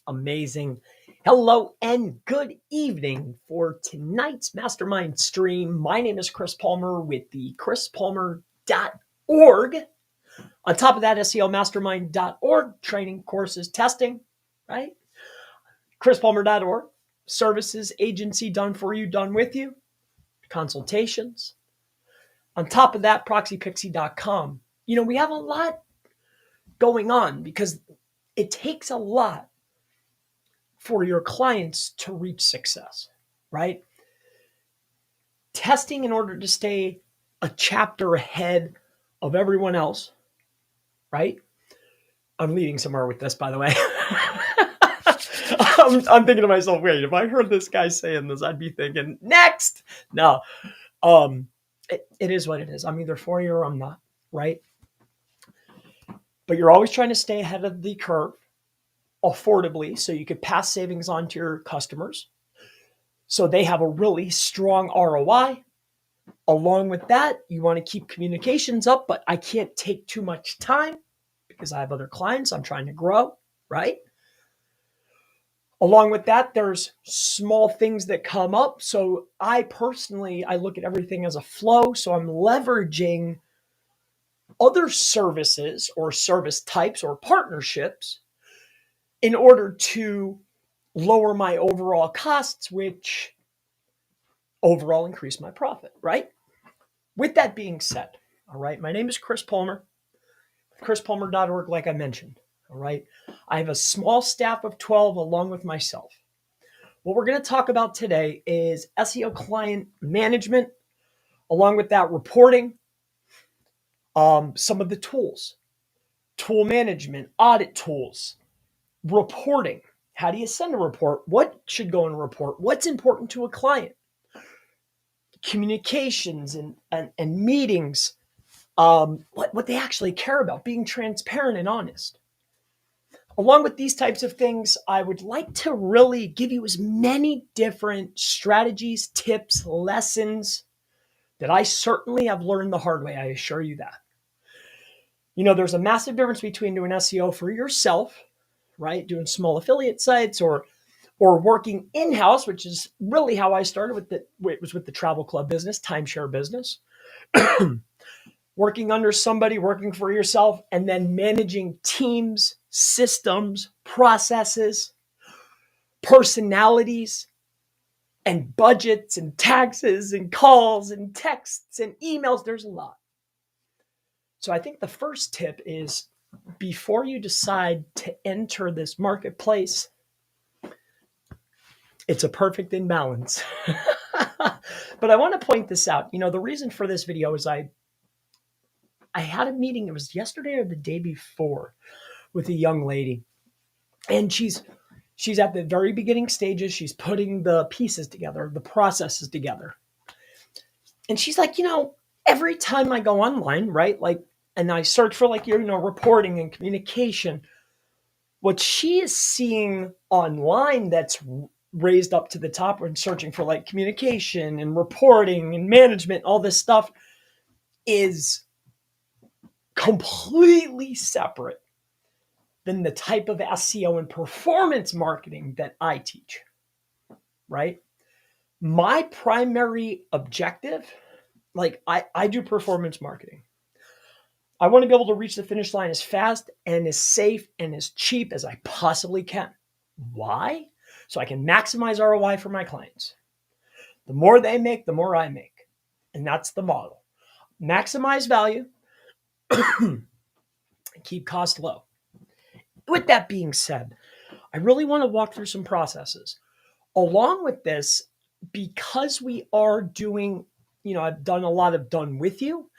Amazing. Hello and good evening for tonight's mastermind stream. My name is Chris Palmer with the chrispalmer.org. On top of that, SEOmastermind.org, training, courses, testing, right? chrispalmer.org, services, agency, done for you, done with you, consultations. On top of that, proxypixie.com. We have a lot going on because it takes a lot for your clients to reach success, right? Testing in order to stay a chapter ahead of everyone else, right? I'm leading somewhere with this, by the way. I'm thinking to myself, wait, if I heard this guy saying this, I'd be thinking, next. No, it is what it is. I'm either for you or I'm not, right? But you're always trying to stay ahead of the curve affordably so you could pass savings on to your customers so they have a really strong ROI. Along with that, you want to keep communications up, but I can't take too much time because I have other clients I'm trying to grow, right? Along with that, there's small things that come up. So I look at everything as a flow. So I'm leveraging other services or service types or partnerships in order to lower my overall costs, which overall increase my profit, right? With that being said, all right, my name is Chris Palmer, chrispalmer.org, like I mentioned, all right? I have a small staff of 12 along with myself. What we're going to talk about today is SEO client management, along with that reporting, some of the tools, tool management, audit tools, reporting. How do you send a report? What should go in a report? What's important to a client? Communications and meetings, what they actually care about, being transparent and honest. Along with these types of things, I would like to really give you as many different strategies, tips, lessons that I certainly have learned the hard way. I assure you that. There's a massive difference between doing SEO for yourself, right? Doing small affiliate sites or working in-house, which is really how I started with the travel club business, timeshare business. Working under somebody, working for yourself, and then managing teams, systems, processes, personalities, and budgets and taxes and calls and texts and emails. There's a lot. So I think the first tip is before you decide to enter this marketplace, it's a perfect imbalance. But I want to point this out. The reason for this video is I had a meeting, it was yesterday or the day before, with a young lady. And she's at the very beginning stages. She's putting the pieces together, the processes together. And she's like, every time I go online, right? And I search for reporting and communication, what she is seeing online that's raised up to the top when searching for communication and reporting and management, all this stuff is completely separate than the type of SEO and performance marketing that I teach, right? My primary objective, I do performance marketing. I want to be able to reach the finish line as fast and as safe and as cheap as I possibly can. Why? So I can maximize ROI for my clients. The more they make, the more I make. And that's the model. Maximize value, keep cost low. With that being said, I really want to walk through some processes. Along with this, because we are doing, I've done a lot of done with you,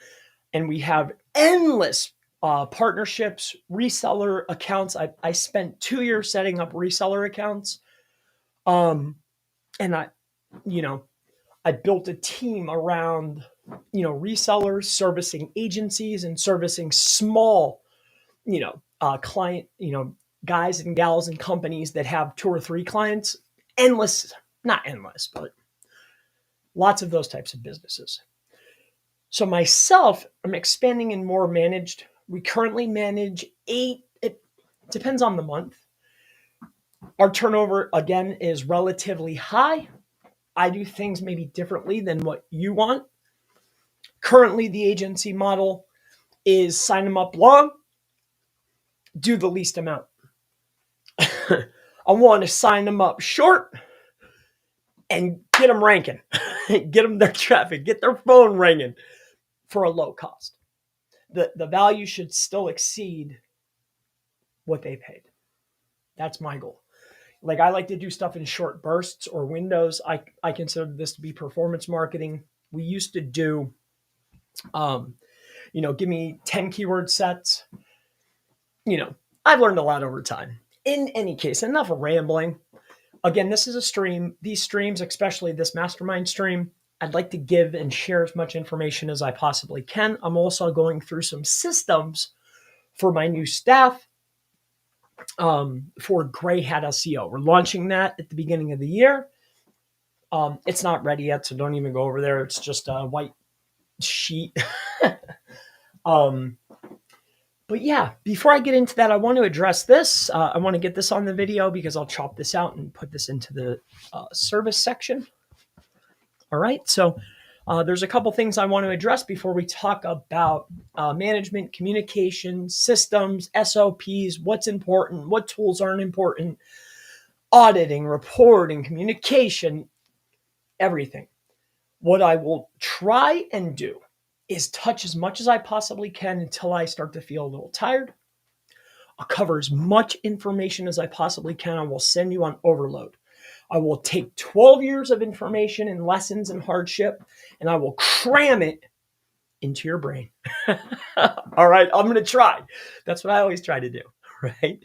and we have endless partnerships, reseller accounts. I spent 2 years setting up reseller accounts. And I built a team around, resellers, servicing agencies and servicing small, client, guys and gals and companies that have 2 or 3 clients. Not endless, but lots of those types of businesses. So myself, I'm expanding in more managed. We currently manage 8, it depends on the month, Our turnover, again, is relatively high. I do things maybe differently than what you want. Currently, the agency model is sign them up long, do the least amount. I want to sign them up short and get them ranking, get them their traffic, get their phone ringing for a low cost. The value should still exceed what they paid. That's my goal. Like, I like to do stuff in short bursts or windows. I consider this to be performance marketing. We used to do, give me 10 keyword sets. I've learned a lot over time. In any case, enough of rambling. Again, this is a stream. These streams, especially this mastermind stream, I'd like to give and share as much information as I possibly can. I'm also going through some systems for my new staff for Gray Hat SEO. We're launching that at the beginning of the year. It's not ready yet, so don't even go over there. It's just a white sheet. But yeah, before I get into that, I want to address this. I want to get this on the video because I'll chop this out and put this into the service section. All right, so there's a couple things I want to address before we talk about management, communication, systems, SOPs, what's important, what tools aren't important, auditing, reporting, communication, everything. What I will try and do is touch as much as I possibly can until I start to feel a little tired. I'll cover as much information as I possibly can. I will send you on overload. I will take 12 years of information and lessons and hardship, and I will cram it into your brain. All right, I'm going to try. That's what I always try to do, right?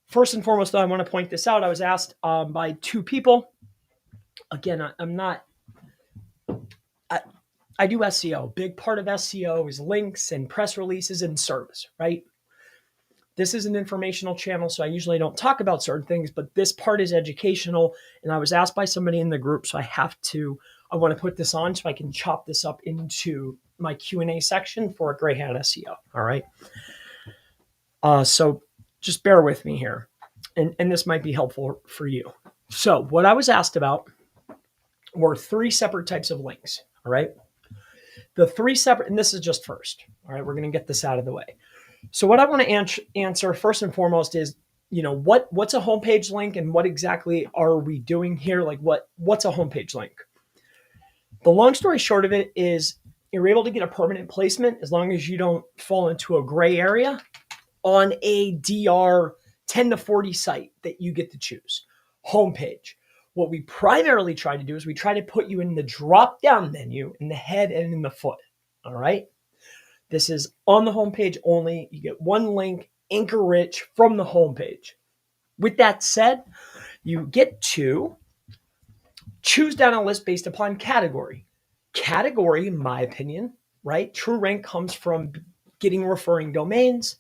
First and foremost, though, I want to point this out. I was asked by two people. Again, I do SEO. Big part of SEO is links and press releases and service, right? This is an informational channel, so I usually don't talk about certain things, but this part is educational. And I was asked by somebody in the group, so I want to put this on so I can chop this up into my Q&A section for Gray Hat SEO. All right. So just bear with me here. And this might be helpful for you. So what I was asked about were 3 separate types of links. All right. The 3 separate, and this is just first. All right. We're going to get this out of the way. So what I want to answer first and foremost is, what's a homepage link and what exactly are we doing here? Like what's a homepage link? The long story short of it is you're able to get a permanent placement as long as you don't fall into a gray area on a DR 10 to 40 site that you get to choose. Homepage. What we primarily try to do is we try to put you in the drop-down menu in the head and in the foot. All right. This is on the homepage only. You get one link, anchor rich from the homepage. With that said, you get to choose down a list based upon category. Category, in my opinion, right? True rank comes from getting referring domains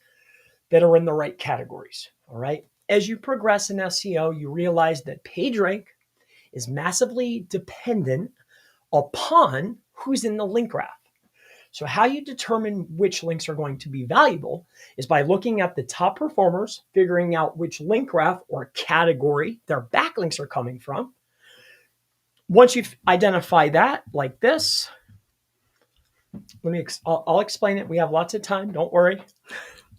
that are in the right categories. All right. As you progress in SEO, you realize that page rank is massively dependent upon who's in the link graph. So how you determine which links are going to be valuable is by looking at the top performers, figuring out which link graph or category their backlinks are coming from. Once you've identified that, like this, I'll explain it. We have lots of time. Don't worry.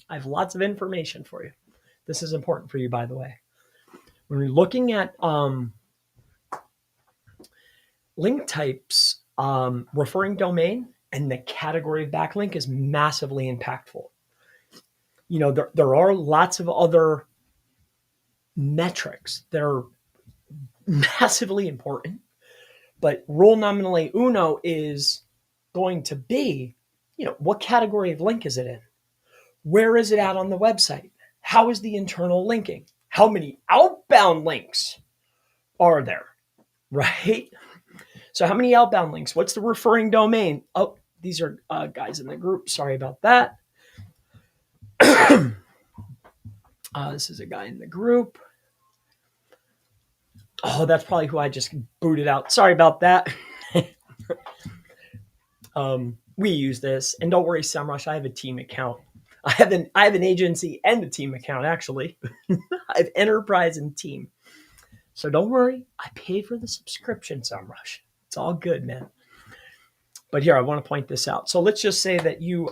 I have lots of information for you. This is important for you, by the way. When we're looking at link types, referring domain, and the category of backlink is massively impactful. There are lots of other metrics that are massively important, but rule nominale uno is going to be, what category of link is it in? Where is it at on the website? How is the internal linking? How many outbound links are there, right? So how many outbound links? What's the referring domain? Oh, these are guys in the group. Sorry about that. This is a guy in the group. Oh, that's probably who I just booted out. Sorry about that. We use this. And don't worry, SEMrush, I have a team account. I have an agency and a team account, actually. I have enterprise and team. So don't worry, I paid for the subscription, Samrush. It's all good, man. But here, I want to point this out. So let's just say that you're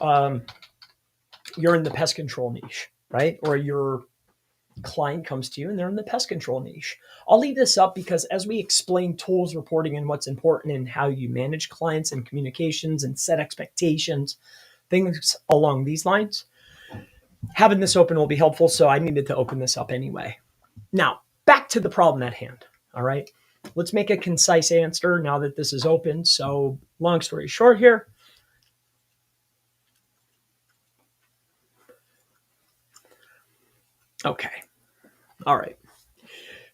in the pest control niche, right? Or your client comes to you and they're in the pest control niche. I'll leave this up because as we explain tools, reporting, and what's important and how you manage clients and communications and set expectations, things along these lines, having this open will be helpful. So I needed to open this up anyway. Now, back to the problem at hand. All right. Let's make a concise answer now that this is open. So long story short here. Okay. All right.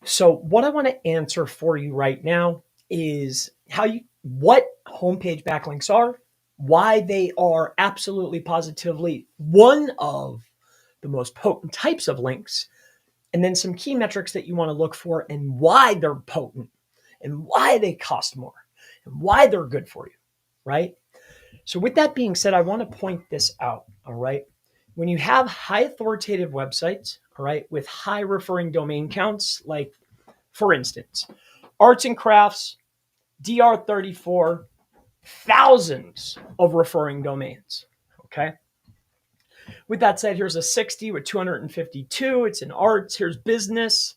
So what I want to answer for you right now is what homepage backlinks are, why they are absolutely positively one of the most potent types of links, and then some key metrics that you want to look for and why they're potent and why they cost more and why they're good for you, right? So with that being said, I want to point this out, all right? When you have high authoritative websites, all right, with high referring domain counts, like for instance, arts and crafts, DR34, thousands of referring domains, okay? With that said, here's a 60 with 252. It's in arts. Here's business.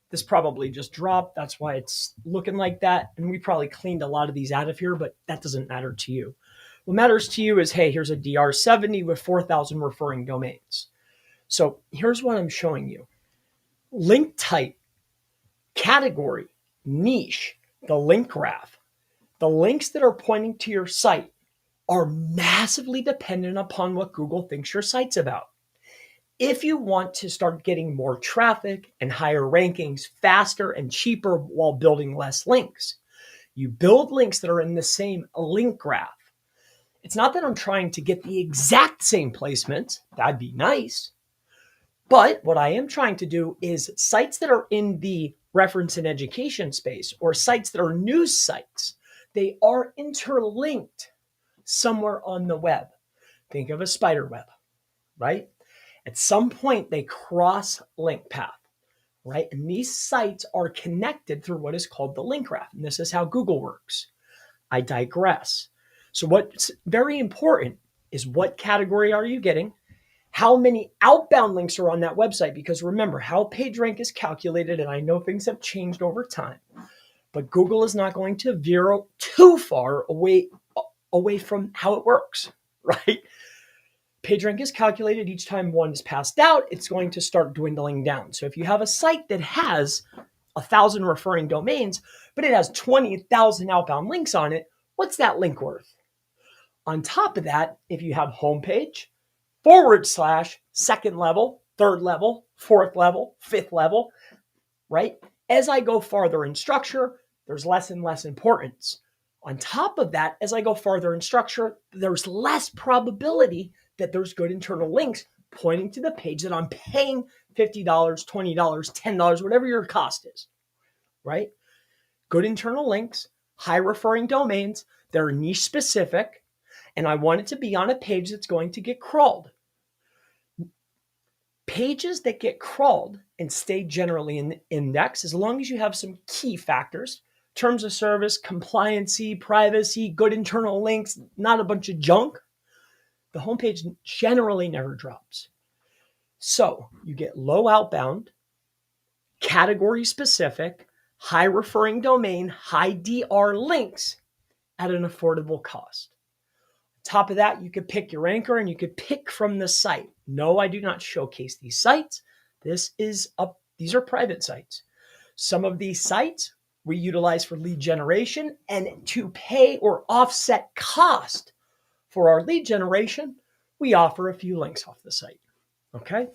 This probably just dropped. That's why it's looking like that. And we probably cleaned a lot of these out of here, but that doesn't matter to you. What matters to you is, hey, here's a DR70 with 4,000 referring domains. So here's what I'm showing you. Link type, category, niche, the link graph. The links that are pointing to your site are massively dependent upon what Google thinks your site's about. If you want to start getting more traffic and higher rankings faster and cheaper while building less links, you build links that are in the same link graph. It's not that I'm trying to get the exact same placement. That'd be nice. But what I am trying to do is sites that are in the reference and education space or sites that are news sites, they are interlinked somewhere on the web. Think of a spider web, right? At some point, they cross link path, right? And these sites are connected through what is called the link graph. And this is how Google works. I digress. So what's very important is what category are you getting? How many outbound links are on that website? Because remember, how PageRank is calculated, and I know things have changed over time, but Google is not going to veer too far away from how it works, right? PageRank is calculated each time one is passed out, it's going to start dwindling down. So if you have a site that has 1,000 referring domains, but it has 20,000 outbound links on it, what's that link worth? On top of that, if you have homepage, / second level, third level, fourth level, fifth level, right? As I go farther in structure, there's less and less importance. On top of that, as I go farther in structure, there's less probability that there's good internal links pointing to the page that I'm paying $50, $20, $10, whatever your cost is, right? Good internal links, high referring domains, they're niche specific, and I want it to be on a page that's going to get crawled. Pages that get crawled and stay generally in the index, as long as you have some key factors, terms of service, compliancy, privacy, good internal links, not a bunch of junk, the homepage generally never drops. So you get low outbound, category specific, high referring domain, high DR links at an affordable cost. Top of that, you could pick your anchor and you could pick from the site. No, I do not showcase these sites. These are private sites. Some of these sites we utilize for lead generation, and to pay or offset cost for our lead generation, we offer a few links off the site. Okay?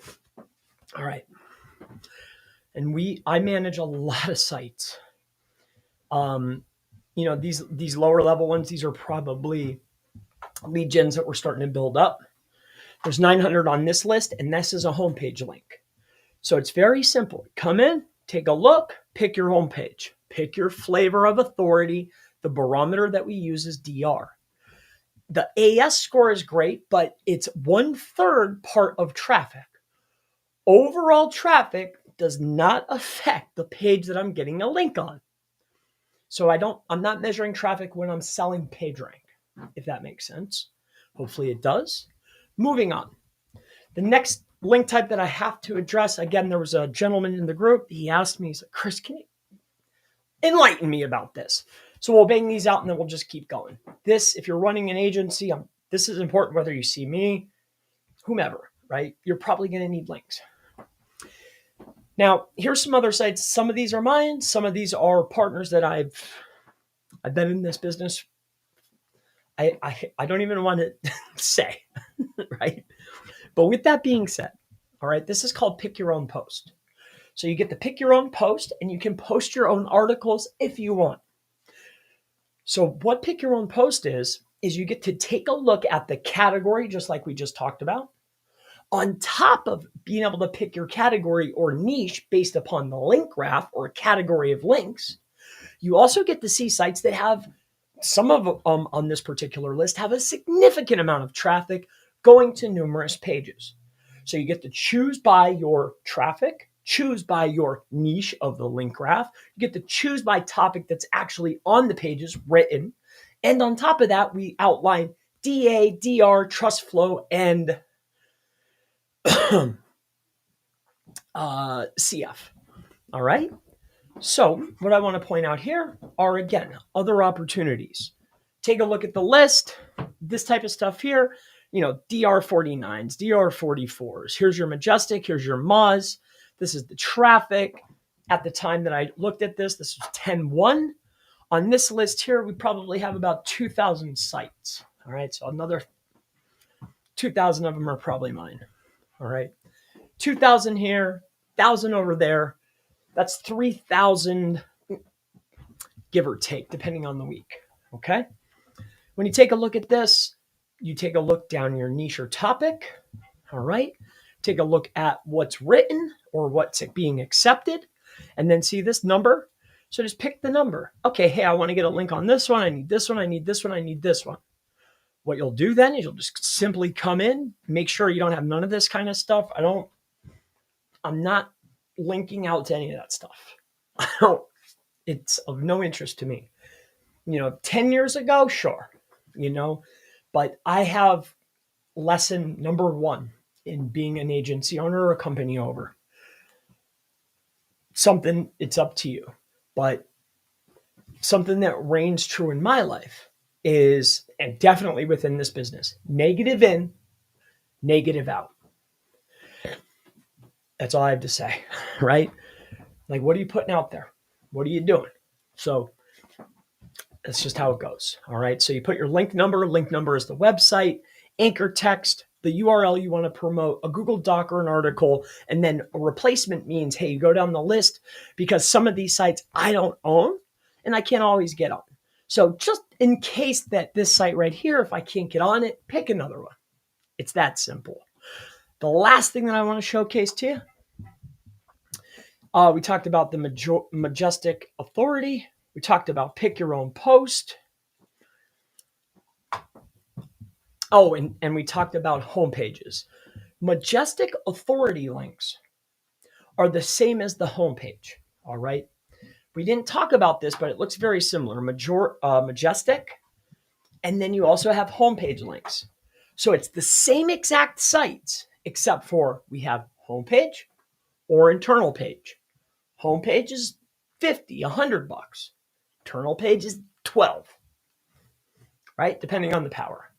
All right. And I manage a lot of sites. These lower level ones, these are probably lead gens that we're starting to build up. There's 900 on this list, and this is a homepage link. So it's very simple. Come in, take a look, pick your homepage, pick your flavor of authority. The barometer that we use is DR. the AS score is great, but it's 1/3 part of traffic. Overall traffic does not affect the page that I'm getting a link on. So I'm not measuring traffic when I'm selling PageRank, if that makes sense. Hopefully it does. Moving on. The next link type that I have to address, again, there was a gentleman in the group. He asked me, he's like, Chris, can you enlighten me about this? So we'll bang these out and then we'll just keep going. This, if you're running an agency, this is important whether you see me, whomever, right? You're probably going to need links. Now, here's some other sites. Some of these are mine. Some of these are partners that I've been in this business. I don't even want to say, right? But with that being said, all right, this is called Pick Your Own Post. So you get to pick your own post and you can post your own articles if you want. So what Pick Your Own Post is you get to take a look at the category, just like we just talked about. On top of being able to pick your category or niche based upon the link graph or category of links, you also get to see sites that have, some of on this particular list have a significant amount of traffic going to numerous pages. So you get to choose by your traffic, choose by your niche of the link graph. You get to choose by topic that's actually on the pages written. And on top of that, we outline DA, DR, trust flow, and CF. All right. So what I want to point out here are, again, other opportunities. Take a look at the list. This type of stuff here, DR49s, DR44s. Here's your Majestic. Here's your Moz. This is the traffic. At the time that I looked at this was 10-1. On this list here, we probably have about 2,000 sites. All right. So another 2,000 of them are probably mine. All right. 2,000 here, 1,000 over there. That's 3,000, give or take, depending on the week. Okay. When you take a look at this, you take a look down your niche or topic. All right. Take a look at what's written or what's being accepted, and then see this number. So just pick the number. Okay. Hey, I want to get a link on this one. I need this one. I need this one. I need this one. What you'll do then is you'll just simply come in, make sure you don't have none of this kind of stuff. I'm not linking out to any of that stuff. It's of no interest to me. 10 years ago, sure, but I have lesson number one in being an agency owner or a company owner. Something, it's up to you, but something that reigns true in my life is, and definitely within this business, negative in, negative out. That's all I have to say, right? Like, what are you putting out there? What are you doing? So that's just how it goes. All right. So you put your link number. Link number is the website, anchor text, the URL you want to promote, a Google Doc or an article, and then a replacement means, hey, you go down the list, because some of these sites I don't own and I can't always get on. So just in case that this site right here, if I can't get on it, pick another one. It's that simple. The last thing that I want to showcase to you, we talked about the Majestic Authority. We talked about Pick Your Own Post. Oh, and we talked about home pages. Majestic Authority links are the same as the homepage. All right. We didn't talk about this, but it looks very similar. Majestic. And then you also have homepage links. So it's the same exact sites, except for we have homepage or internal page. Homepage is $50, $100. Internal page is $12, right? Depending on the power.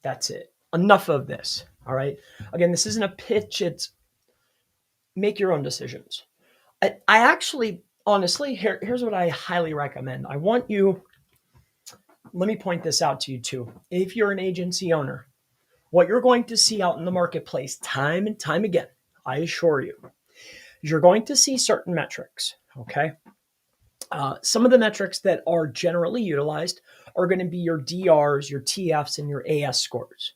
That's it. Enough of this. All right. Again, this isn't a pitch. It's make your own decisions. I actually, honestly, here's what I highly recommend. I want you, let me point this out to you too. If you're an agency owner, what you're going to see out in the marketplace time and time again, I assure you, you're going to see certain metrics. Okay. Some of the metrics that are generally utilized are going to be your DRs, your TFs, and your AS scores.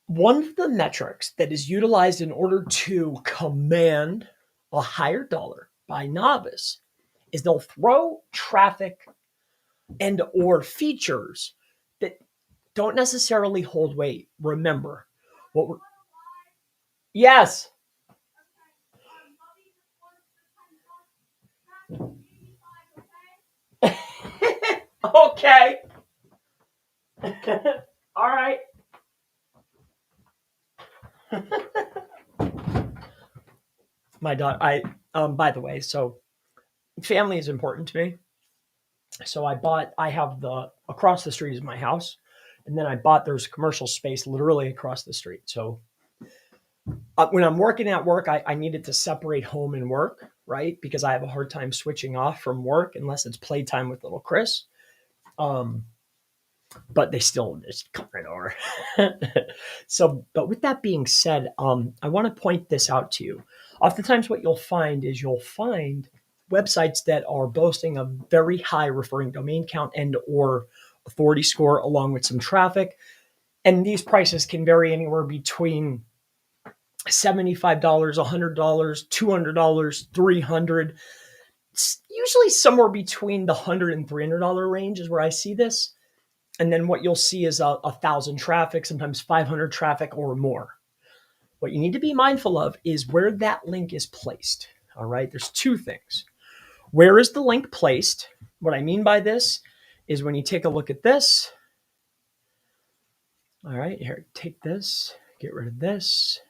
One of the metrics that is utilized in order to command a higher dollar by novice is they'll throw traffic and or features don't necessarily hold weight. Remember what we're, yes. Okay. All right. My daughter, by the way, so family is important to me. So I have across the street is my house. And then there's commercial space literally across the street. So when I'm working at work, I needed to separate home and work, right? Because I have a hard time switching off from work unless it's playtime with little Chris. Um, but they still just come right over. So, but with that being said, I want to point this out to you. Oftentimes, what you'll find websites that are boasting a very high referring domain count and or authority score, along with some traffic, and these prices can vary anywhere between $75, $100, $200, $300. It's usually somewhere between the $100 and $300 range is where I see this. And then what you'll see is 1,000 traffic, sometimes 500 traffic or more. What you need to be mindful of is where that link is placed. All right. There's two things. Where is the link placed? What I mean by this is when you take a look at this. All right. Here, take this, get rid of this.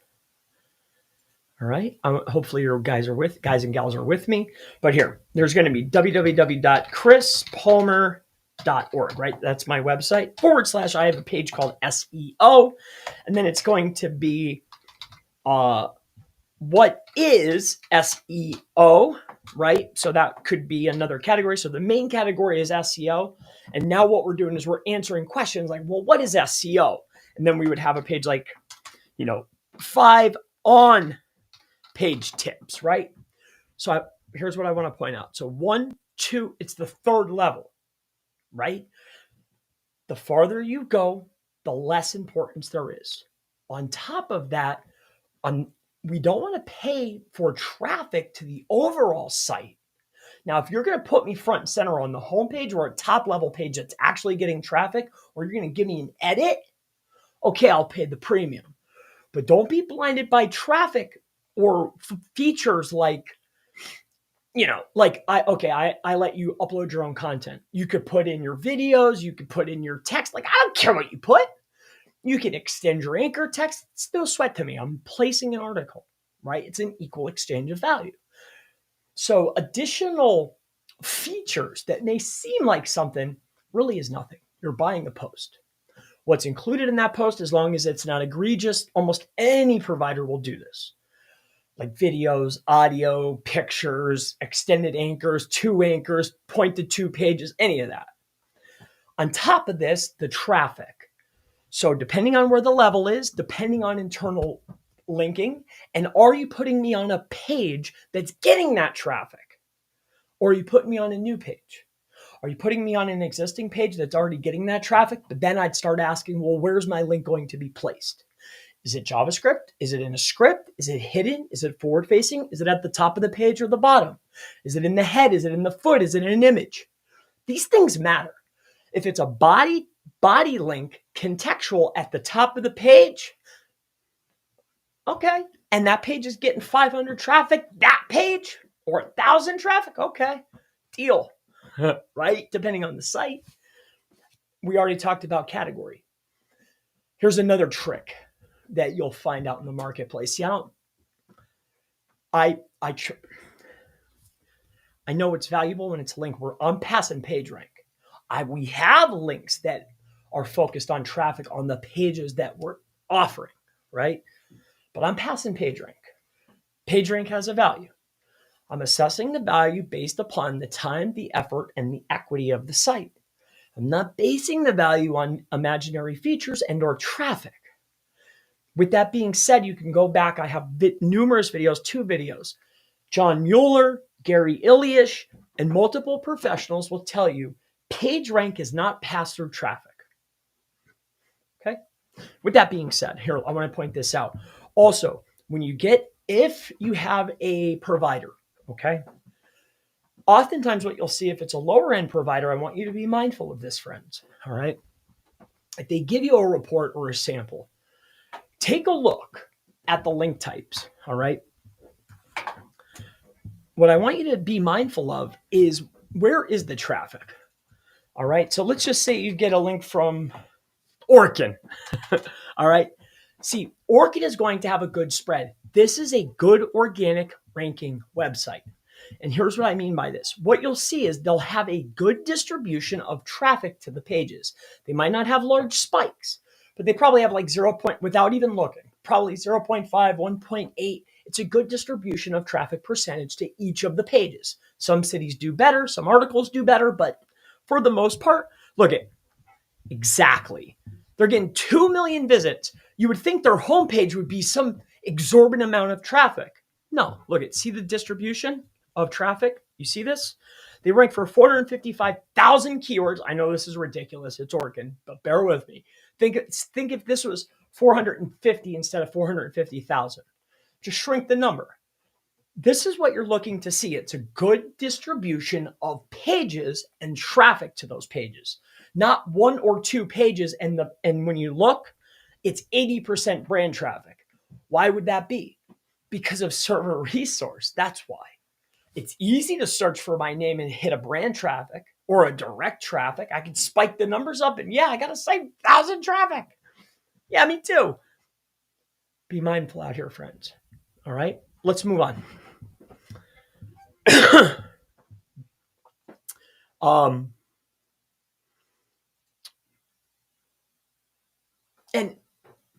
All right. Hopefully your guys and gals are with me. But here, there's going to be www.chrispalmer.org, right? That's my website / I have a page called SEO. And then it's going to be what is SEO, right? So that could be another category. So the main category is SEO. And now what we're doing is we're answering questions like, well, what is SEO? And then we would have a page like, 5 on page tips, right? So here's what I want to point out. So 1, 2, it's the third level, right? The farther you go, the less importance there is. On top of that, we don't want to pay for traffic to the overall site. Now, if you're going to put me front and center on the homepage or a top level page that's actually getting traffic, or you're going to give me an edit, okay, I'll pay the premium. But don't be blinded by traffic or features like, I let you upload your own content. You could put in your videos, you could put in your text. Like, I don't care what you put. You can extend your anchor text. It's no sweat to me. I'm placing an article, right? It's an equal exchange of value. So additional features that may seem like something really is nothing. You're buying a post. What's included in that post, as long as it's not egregious, almost any provider will do this. Like videos, audio, pictures, extended anchors, 2 anchors, point to 2 pages, any of that. On top of this, the traffic. So depending on where the level is, depending on internal linking, and are you putting me on a page that's getting that traffic? Or are you putting me on a new page? Are you putting me on an existing page that's already getting that traffic? But then I'd start asking, well, where's my link going to be placed? Is it JavaScript? Is it in a script? Is it hidden? Is it forward facing? Is it at the top of the page or the bottom? Is it in the head? Is it in the foot? Is it in an image? These things matter. If it's a body link contextual at the top of the page, okay, and that page is getting 500 traffic, that page, or 1,000 traffic, okay, deal, right? Depending on the site. We already talked about category. Here's another trick that you'll find out in the marketplace. See, I know it's valuable when it's linked. I'm passing page rank. We have links that are focused on traffic on the pages that we're offering, right? But I'm passing page rank. Page rank has a value. I'm assessing the value based upon the time, the effort, and the equity of the site. I'm not basing the value on imaginary features and or traffic. With that being said, you can go back. I have numerous videos, 2 videos. John Mueller, Gary Ilyish, and multiple professionals will tell you page rank is not pass-through traffic. Okay? With that being said, here, I want to point this out. Also, if you have a provider, okay? Oftentimes what you'll see if it's a lower end provider, I want you to be mindful of this, friends, all right? if they give you a report or a sample, take a look at the link types. All right. What I want you to be mindful of is, where is the traffic? All right. So let's just say you get a link from Orkin. All right. See, Orkin is going to have a good spread. This is a good organic ranking website. And here's what I mean by this. What you'll see is they'll have a good distribution of traffic to the pages. They might not have large spikes, but they probably have like 0. Without even looking, probably 0.5, 1.8. It's a good distribution of traffic percentage to each of the pages. Some cities do better, some articles do better, but for the most part, look at exactly. They're getting 2 million visits. You would think their homepage would be some exorbitant amount of traffic. No, look at, see the distribution of traffic? You see this? They rank for 455,000 keywords. I know this is ridiculous. It's Orkin, but bear with me. Think if this was 450 instead of 450,000. Just shrink the number. This is what you're looking to see. It's a good distribution of pages and traffic to those pages, not 1 or 2 pages. And when you look, it's 80% brand traffic. Why would that be? Because of server resource. That's why. It's easy to search for my name and hit a brand traffic or a direct traffic. I can spike the numbers up and I got a site 1,000 traffic. Yeah, me too. Be mindful out here, friends. All right, let's move on.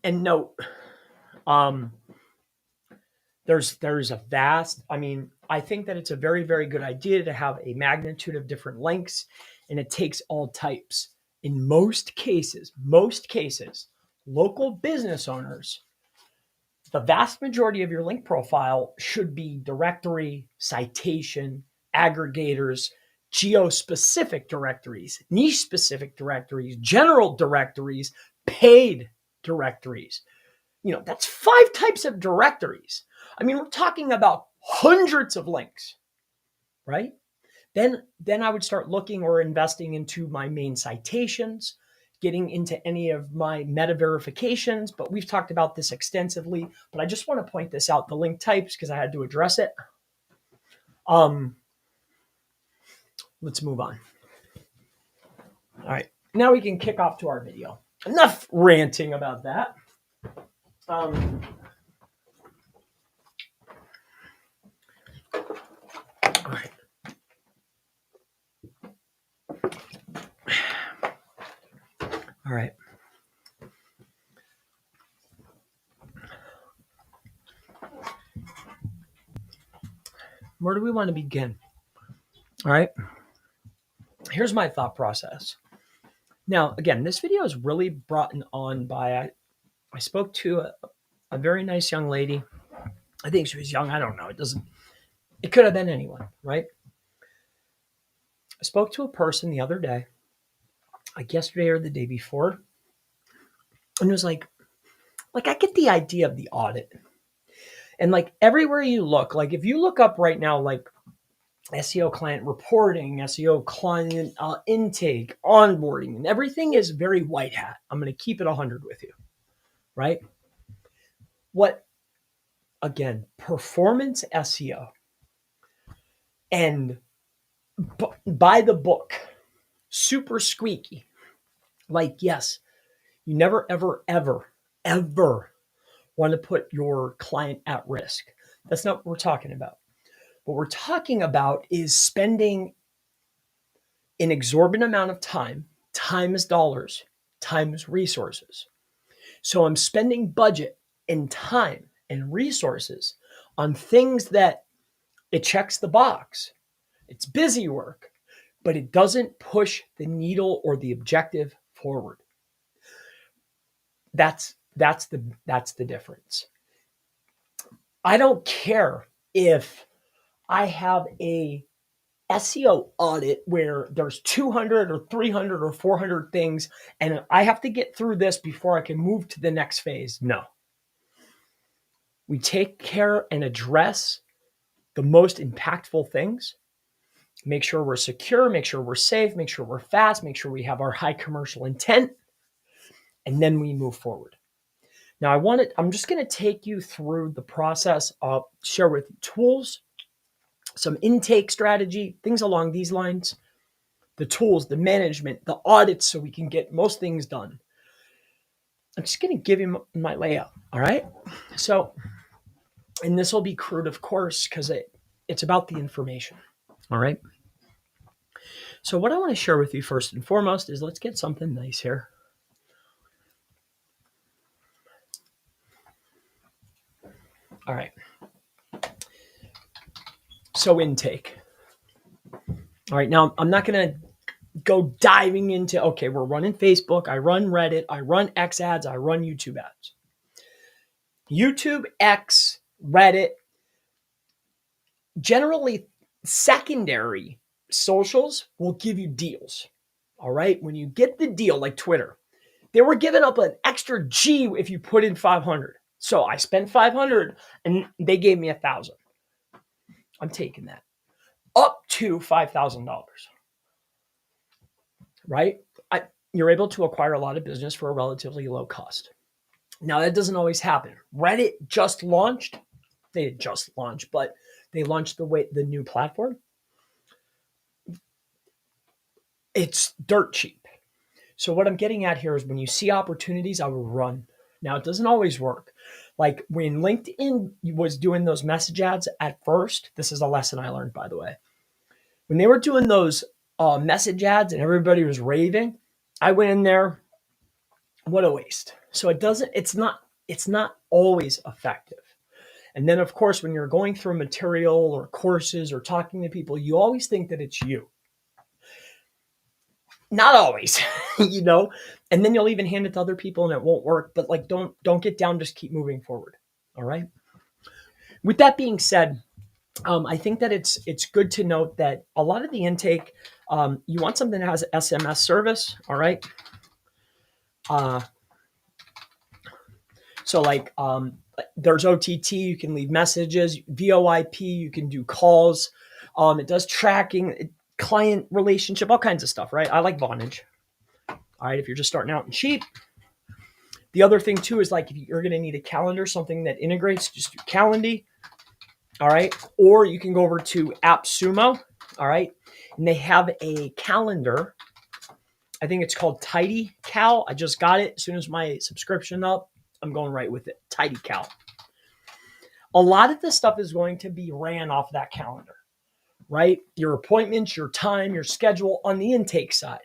And note, there's a vast, I think that it's a very, very good idea to have a magnitude of different links, and it takes all types. In most cases, local business owners, the vast majority of your link profile should be directory, citation, aggregators, geo-specific directories, niche-specific directories, general directories, paid directories. That's 5 types of directories. We're talking about hundreds of links, right? Then I would start looking or investing into my main citations, getting into any of my meta verifications, but we've talked about this extensively, but I just want to point this out, the link types, because I had to address it. Let's move on. All right, now we can kick off to our video. Enough ranting about that. All right. All right. Where do we want to begin? All right. Here's my thought process. Now, again, this video is really brought on by, I spoke to a very nice young lady. I think she was young. I don't know. It could have been anyone, right? I spoke to a person the other day, like yesterday or the day before, and it was like I get the idea of the audit. And like everywhere you look, like if you look up right now, like SEO client reporting, SEO client intake, onboarding, and everything is very white hat. I'm going to keep it 100 with you, right? Again, performance SEO and by the book, super squeaky. Like, yes, you never, ever, ever, ever want to put your client at risk. That's not what we're talking about. What we're talking about is spending an exorbitant amount of time is dollars, times resources. So I'm spending budget and time and resources on things that it checks the box. It's busy work, but it doesn't push the needle or the objective forward. That's the difference. I don't care if I have a SEO audit where there's 200 or 300 or 400 things, and I have to get through this before I can move to the next phase. No. We take care and address the most impactful things. Make sure we're secure, make sure we're safe, make sure we're fast, make sure we have our high commercial intent. and then we move forward. Now I'm just going to take you through the process of share with you tools, some intake strategy, things along these lines, the tools, the management, the audits, so we can get most things done. I'm just going to give you my layout. All right. So, and this will be crude, of course, because it's about the information. All right. So what I want to share with you first and foremost is let's get something nice here. All right. So intake. All right. Now I'm not going to go diving into, okay, we're running Facebook. I run Reddit. I run X ads. I run YouTube ads. YouTube, X, Reddit, generally secondary socials will give you deals. All right. When you get the deal, like Twitter, they were giving up an extra G if you put in 500. So I spent 500 and they gave me 1,000. I'm taking that up to $5,000. Right. You're able to acquire a lot of business for a relatively low cost. Now that doesn't always happen. Reddit just launched. They didn't just launch, but they launched the new platform. It's dirt cheap. So what I'm getting at here is when you see opportunities, I will run. Now it doesn't always work. Like when LinkedIn was doing those message ads at first, this is a lesson I learned, by the way. When they were doing those message ads and everybody was raving, I went in there. What a waste. So it's not always effective. And then of course, when you're going through material or courses or talking to people, you always think that it's you. Not always, and then you'll even hand it to other people and it won't work. But like, don't get down, just keep moving forward. All right. With that being said, I think that it's good to note that a lot of the intake, you want something that has SMS service. All right. So like, there's OTT, you can leave messages, VoIP, you can do calls. It does tracking, client relationship, all kinds of stuff, right? I like Vonage. All right. If you're just starting out and cheap. The other thing too is like, if you're going to need a calendar, something that integrates, just do Calendly. All right. Or you can go over to AppSumo. All right. And they have a calendar. I think it's called Tidy Cal. I just got it as soon as my subscription up. I'm going right with it. Tidy Cal. A lot of this stuff is going to be ran off that calendar, right? Your appointments, your time, your schedule on the intake side.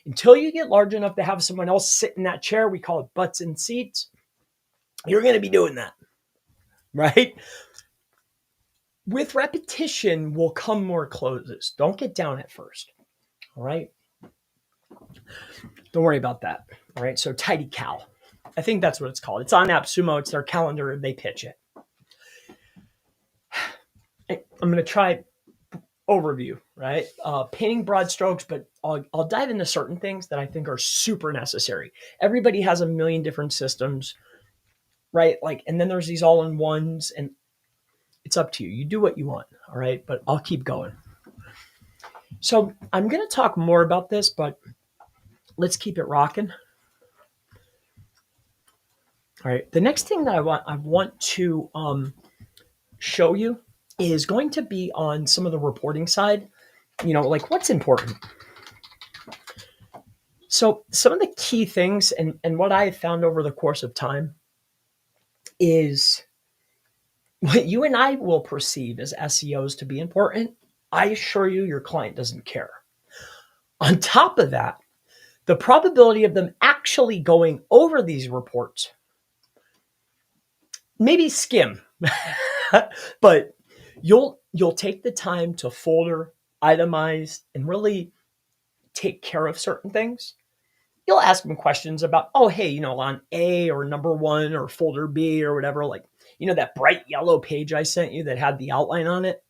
Until you get large enough to have someone else sit in that chair, we call it butts and seats, you're going to be doing that, right? With repetition will come more closes. Don't get down at first, all right? Don't worry about that, all right? So Tidy Cal, I think that's what it's called. It's on AppSumo. It's their calendar. They pitch it. I'm going to try overview, right? Painting broad strokes, but I'll dive into certain things that I think are super necessary. Everybody has a million different systems, right? Like, and then there's these all-in-ones, and it's up to you. You do what you want, all right? But I'll keep going. So I'm going to talk more about this, but let's keep it rocking. All right. The next thing that I want to show you is going to be on some of the reporting side, like what's important. So some of the key things and what I have found over the course of time is what you and I will perceive as SEOs to be important. I assure you, your client doesn't care. On top of that, the probability of them actually going over these reports, maybe skim, but you'll take the time to folder, itemize, and really take care of certain things. You'll ask them questions about, oh, hey, on A or number 1 or folder B or whatever, like, that bright yellow page I sent you that had the outline on it.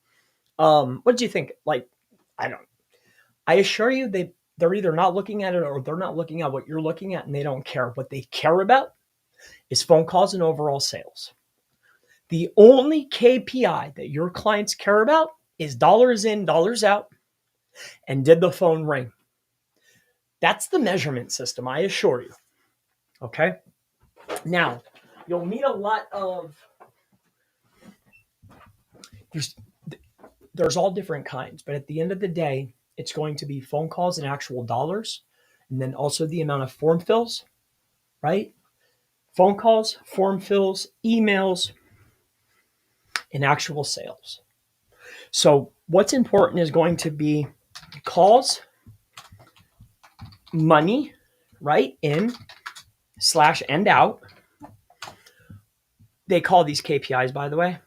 What did you think? Like, I assure you they're either not looking at it or they're not looking at what you're looking at and they don't care. What they care about is phone calls and overall sales. The only KPI that your clients care about is dollars in, dollars out, and did the phone ring. That's the measurement system, I assure you. Okay. Now, you'll meet a lot of, there's all different kinds, but at the end of the day, it's going to be phone calls and actual dollars, and then also the amount of form fills, right? Phone calls, form fills, emails, and actual sales. So what's important is going to be calls, money, right? In / and out. They call these KPIs, by the way,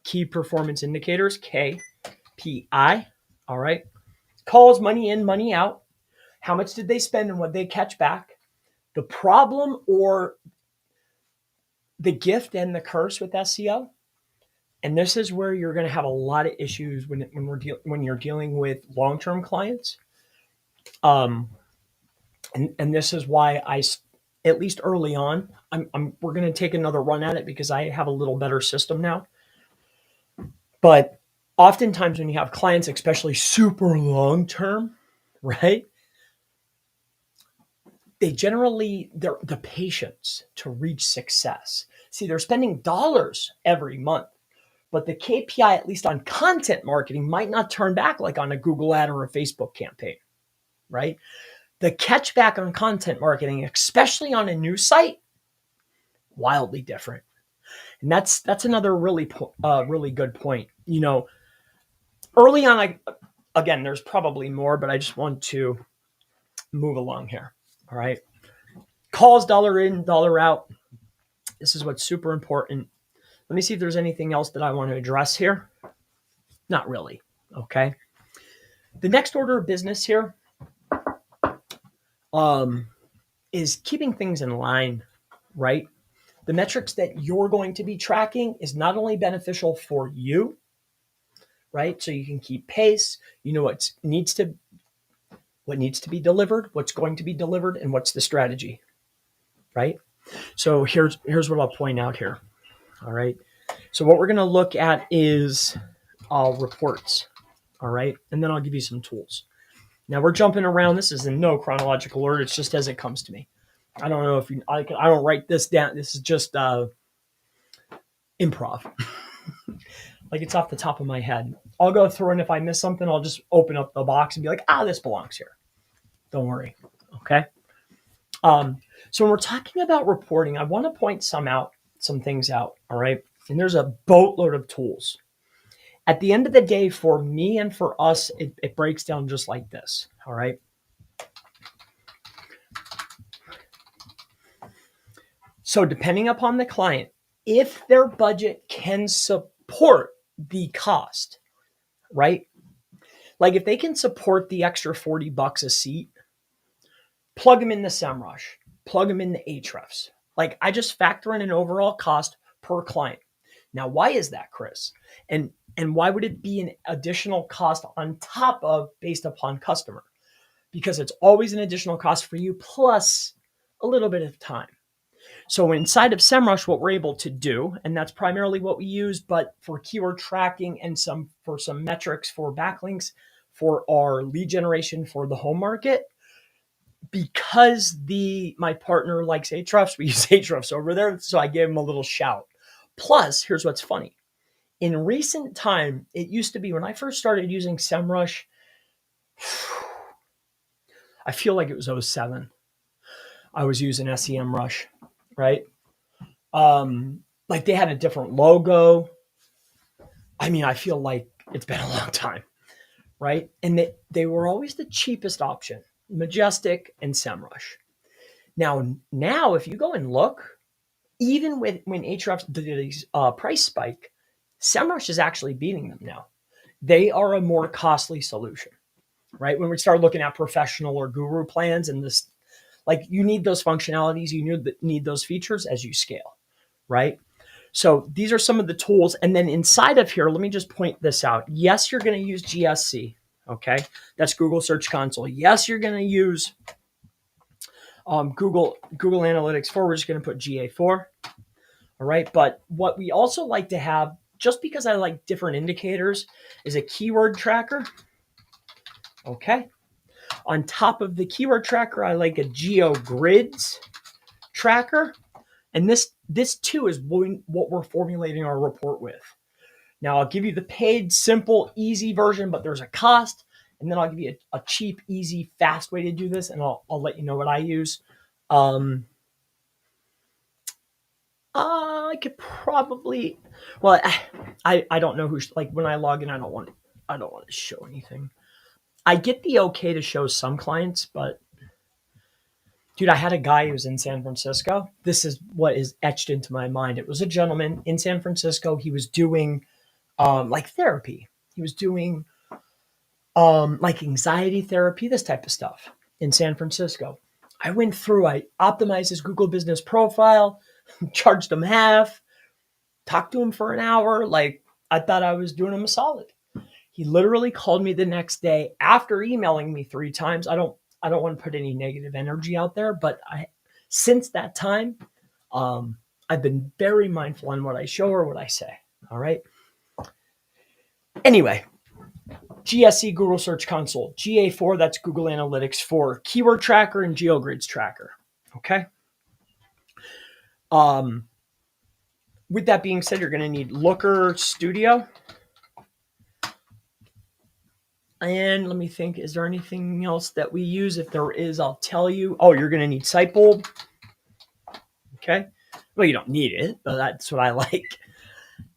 key performance indicators, KPI. All right. Calls, money in, money out. How much did they spend and what they catch back? The problem or the gift and the curse with SEO. And this is where you're going to have a lot of issues when you're dealing with long-term clients. And this is why at least early on, we're going to take another run at it because I have a little better system now. But oftentimes when you have clients, especially super long-term, right? They generally, the patience to reach success. See, they're spending dollars every month, but the KPI, at least on content marketing, might not turn back like on a Google ad or a Facebook campaign, right? The catchback on content marketing, especially on a new site, wildly different. And that's another really good point. You know, early on, again, there's probably more, but I just want to move along here. All right. Calls, dollar in, dollar out. This is what's super important. Let me see if there's anything else that I want to address here. Not really. Okay. The next order of business here is keeping things in line, right? The metrics that you're going to be tracking is not only beneficial for you, right? So you can keep pace, you know what needs to be delivered, what's going to be delivered, and what's the strategy, right? So here's what I'll point out here. All right. So what we're going to look at is reports. All right. And then I'll give you some tools. Now we're jumping around. This is in no chronological order. It's just as it comes to me. I don't know if I don't write this down. This is just improv. Like it's off the top of my head. I'll go through, and if I miss something, I'll just open up the box and be like, this belongs here. Don't worry. Okay. So when we're talking about reporting, I want to point some things out. All right. And there's a boatload of tools. At the end of the day, for me and for us, it breaks down just like this. All right. So depending upon the client, if their budget can support the cost, right? Like if they can support the extra $40 a seat, plug them in the SEMrush, plug them in the Ahrefs. Like I just factor in an overall cost per client. Now, why is that, Chris? And why would it be an additional cost on top of based upon customer? Because it's always an additional cost for you plus a little bit of time. So inside of SEMrush, what we're able to do, and that's primarily what we use, but for keyword tracking and for some metrics for backlinks, for our lead generation for the home market, because my partner likes Ahrefs, we use Ahrefs over there, so I gave him a little shout. Plus, here's what's funny. In recent time, it used to be when I first started using SEMrush, I feel like it was 07. I was using SEMrush, right? Like they had a different logo. I mean, I feel like it's been a long time, right? And they were always the cheapest option, Majestic and SEMrush. Now, if you go and look, even when Ahrefs did these price spike, SEMrush is actually beating them now. They are a more costly solution, right? When we start looking at professional or guru plans and this, like you need those functionalities, you need those features as you scale, right? So these are some of the tools. And then inside of here, let me just point this out. Yes, you're going to use GSC. Okay. That's Google Search Console. Yes, you're going to use Google Analytics 4. We're just going to put GA4. All right. But what we also like to have, just because I like different indicators, is a keyword tracker. Okay. On top of the keyword tracker, I like a GeoGrids tracker. And this too is what we're formulating our report with. Now I'll give you the paid, simple, easy version, but there's a cost. And then I'll give you a cheap, easy, fast way to do this. And I'll let you know what I use. I could probably, well, I don't know who's, like, when I log in, I don't want to show anything. I get the okay to show some clients, but dude, I had a guy who was in San Francisco. This is what is etched into my mind. It was a gentleman in San Francisco. He was doing like therapy. He was doing like anxiety therapy, this type of stuff in San Francisco. I went through, I optimized his Google business profile, charged him half, talked to him for an hour. Like, I thought I was doing him a solid. He literally called me the next day after emailing me 3 times. I don't want to put any negative energy out there, but since that time, I've been very mindful on what I show or what I say. All right. Anyway, GSC, Google Search Console, GA4, that's Google Analytics 4, Keyword Tracker, and GeoGrids Tracker. Okay. With that being said, you're going to need Looker Studio. And let me think, is there anything else that we use? If there is, I'll tell you. Oh, you're going to need Sitebulb. Okay. Well, you don't need it, but that's what I like.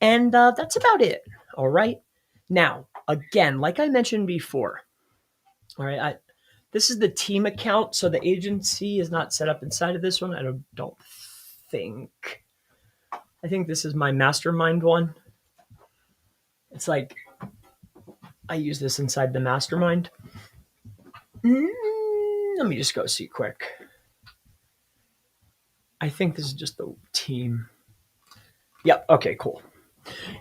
And that's about it. All right. Now, again, like I mentioned before, all right, this is the team account. So the agency is not set up inside of this one. I don't think. I think this is my mastermind one. It's like, I use this inside the mastermind. Let me just go see quick. I think this is just the team. Yep. Okay, cool.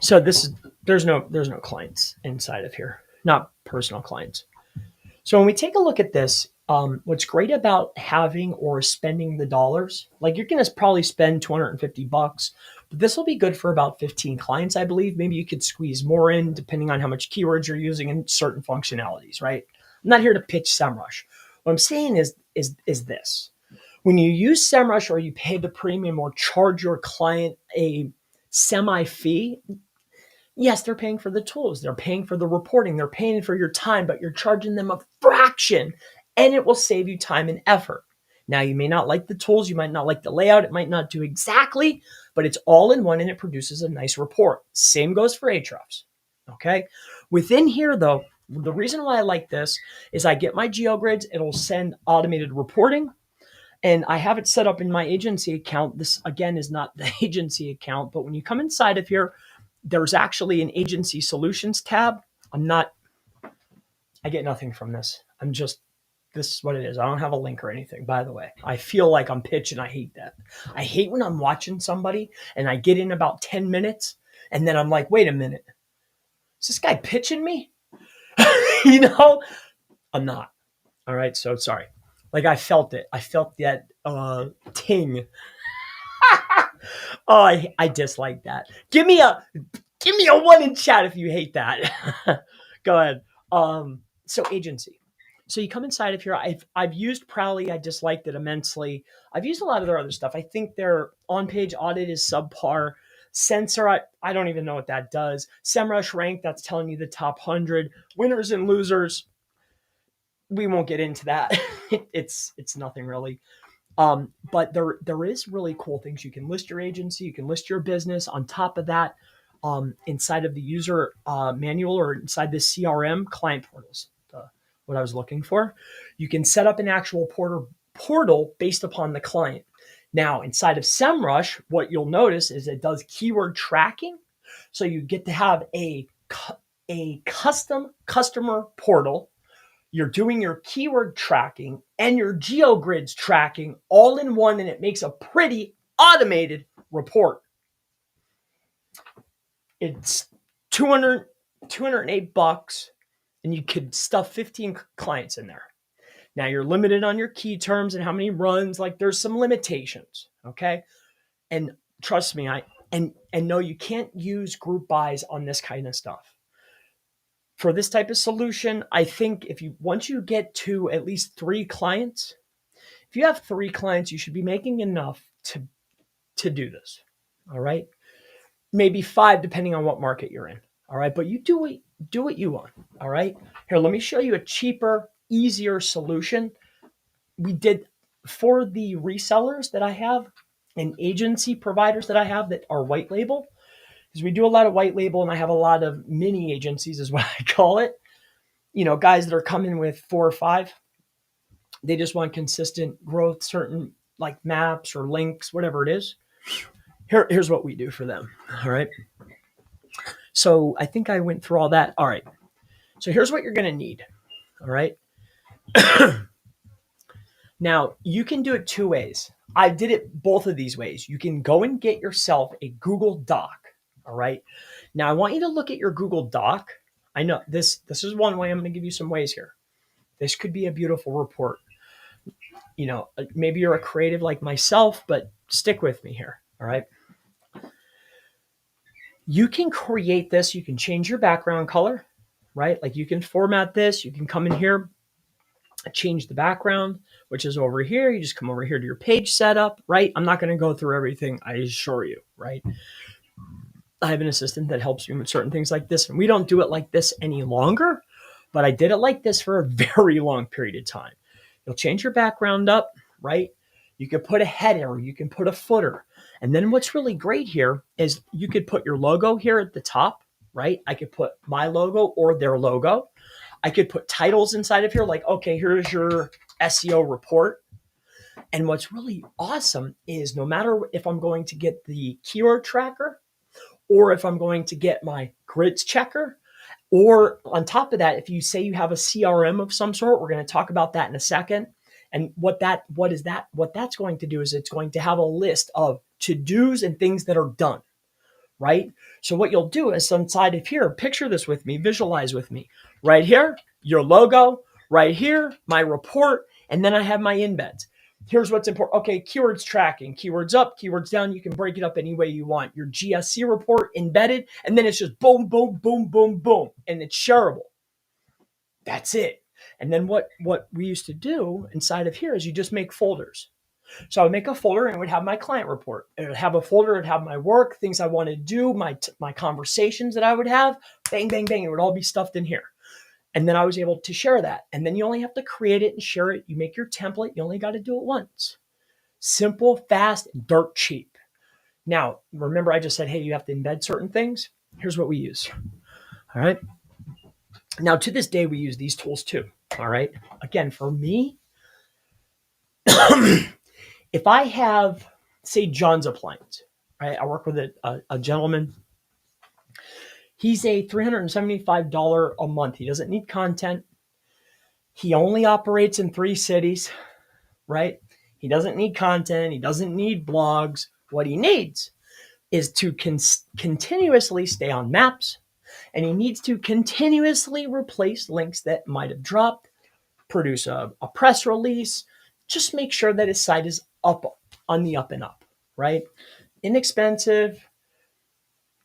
So there's no clients inside of here, not personal clients. So when we take a look at this, what's great about having or spending the dollars, like you're going to probably spend $250, but this will be good for about 15 clients, I believe. Maybe you could squeeze more in depending on how much keywords you're using and certain functionalities, right? I'm not here to pitch SEMrush. What I'm saying is this. When you use SEMrush or you pay the premium or charge your client a semi fee, yes, they're paying for the tools. They're paying for the reporting. They're paying for your time, but you're charging them a fraction and it will save you time and effort. Now, you may not like the tools. You might not like the layout. It might not do exactly, but it's all in one and it produces a nice report. Same goes for Ahrefs. Okay. Within here, though, the reason why I like this is I get my GeoGrids. It'll send automated reporting. And I have it set up in my agency account. This, again, is not the agency account, but when you come inside of here, there's actually an agency solutions tab. I get nothing from this. This is what it is. I don't have a link or anything, by the way. I feel like I'm pitching. I hate that. I hate when I'm watching somebody and I get in about 10 minutes and then I'm like, wait a minute. Is this guy pitching me? I'm not. All right. So sorry. Like, I felt it. I felt that ting. Oh, I dislike that. Give me a 1 in chat if you hate that. Go ahead. So agency. So you come inside of here. I've used Prowly. I disliked it immensely. I've used a lot of their other stuff. I think their on-page audit is subpar. Sensor, I don't even know what that does. SEMrush Rank, that's telling you the top 100 winners and losers. We won't get into that. It's nothing really. But there is really cool things. You can list your agency, you can list your business. On top of that, inside of the user manual or inside the CRM client portals, what I was looking for, you can set up an actual portal based upon the client. Now, inside of SEMrush, what you'll notice is it does keyword tracking. So you get to have a custom customer portal. You're doing your keyword tracking and your GeoGrids tracking all in one, and it makes a pretty automated report. It's $208, and you could stuff 15 clients in there. Now, you're limited on your key terms and how many runs. Like, there's some limitations, okay? And trust me, no, you can't use group buys on this kind of stuff. For this type of solution, I think once you get to at least 3 clients, if you have 3 clients, you should be making enough to do this. All right. Maybe 5, depending on what market you're in. All right. But you do what you want. All right. Here, let me show you a cheaper, easier solution. We did for the resellers that I have and agency providers that I have that are white label, because we do a lot of white label and I have a lot of mini agencies is what I call it. Guys that are coming with 4 or 5, they just want consistent growth, certain like maps or links, whatever it is. Here's what we do for them. All right. So I think I went through all that. All right. So here's what you're going to need. All right. Now you can do it 2 ways. I did it both of these ways. You can go and get yourself a Google Doc. All right. Now I want you to look at your Google Doc. I know this is one way. I'm going to give you some ways here. This could be a beautiful report. Maybe you're a creative like myself, but stick with me here. All right. You can create this. You can change your background color, right? Like you can format this. You can come in here, change the background, which is over here. You just come over here to your page setup, right? I'm not going to go through everything, I assure you, right? I have an assistant that helps me with certain things like this, and we don't do it like this any longer, but I did it like this for a very long period of time. You'll change your background up, right? You could put a header, you can put a footer. And then what's really great here is you could put your logo here at the top, right? I could put my logo or their logo. I could put titles inside of here, like, okay, here's your SEO report. And what's really awesome is no matter if I'm going to get the keyword tracker or if I'm going to get my grids checker, or on top of that, if you say you have a CRM of some sort, we're going to talk about that in a second. And what that's going to do is it's going to have a list of to-dos and things that are done, right? So what you'll do is inside of here, picture this with me, visualize with me. Right here, your logo, right here, my report, and then I have my embeds. Here's what's important. Okay, keywords tracking, keywords up, keywords down. You can break it up any way you want. Your GSC report embedded, and then it's just boom, boom, boom, boom, boom, and it's shareable. That's it. And then what we used to do inside of here is you just make folders. So I would make a folder and it would have my client report. It would have a folder, it would have my work, things I want to do, my conversations that I would have, bang, bang, bang. It would all be stuffed in here. And then I was able to share that. And then you only have to create it and share it. You make your template. You only got to do it once. Simple, fast, dirt cheap. Now, remember I just said, hey, you have to embed certain things. Here's what we use. All right. Now, to this day, we use these tools too. All right. Again, for me, if I have, say, John's Appliance, right? I work with a gentleman. He's a $375 a month. He doesn't need content. He only operates in 3 cities, right? He doesn't need content. He doesn't need blogs. What he needs is to continuously stay on maps, and he needs to continuously replace links that might have dropped, produce a press release, just make sure that his site is up on the up and up, right? Inexpensive.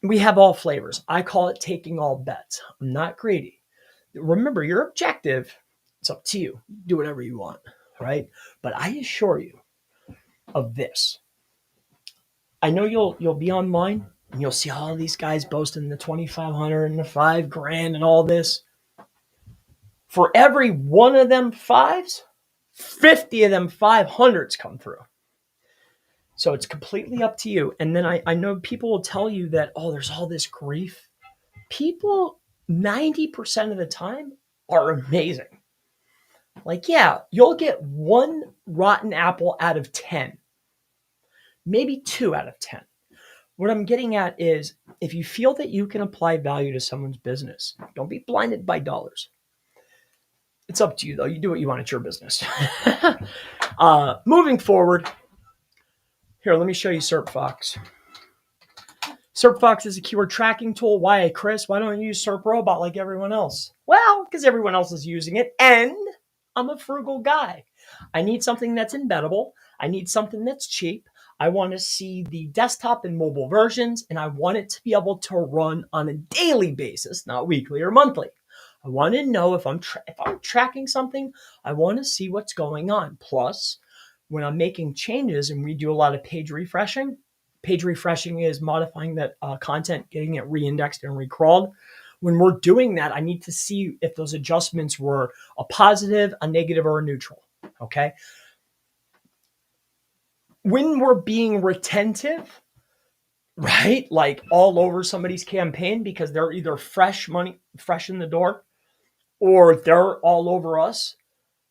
We have all flavors. I call it taking all bets. I'm not greedy. Remember, your objective, it's up to you. Do whatever you want, right? But I assure you of this. I know you'll be online and you'll see all these guys boasting the 2,500 and the $5,000 and all this. For every one of them 5s, 50 of them 500s come through. So it's completely up to you. And then I know people will tell you that, oh, there's all this grief. People 90% of the time are amazing. Like, yeah, you'll get 1 rotten apple out of 10, maybe 2 out of 10. What I'm getting at is if you feel that you can apply value to someone's business, don't be blinded by dollars. It's up to you, though. You do what you want. It's your business. Moving forward, here, let me show you SERPFox. SERPFox is a keyword tracking tool. Why, Chris? Why don't you use SERP Robot like everyone else? Well, because everyone else is using it, and I'm a frugal guy. I need something that's embeddable. I need something that's cheap. I want to see the desktop and mobile versions, and I want it to be able to run on a daily basis, not weekly or monthly. I want to know if I'm tracking something, I want to see what's going on. Plus, when I'm making changes and we do a lot of page refreshing is modifying that content, getting it re-indexed and recrawled. When we're doing that, I need to see if those adjustments were a positive, a negative, or a neutral. Okay. When we're being retentive, right? Like all over somebody's campaign because they're either fresh in the door, or they're all over us.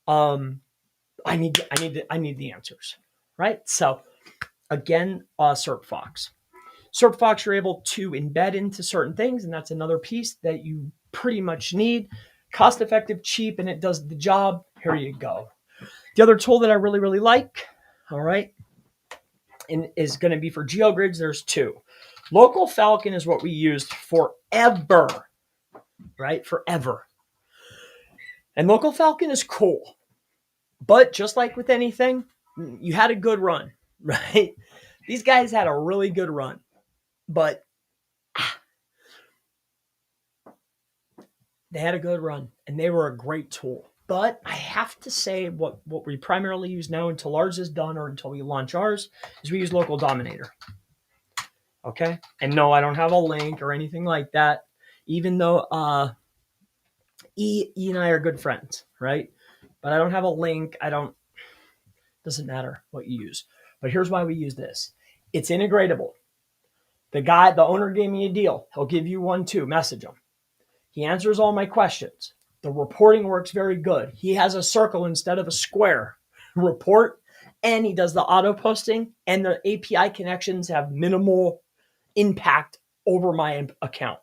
I need the answers, right? So again, SERPFox. SERPFox, you're able to embed into certain things, and that's another piece that you pretty much need. Cost effective, cheap, and it does the job. Here you go. The other tool that I really, really like, all right, and is going to be for GeoGrids. There's two. Local Falcon is what we used forever, right? Forever. And Local Falcon is cool. But just like with anything, you had a good run, right? These guys had a really good run. But they had a good run, and they were a great tool. But I have to say what we primarily use now until ours is done or until we launch ours is we use Local Dominator. Okay? And no, I don't have a link or anything like that, even though E and I are good friends, right? But I don't have a link. Doesn't matter what you use. But here's why we use this. It's integratable. The owner gave me a deal. He'll give you one too. Message him. He answers all my questions. The reporting works very good. He has a circle instead of a square report, and he does the auto posting, and the API connections have minimal impact over my account.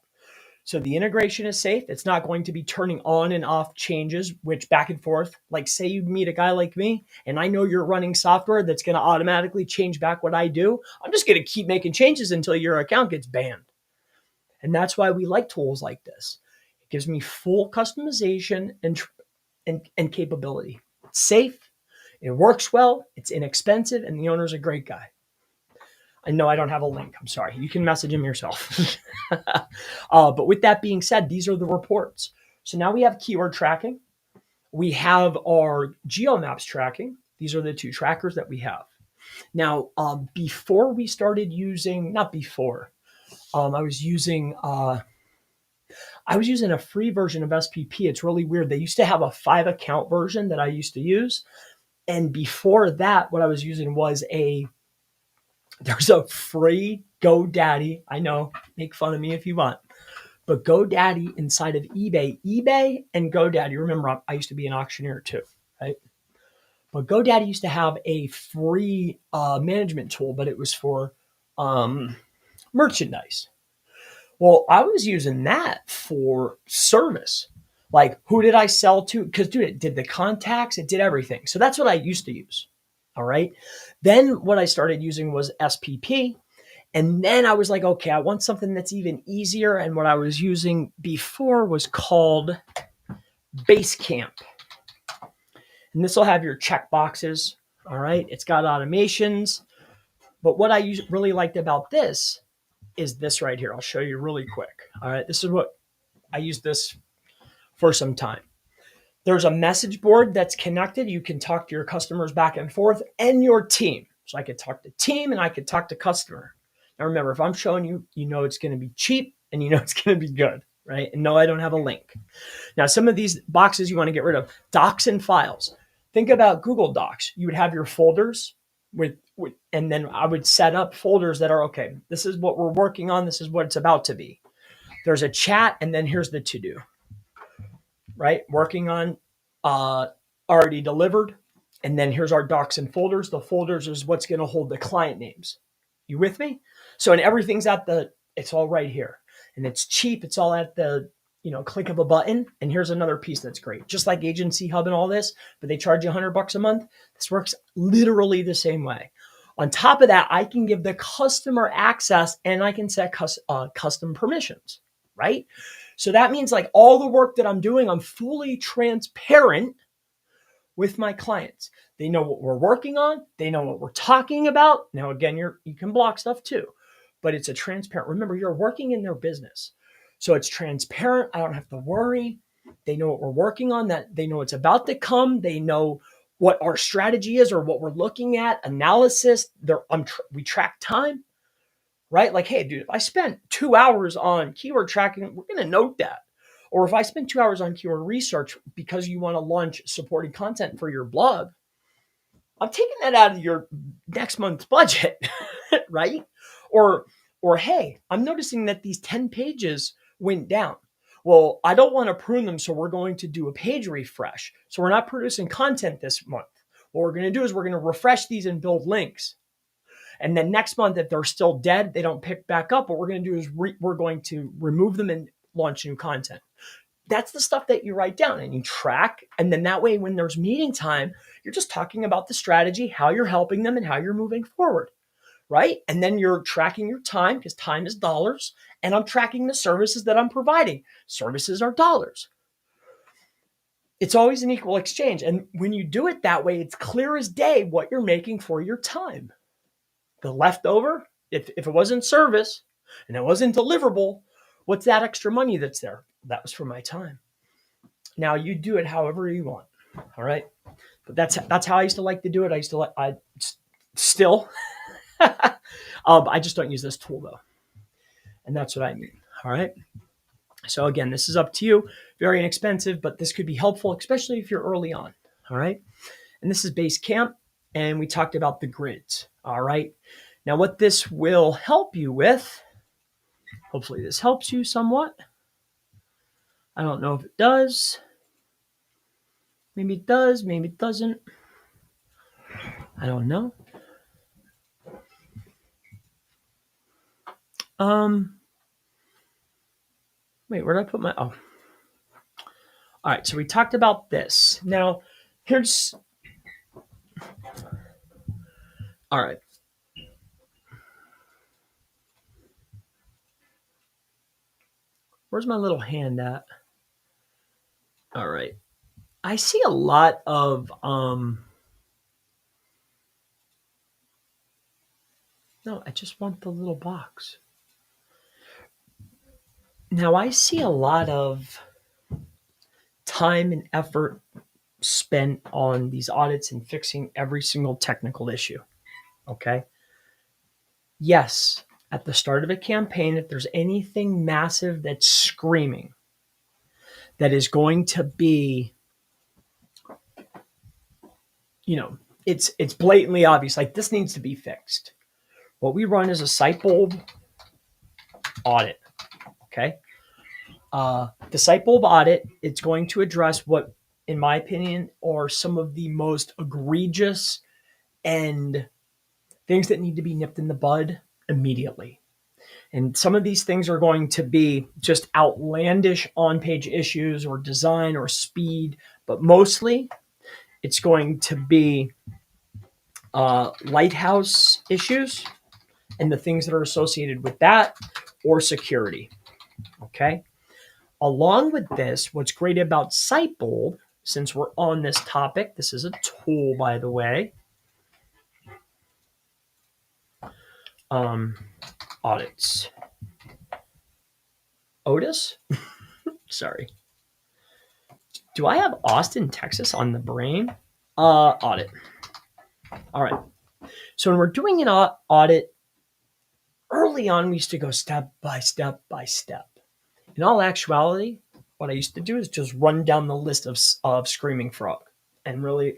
So the integration is safe. It's not going to be turning on and off changes, which back and forth, like say you meet a guy like me and I know you're running software that's going to automatically change back what I do. I'm just going to keep making changes until your account gets banned. And that's why we like tools like this. It gives me full customization and capability. It's safe. It works well. It's inexpensive. And the owner's a great guy. I know I don't have a link. I'm sorry. You can message him yourself. But with that being said, these are the reports. So now we have keyword tracking. We have our geomaps tracking. These are the two trackers that we have. Now, before we started using, not before, I was using a free version of SPP. It's really weird. They used to have a 5-account version that I used to use. And before that, what I was using was there's a free GoDaddy. I know, make fun of me if you want. But GoDaddy inside of eBay and GoDaddy, remember, I used to be an auctioneer too, right? But GoDaddy used to have a free management tool, but it was for merchandise. Well, I was using that for service. Like, who did I sell to? Because, dude, it did the contacts, it did everything. So that's what I used to use. All right. Then what I started using was SPP. And then I was like, okay, I want something that's even easier. And what I was using before was called Basecamp. And this will have your check boxes. All right. It's got automations. But what I really liked about this is this right here. I'll show you really quick. All right. This is what I used this for some time. There's a message board that's connected. You can talk to your customers back and forth and your team. So I could talk to team and I could talk to customer. Now remember, if I'm showing you, you know it's going to be cheap and you know it's going to be good, right? And no, I don't have a link. Now, some of these boxes you want to get rid of. Docs and files. Think about Google Docs. You would have your folders and then I would set up folders that are, okay, this is what we're working on. This is what it's about to be. There's a chat and then here's the to-do. Right? Working on already delivered. And then here's our docs and folders. The folders is what's going to hold the client names. You with me? So, and everything's it's all right here. And it's cheap. It's all at the, click of a button. And here's another piece that's great. Just like Agency Hub and all this, but they charge you $100 a month. This works literally the same way. On top of that, I can give the customer access and I can set custom permissions, right? So that means like all the work that I'm doing, I'm fully transparent with my clients. They know what we're working on. They know what we're talking about. Now, again, you can block stuff too, but it's a transparent. Remember, you're working in their business. So it's transparent. I don't have to worry. They know what we're working on, that they know it's about to come. They know what our strategy is or what we're looking at, analysis. We track time, right? Like, hey, dude, if I spent 2 hours on keyword tracking, we're going to note that. Or if I spend 2 hours on keyword research because you want to launch supporting content for your blog, I'm taking that out of your next month's budget, right? Or, hey, I'm noticing that these 10 pages went down. Well, I don't want to prune them, so we're going to do a page refresh. So we're not producing content this month. What we're going to do is we're going to refresh these and build links. And then next month, if they're still dead, they don't pick back up, what we're going to do is we're going to remove them and launch new content. That's the stuff that you write down and you track. And then that way, when there's meeting time, you're just talking about the strategy, how you're helping them and how you're moving forward, right? And then you're tracking your time because time is dollars. And I'm tracking the services that I'm providing. Services are dollars. It's always an equal exchange. And when you do it that way, it's clear as day what you're making for your time. The leftover, if it wasn't service and it wasn't deliverable, what's that extra money that's there? That was for my time. Now you do it however you want. All right. But that's how I used to like to do it. I still, I just don't use this tool though. And that's what I mean. All right. So again, this is up to you. Very inexpensive, but this could be helpful, especially if you're early on. All right. And this is Basecamp. And we talked about the grids. All right. Now what this will help you with, hopefully this helps you somewhat. I don't know if it does. Maybe it does, maybe it doesn't. I don't know. Wait, where did I put my, all right, so we talked about this. Now, here's, all right. Where's my little hand at? All right. I see a lot of, no, I just want the little box. Now, I see a lot of time and effort spent on these audits and fixing every single technical issue. Okay. Yes, at the start of a campaign, if there's anything massive that's screaming, that is going to be, it's blatantly obvious, like this needs to be fixed. What we run is a site bulb audit. Okay. The site bulb audit, it's going to address what, in my opinion, are some of the most egregious and things that need to be nipped in the bud immediately. And some of these things are going to be just outlandish on-page issues or design or speed, but mostly it's going to be lighthouse issues and the things that are associated with that, or security. Okay. Along with this, what's great about SiteBulb, since we're on this topic, this is a tool, by the way. Audits. Otis? Sorry. Do I have Austin, Texas on the brain? Audit. All right. So when we're doing an audit, early on, we used to go step by step by step. In all actuality, what I used to do is just run down the list of Screaming Frog. And really,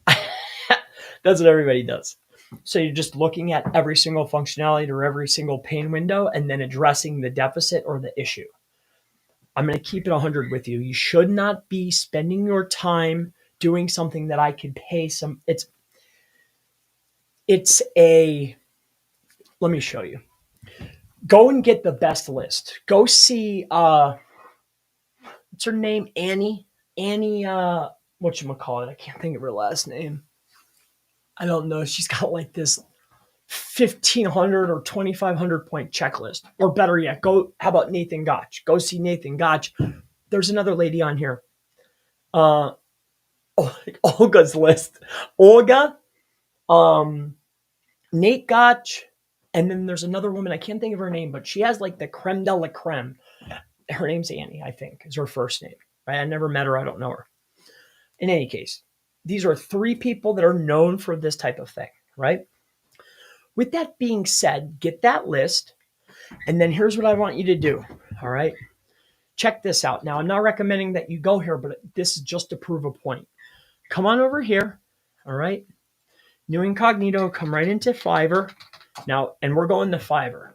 that's what everybody does. So you're just looking at every single functionality or every single pane window and then addressing the deficit or the issue. I'm going to keep it 100 with you. You should not be spending your time doing something that I could pay some. Let me show you. Go and get the best list. Go see, what's her name? Annie, whatchamacallit? I can't think of her last name. I don't know. She's got like this 1,500 or 2,500 point checklist. Or better yet, how about Nathan Gotch? Go see Nathan Gotch. There's another lady on here. Olga's list. Olga, Nate Gotch, and then there's another woman. I can't think of her name, but she has like the creme de la creme. Her name's Annie, I think, is her first name. Right? I never met her. I don't know her. In any case, these are three people that are known for this type of thing, right? With that being said, get that list. And then here's what I want you to do. All right. Check this out. Now, I'm not recommending that you go here, but this is just to prove a point. Come on over here. All right. New incognito, come right into Fiverr. Now, and we're going to Fiverr.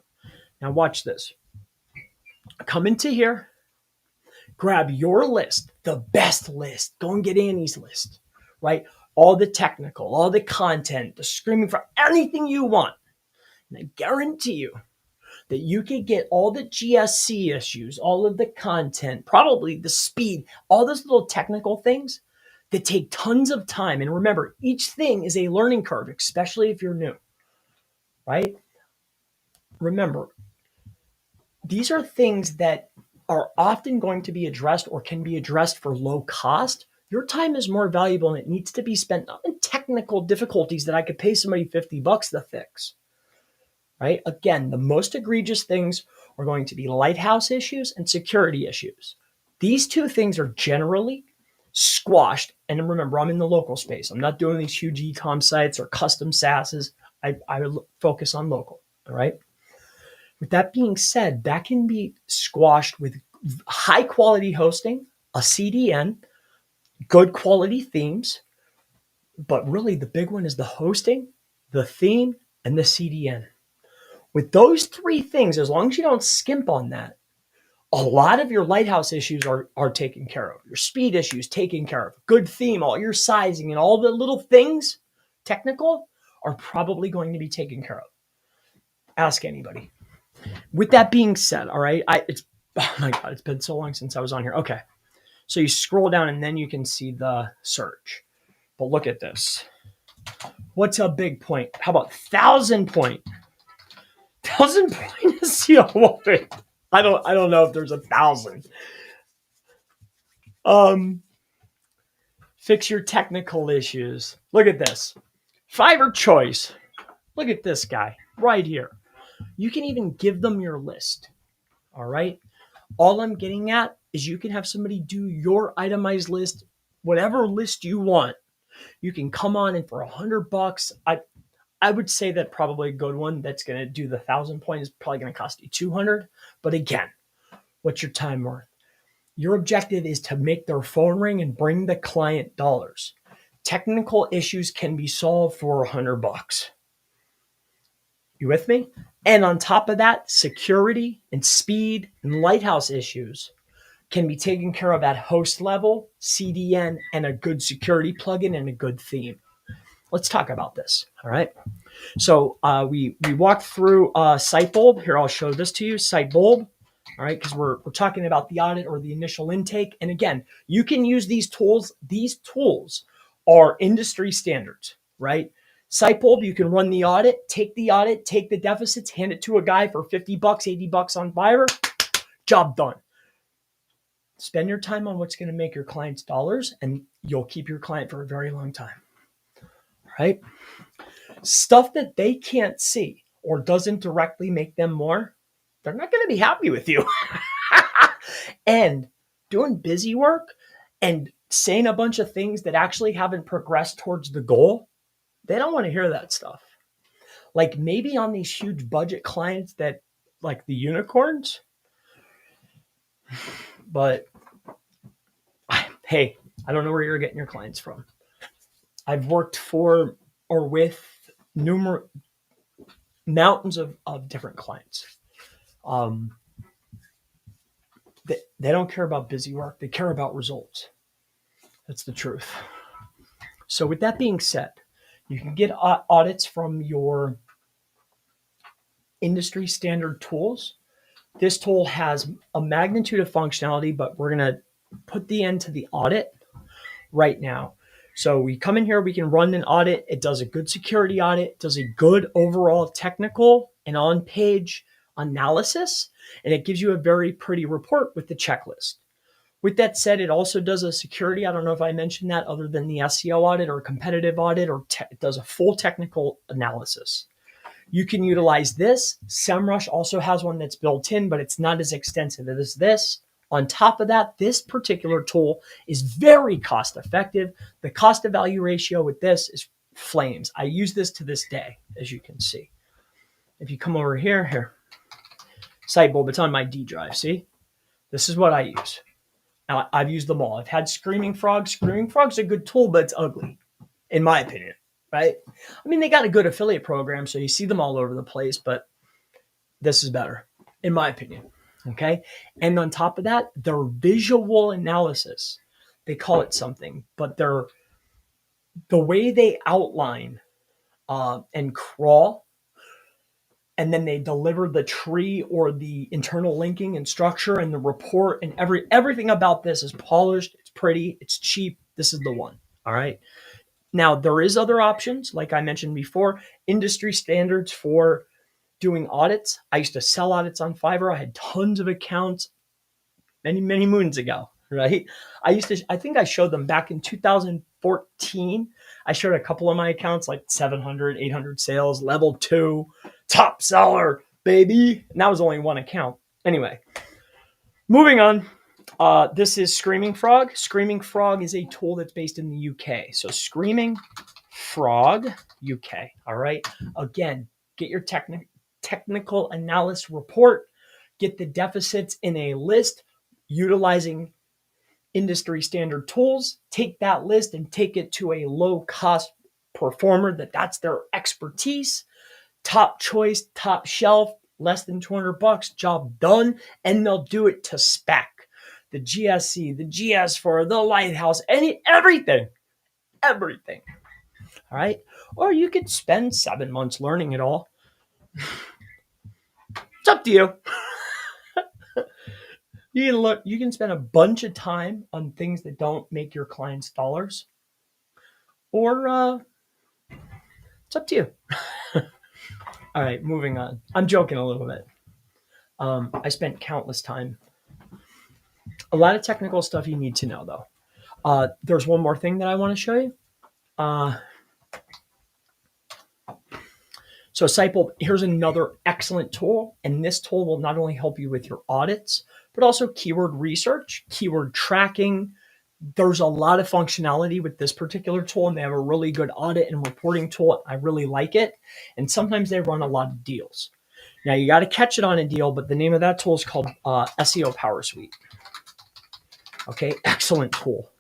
Now, watch this. Come into here, grab your list, the best list. Go and get Annie's list, right? All the technical, all the content, the screaming for anything you want. And I guarantee you that you could get all the GSC issues, all of the content, probably the speed, all those little technical things that take tons of time. And remember, each thing is a learning curve, especially if you're new, right? Remember, these are things that are often going to be addressed or can be addressed for low cost. Your time is more valuable and it needs to be spent not in technical difficulties that I could pay somebody $50 to fix, right? Again, the most egregious things are going to be lighthouse issues and security issues. These two things are generally squashed. And remember, I'm in the local space. I'm not doing these huge e-com sites or custom SaaSes. I focus on local, all right? With that being said, that can be squashed with high quality hosting, a CDN, good quality themes. But really, the big one is the hosting, the theme, and the CDN. With those three things, as long as you don't skimp on that, a lot of your lighthouse issues are taken care of. Your speed issues taken care of. Good theme, all your sizing, and all the little things, technical, are probably going to be taken care of. Ask anybody. With that being said, all right, oh my God, it's been so long since I was on here. Okay, so you scroll down and then you can see the search. But look at this. What's a big point? How about 1,000 point? 1,000 point SEO audit. I don't know if there's 1,000. Fix your technical issues. Look at this. Fiverr choice. Look at this guy right here. You can even give them your list. All right. All I'm getting at is you can have somebody do your itemized list, whatever list you want. You can come on and for $100, I would say that probably a good one that's going to do the 1,000 point is probably going to cost you 200. But again, what's your time worth? Your objective is to make their phone ring and bring the client dollars. Technical issues can be solved for $100. You with me? And on top of that, security and speed and lighthouse issues can be taken care of at host level, CDN, and a good security plugin and a good theme. Let's talk about this. All right. So we walked through Sitebulb. Here, I'll show this to you. Sitebulb. All right, because we're talking about the audit or the initial intake. And again, you can use these tools. These tools are industry standards, right? Sitebulb, you can run the audit, take the deficits, hand it to a guy for $50, $80 on Fiverr. Job done. Spend your time on what's going to make your clients dollars, and you'll keep your client for a very long time. All right? Stuff that they can't see or doesn't directly make them more, they're not going to be happy with you. And doing busy work and saying a bunch of things that actually haven't progressed towards the goal, they don't want to hear that stuff. Like maybe on these huge budget clients that like the unicorns, but hey, I don't know where you're getting your clients from. I've worked for or with numerous mountains of different clients. They don't care about busy work. They care about results. That's the truth. So with that being said, you can get audits from your industry standard tools. This tool has a magnitude of functionality, but we're going to put the end to the audit right now. So we come in here, we can run an audit. It does a good security audit, does a good overall technical and on-page analysis, and it gives you a very pretty report with the checklist. With that said, it also does a security. I don't know if I mentioned that other than the SEO audit or competitive audit, or it does a full technical analysis. You can utilize this. SEMrush also has one that's built in, but it's not as extensive as this. On top of that, this particular tool is very cost effective. The cost to value ratio with this is flames. I use this to this day, as you can see. If you come over here, Sitebulb, it's on my D drive. See, this is what I use. Now, I've used them all. I've had Screaming Frog. Screaming Frog's a good tool, but it's ugly, in my opinion, right? I mean, they got a good affiliate program, so you see them all over the place, but this is better, in my opinion, okay? And on top of that, their visual analysis, they call it something, but the way they outline and crawl, and then they deliver the tree or the internal linking and structure and the report and everything about this is polished, it's pretty, it's cheap. This is the one. All right. Now there is other options, like I mentioned before, industry standards for doing audits. I used to sell audits on Fiverr. I had tons of accounts many moons ago, right? I think I showed them back in 2014. I showed a couple of my accounts, like 700, 800 sales, level 2, top seller, baby. And that was only one account. Anyway, moving on. This is Screaming Frog. Screaming Frog is a tool that's based in the UK. So Screaming Frog UK. All right. Again, get your technical analysis report, get the deficits in a list utilizing industry standard tools, take that list and take it to a low cost performer that's their expertise, top choice, top shelf, less than $200, job done, and they'll do it to spec. The GSC, the GS4, the Lighthouse, everything. All right. Or you could spend 7 months learning it all. It's up to you. You can spend a bunch of time on things that don't make your clients dollars, or it's up to you. All right, moving on. I'm joking a little bit. I spent countless time. A lot of technical stuff you need to know, though. There's one more thing that I want to show you. So Sitebulb, here's another excellent tool, and this tool will not only help you with your audits, but also keyword research, keyword tracking. There's a lot of functionality with this particular tool, and they have a really good audit and reporting tool. I really like it, and sometimes they run a lot of deals. Now, you got to catch it on a deal, but the name of that tool is called SEO Power Suite. Okay, excellent tool.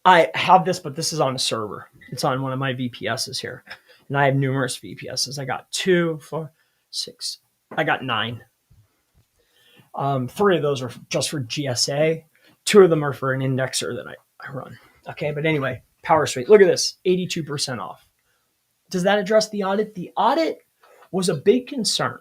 I have this, but this is on a server. It's on one of my VPSs here. And I have numerous VPSs. I got 2, 4, 6. I got 9. 3 of those are just for GSA. 2 of them are for an indexer that I run. Okay, but anyway, Power Suite. Look at this, 82% off. Does that address the audit? The audit was a big concern.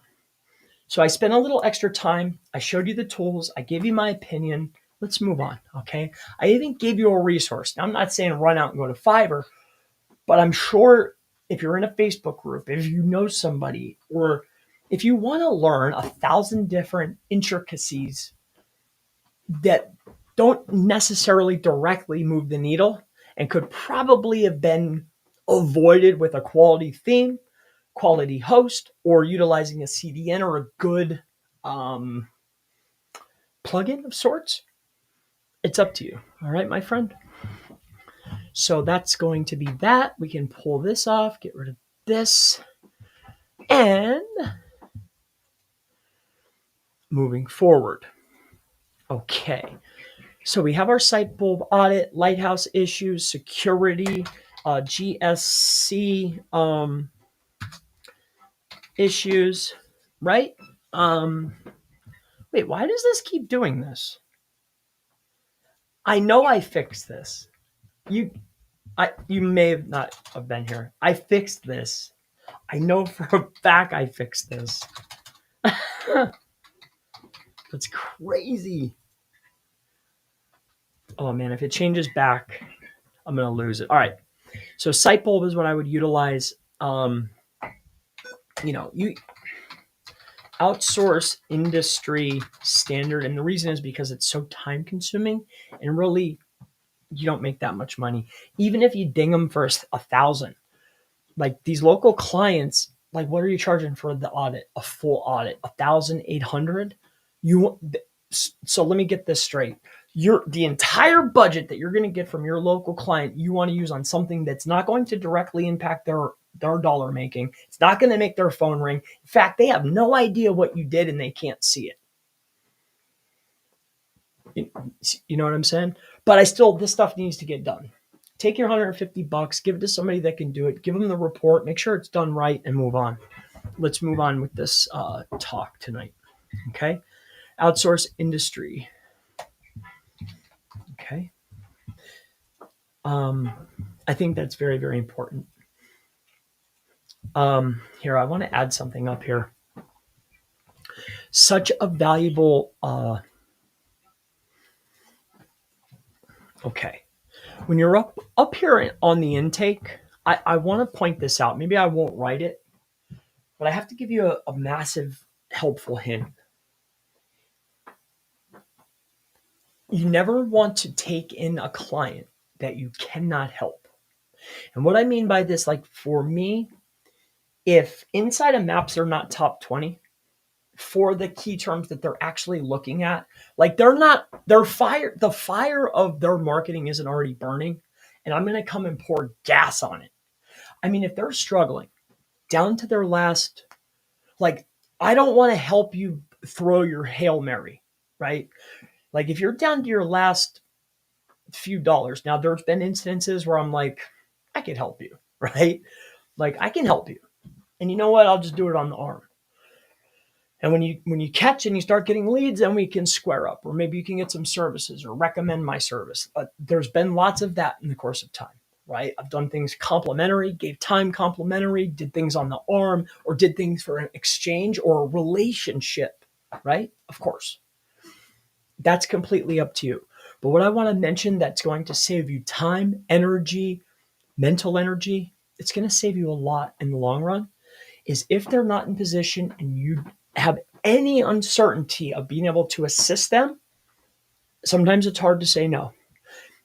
So I spent a little extra time. I showed you the tools. I gave you my opinion. Let's move on, okay? I even gave you a resource. Now, I'm not saying run out and go to Fiverr, but I'm sure if you're in a Facebook group, if you know somebody, or if you want to learn 1,000 different intricacies that don't necessarily directly move the needle and could probably have been avoided with a quality theme, quality host, or utilizing a CDN or a good plugin of sorts, it's up to you. All right, my friend? So that's going to be that. We can pull this off, get rid of this. And moving forward. Okay. So we have our Sitebulb audit, Lighthouse issues, security, GSC issues, right? Wait, why does this keep doing this? I know I fixed this. You may not have been here. I fixed this. I know for a fact I fixed this. That's crazy. Oh man, if it changes back, I'm gonna lose it. All right. So Sitebulb is what I would utilize. You outsource industry standard, and the reason is because it's so time consuming, and really you don't make that much money. Even if you ding them for 1,000, like these local clients, like what are you charging for the audit? A full audit, 1,800. So let me get this straight. The entire budget that you're going to get from your local client, you want to use on something that's not going to directly impact their dollar making. It's not going to make their phone ring. In fact, they have no idea what you did and they can't see it. You know what I'm saying? But this stuff needs to get done. Take your $150, give it to somebody that can do it, give them the report, make sure it's done right, and move on. Let's move on with this talk tonight. Okay. Outsource industry. Okay. I think that's very, very important. Here, I want to add something up here. Such a valuable, okay. When you're up here on the intake, I want to point this out. Maybe I won't write it, but I have to give you a massive helpful hint. You never want to take in a client that you cannot help. And what I mean by this, like for me, if inside of maps they're not top 20 for the key terms that they're actually looking at, like the fire of their marketing isn't already burning, and I'm going to come and pour gas on it. I mean, if they're struggling down to their last, like, I don't want to help you throw your Hail Mary, right? Like if you're down to your last few dollars, now there's been instances where I'm like, I could help you, right? Like I can help you. And you know what? I'll just do it on the arm. And when you catch and you start getting leads, then we can square up, or maybe you can get some services or recommend my service. There's been lots of that in the course of time, right? I've done things complimentary, gave time complimentary, did things on the arm, or did things for an exchange or a relationship, right? Of course. That's completely up to you. But what I want to mention that's going to save you time, energy, mental energy, it's going to save you a lot in the long run, is if they're not in position and you have any uncertainty of being able to assist them, sometimes it's hard to say no.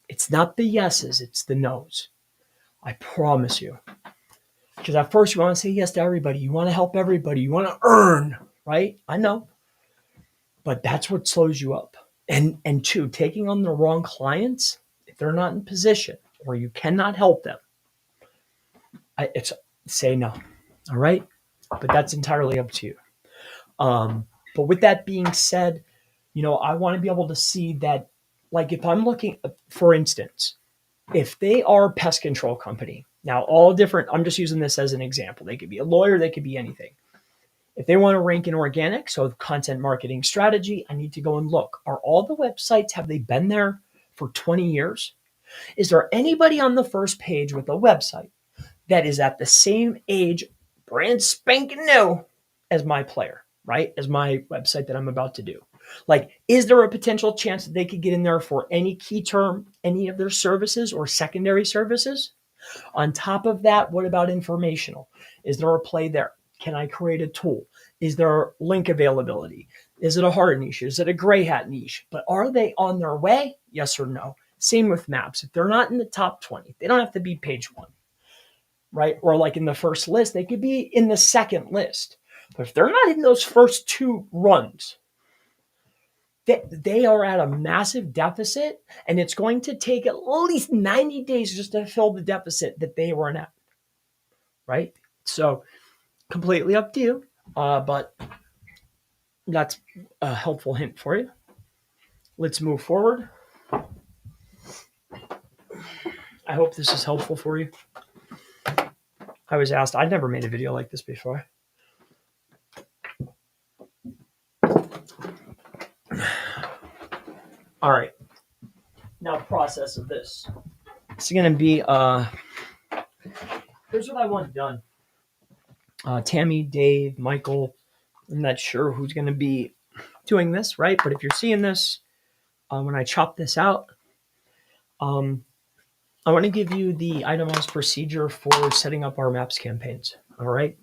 It's not the yeses, it's the nos. I promise you. Because at first you want to say yes to everybody. You want to help everybody. You want to earn, right? I know. But that's what slows you up. And two, taking on the wrong clients, if they're not in position or you cannot help them, it's say no. All right? But that's entirely up to you. But with that being said, I want to be able to see that, like if I'm looking, for instance, if they are a pest control company, now all different, I'm just using this as an example. They could be a lawyer, they could be anything. If they want to rank in organic, so content marketing strategy, I need to go and look. Are all the websites, have they been there for 20 years? Is there anybody on the first page with a website that is at the same age, brand spanking new, as my player, right? As my website that I'm about to do? Like, is there a potential chance that they could get in there for any key term, any of their services or secondary services? On top of that, what about informational? Is there a play there? Can I create a tool? Is there link availability? Is it a hard niche? Is it a gray hat niche? But are they on their way? Yes or no? Same with maps. If they're not in the top 20, they don't have to be page 1, right? Or like in the first list, they could be in the second list. But if they're not in those first 2 runs, they are at a massive deficit, and it's going to take at least 90 days just to fill the deficit that they were at, right? So completely up to you, but that's a helpful hint for you. Let's move forward. I hope this is helpful for you. I was asked, I'd never made a video like this before. All right. Now, process of this. It's going to be, here's what I want done. Tammy, Dave, Michael, I'm not sure who's going to be doing this, right? But if you're seeing this, when I chop this out, I want to give you the itemized procedure for setting up our maps campaigns. All right.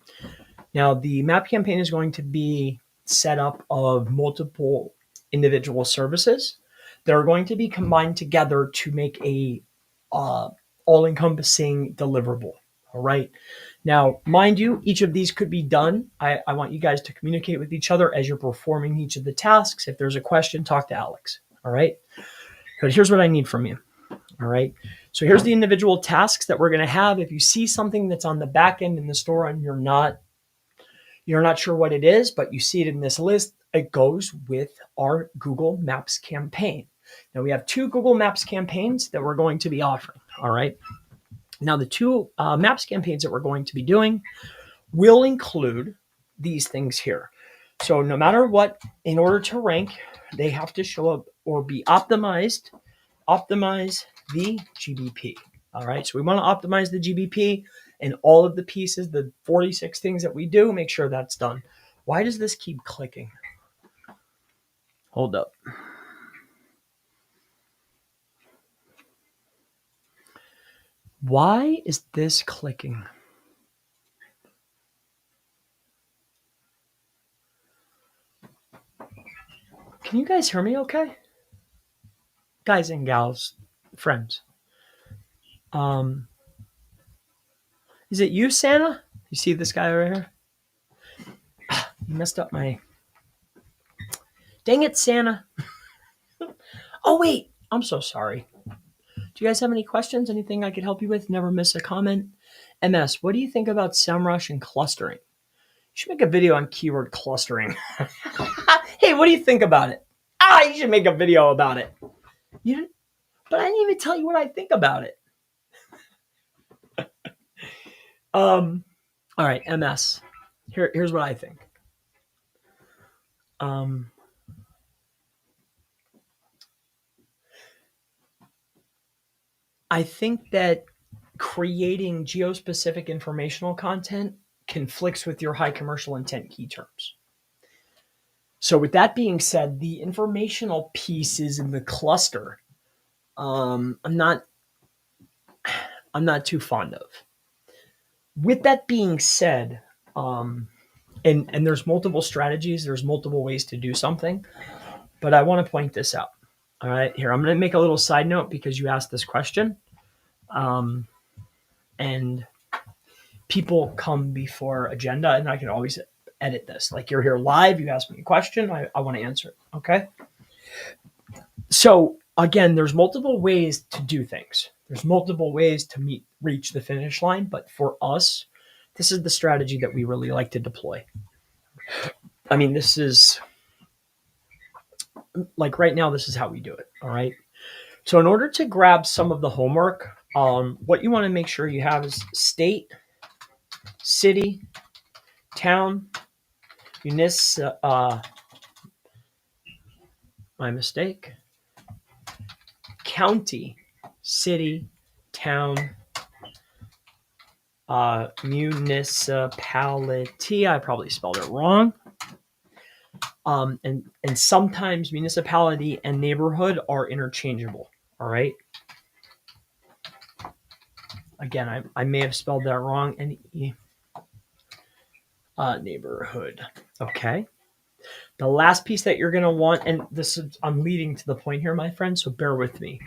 Now, the map campaign is going to be set up of multiple individual services that are going to be combined together to make a all-encompassing deliverable. All right. Now, mind you, each of these could be done. I want you guys to communicate with each other as you're performing each of the tasks. If there's a question, talk to Alex. All right. But here's what I need from you. All right. So here's the individual tasks that we're going to have. If you see something that's on the back end in the store and you're not sure what it is, but you see it in this list, it goes with our Google Maps campaign. Now we have 2 Google Maps campaigns that we're going to be offering. All right. Now the 2 Maps campaigns that we're going to be doing will include these things here. So no matter what, in order to rank, they have to show up or be optimized. Optimize the GBP. All right. So we want to optimize the GBP and all of the pieces, the 46 things that we do, make sure that's done. Why does this keep clicking? Hold up. Why is this clicking? Can you guys hear me okay? Guys and gals, friends. Is it you, Santa? You see this guy right here? You messed up my... Dang it, Santa. Oh, wait. I'm so sorry. Do you guys have any questions? Anything I could help you with? Never miss a comment. MS, what do you think about SEMrush and clustering? You should make a video on keyword clustering. Hey, what do you think about it? You should make a video about it. But I didn't even tell you what I think about it. All right, MS. Here's what I think. I think that creating geospecific informational content conflicts with your high commercial intent key terms. So with that being said, the informational pieces in the cluster, I'm not too fond of. With that being said, and there's multiple strategies, there's multiple ways to do something, but I want to point this out. All right, here, I'm going to make a little side note because you asked this question. And people come before agenda, and I can always edit this. Like, you're here live, you ask me a question, I want to answer it. Okay. So again, there's multiple ways to do things. There's multiple ways to reach the finish line. But for us, this is the strategy that we really like to deploy. I mean, this is like right now, this is how we do it. All right. So in order to grab some of the homework, what you want to make sure you have is state, city, town, my mistake. County, city, town, municipality. I probably spelled it wrong. And sometimes municipality and neighborhood are interchangeable. All right. Again, I may have spelled that wrong. Neighborhood. Okay. The last piece that you're going to want, and this is, I'm leading to the point here, my friend, so bear with me.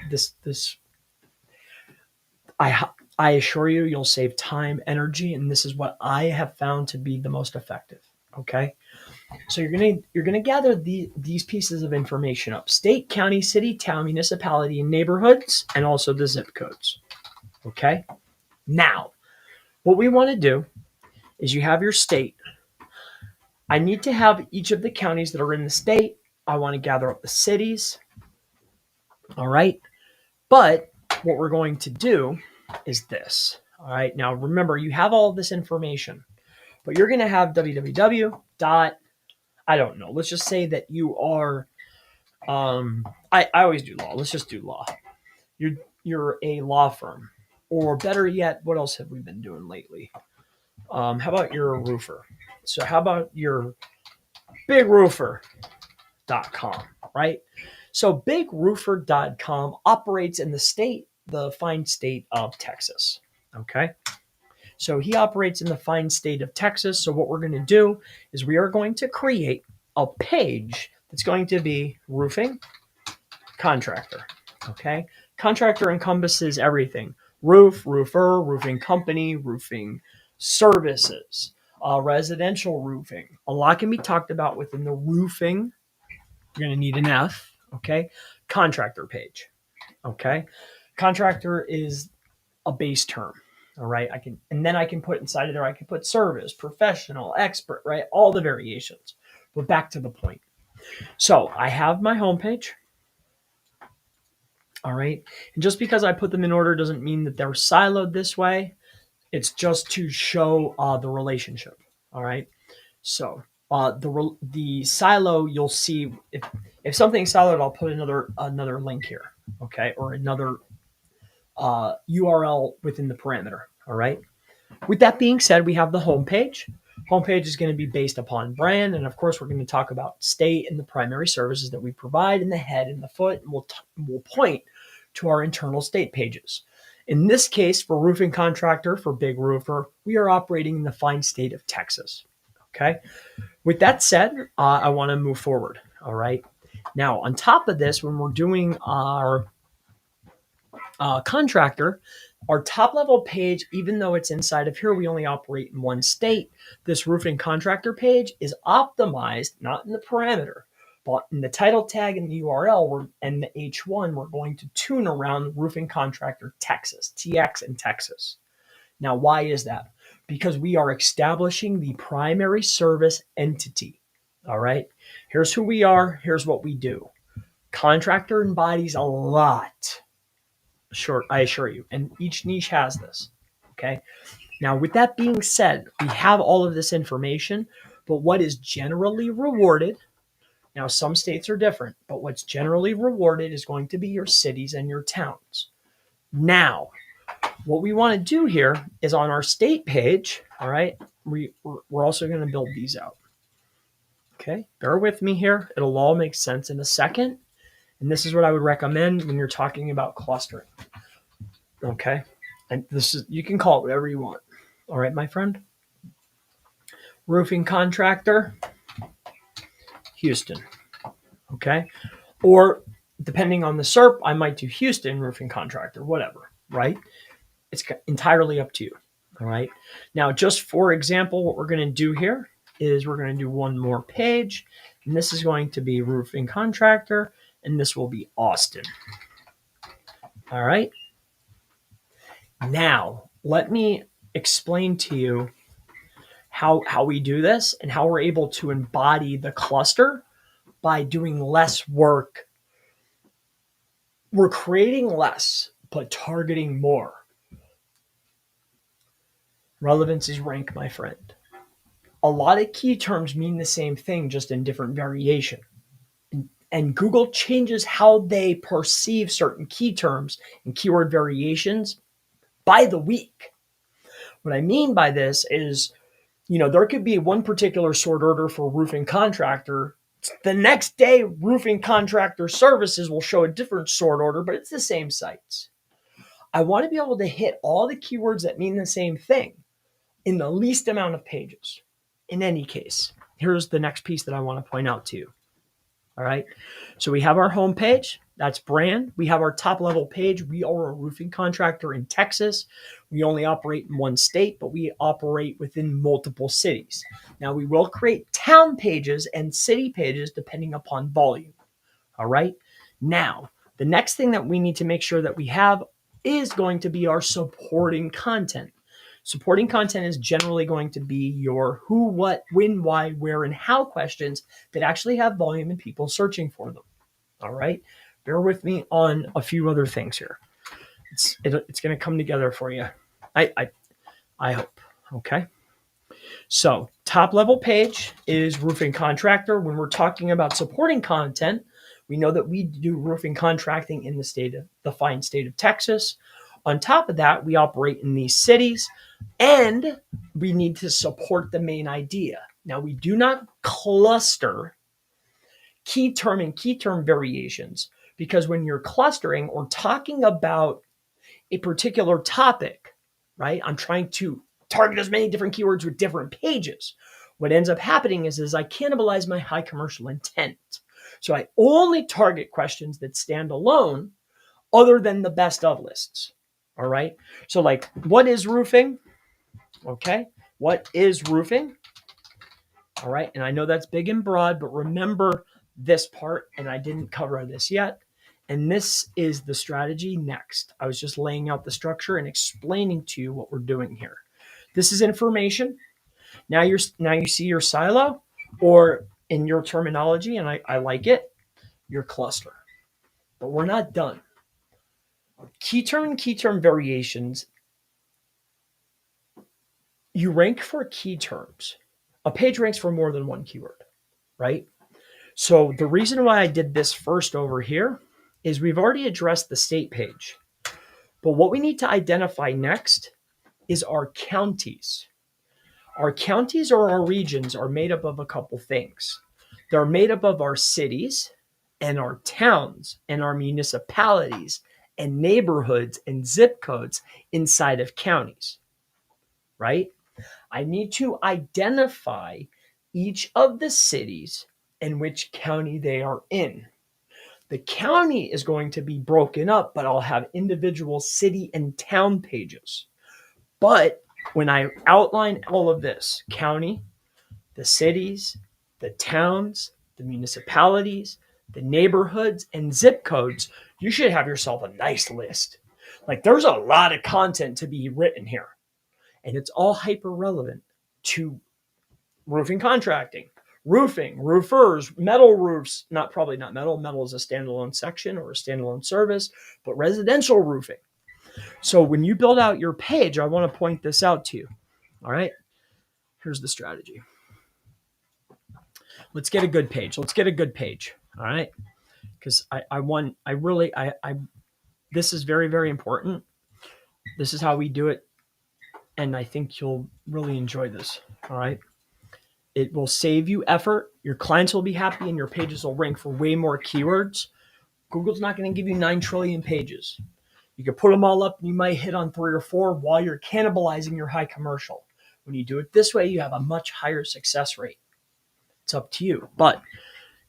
I assure you, you'll save time, energy, and this is what I have found to be the most effective. Okay. So you're going to gather these pieces of information up: state, county, city, town, municipality, and neighborhoods, and also the zip codes. Okay. Now, what we want to do is you have your state. I need to have each of the counties that are in the state. I want to gather up the cities. All right. But what we're going to do is this. All right. Now, remember, you have all of this information, but you're going to have www. I don't know. Let's just say that you are, I always do law. Let's just do law. You're a law firm, or better yet, what else have we been doing lately? How about you're a roofer? So how about your bigroofer.com, right? So bigroofer.com operates in the fine state of Texas. Okay. So he operates in the fine state of Texas. So what we're going to do is we are going to create a page that's going to be roofing contractor. Okay. Contractor encompasses everything: roof, roofer, roofing company, roofing services, residential roofing. A lot can be talked about within the roofing. You're going to need an F, okay? Contractor page, okay? Contractor is a base term, all right? And then I can put inside of there, I can put service, professional, expert, right? All the variations. But back to the point. So I have my homepage, all right? And just because I put them in order doesn't mean that they're siloed this way. It's just to show the relationship, all right? So the silo, you'll see if something's siloed, I'll put another link here, okay, or another URL within the parameter. All right. With that being said, we have the homepage. Homepage is going to be based upon brand, and of course, we're going to talk about state and the primary services that we provide in the head and the foot, and we'll point to our internal state pages. In this case, for roofing contractor, for big roofer, we are operating in the fine state of Texas. Okay. With that said, I want to move forward. All right. Now, on top of this, when we're doing our contractor, our top level page, even though it's inside of here, we only operate in one state. This roofing contractor page is optimized, not in the parameter, but in the title tag and the URL and the H1, we're going to tune around roofing contractor Texas, TX and Texas. Now, why is that? Because we are establishing the primary service entity. All right. Here's who we are. Here's what we do. Contractor embodies a lot. Sure, I assure you. And each niche has this. Okay. Now, with that being said, we have all of this information, but what is generally rewarded, now some states are different, but what's generally rewarded is going to be your cities and your towns. Now, what we want to do here is on our state page, all right, we're also going to build these out. Okay, bear with me here. It'll all make sense in a second. And this is what I would recommend when you're talking about clustering. Okay, and this is, you can call it whatever you want. All right, my friend. Roofing contractor, Houston. Okay, or depending on the SERP, I might do Houston roofing contractor, whatever, right? It's entirely up to you. All right. Now, just for example, what we're going to do here is we're going to do one more page, and this is going to be roofing contractor, and this will be Austin. All right. Now, let me explain to you how we do this and how we're able to embody the cluster by doing less work. We're creating less, but targeting more. Relevance is rank, my friend. A lot of key terms mean the same thing, just in different variation. And Google changes how they perceive certain key terms and keyword variations by the week. What I mean by this is, there could be one particular sort order for roofing contractor. The next day, roofing contractor services will show a different sort order, but it's the same sites. I want to be able to hit all the keywords that mean the same thing in the least amount of pages. In any case, here's the next piece that I want to point out to you. All right. So we have our home page. That's brand. We have our top level page. We are a roofing contractor in Texas. We only operate in one state, but we operate within multiple cities. Now, we will create town pages and city pages depending upon volume. All right. Now, the next thing that we need to make sure that we have is going to be our supporting content. Supporting content is generally going to be your who, what, when, why, where, and how questions that actually have volume and people searching for them. All right. Bear with me on a few other things here. It's going to come together for you. I hope. Okay. So top level page is roofing contractor. When we're talking about supporting content, we know that we do roofing contracting in the fine state of Texas. On top of that, we operate in these cities, and we need to support the main idea. Now, we do not cluster key term and key term variations, because when you're clustering or talking about a particular topic, right, I'm trying to target as many different keywords with different pages. What ends up happening is I cannibalize my high commercial intent. So I only target questions that stand alone other than the best of lists. All right. So like, what is roofing? Okay. What is roofing? All right. And I know that's big and broad, but remember this part, and I didn't cover this yet. And this is the strategy next. I was just laying out the structure and explaining to you what we're doing here. This is information. Now you see your silo, or in your terminology, and I like it, your cluster. But we're not done. Key term and key term variations. You rank for key terms. A page ranks for more than one keyword, right? So the reason why I did this first over here is we've already addressed the state page. But what we need to identify next is our counties. Our counties or our regions are made up of a couple things. They're made up of our cities and our towns and our municipalities and neighborhoods and zip codes inside of counties, right? I need to identify each of the cities and which county they are in. The county is going to be broken up, but I'll have individual city and town pages. But when I outline all of this, county, the cities, the towns, the municipalities, the neighborhoods, and zip codes, you should have yourself a nice list. Like there's a lot of content to be written here, and it's all hyper relevant to roofing contracting, roofing, roofers, metal roofs, probably not metal. Metal is a standalone section or a standalone service, but residential roofing. So when you build out your page, I want to point this out to you. All right. Here's the strategy. Let's get a good page. All right. Because this is very, very important. This is how we do it. And I think you'll really enjoy this. All right. It will save you effort. Your clients will be happy and your pages will rank for way more keywords. Google's not going to give you 9 trillion pages. You can put them all up and you might hit on 3 or 4 while you're cannibalizing your high commercial. When you do it this way, you have a much higher success rate. It's up to you. But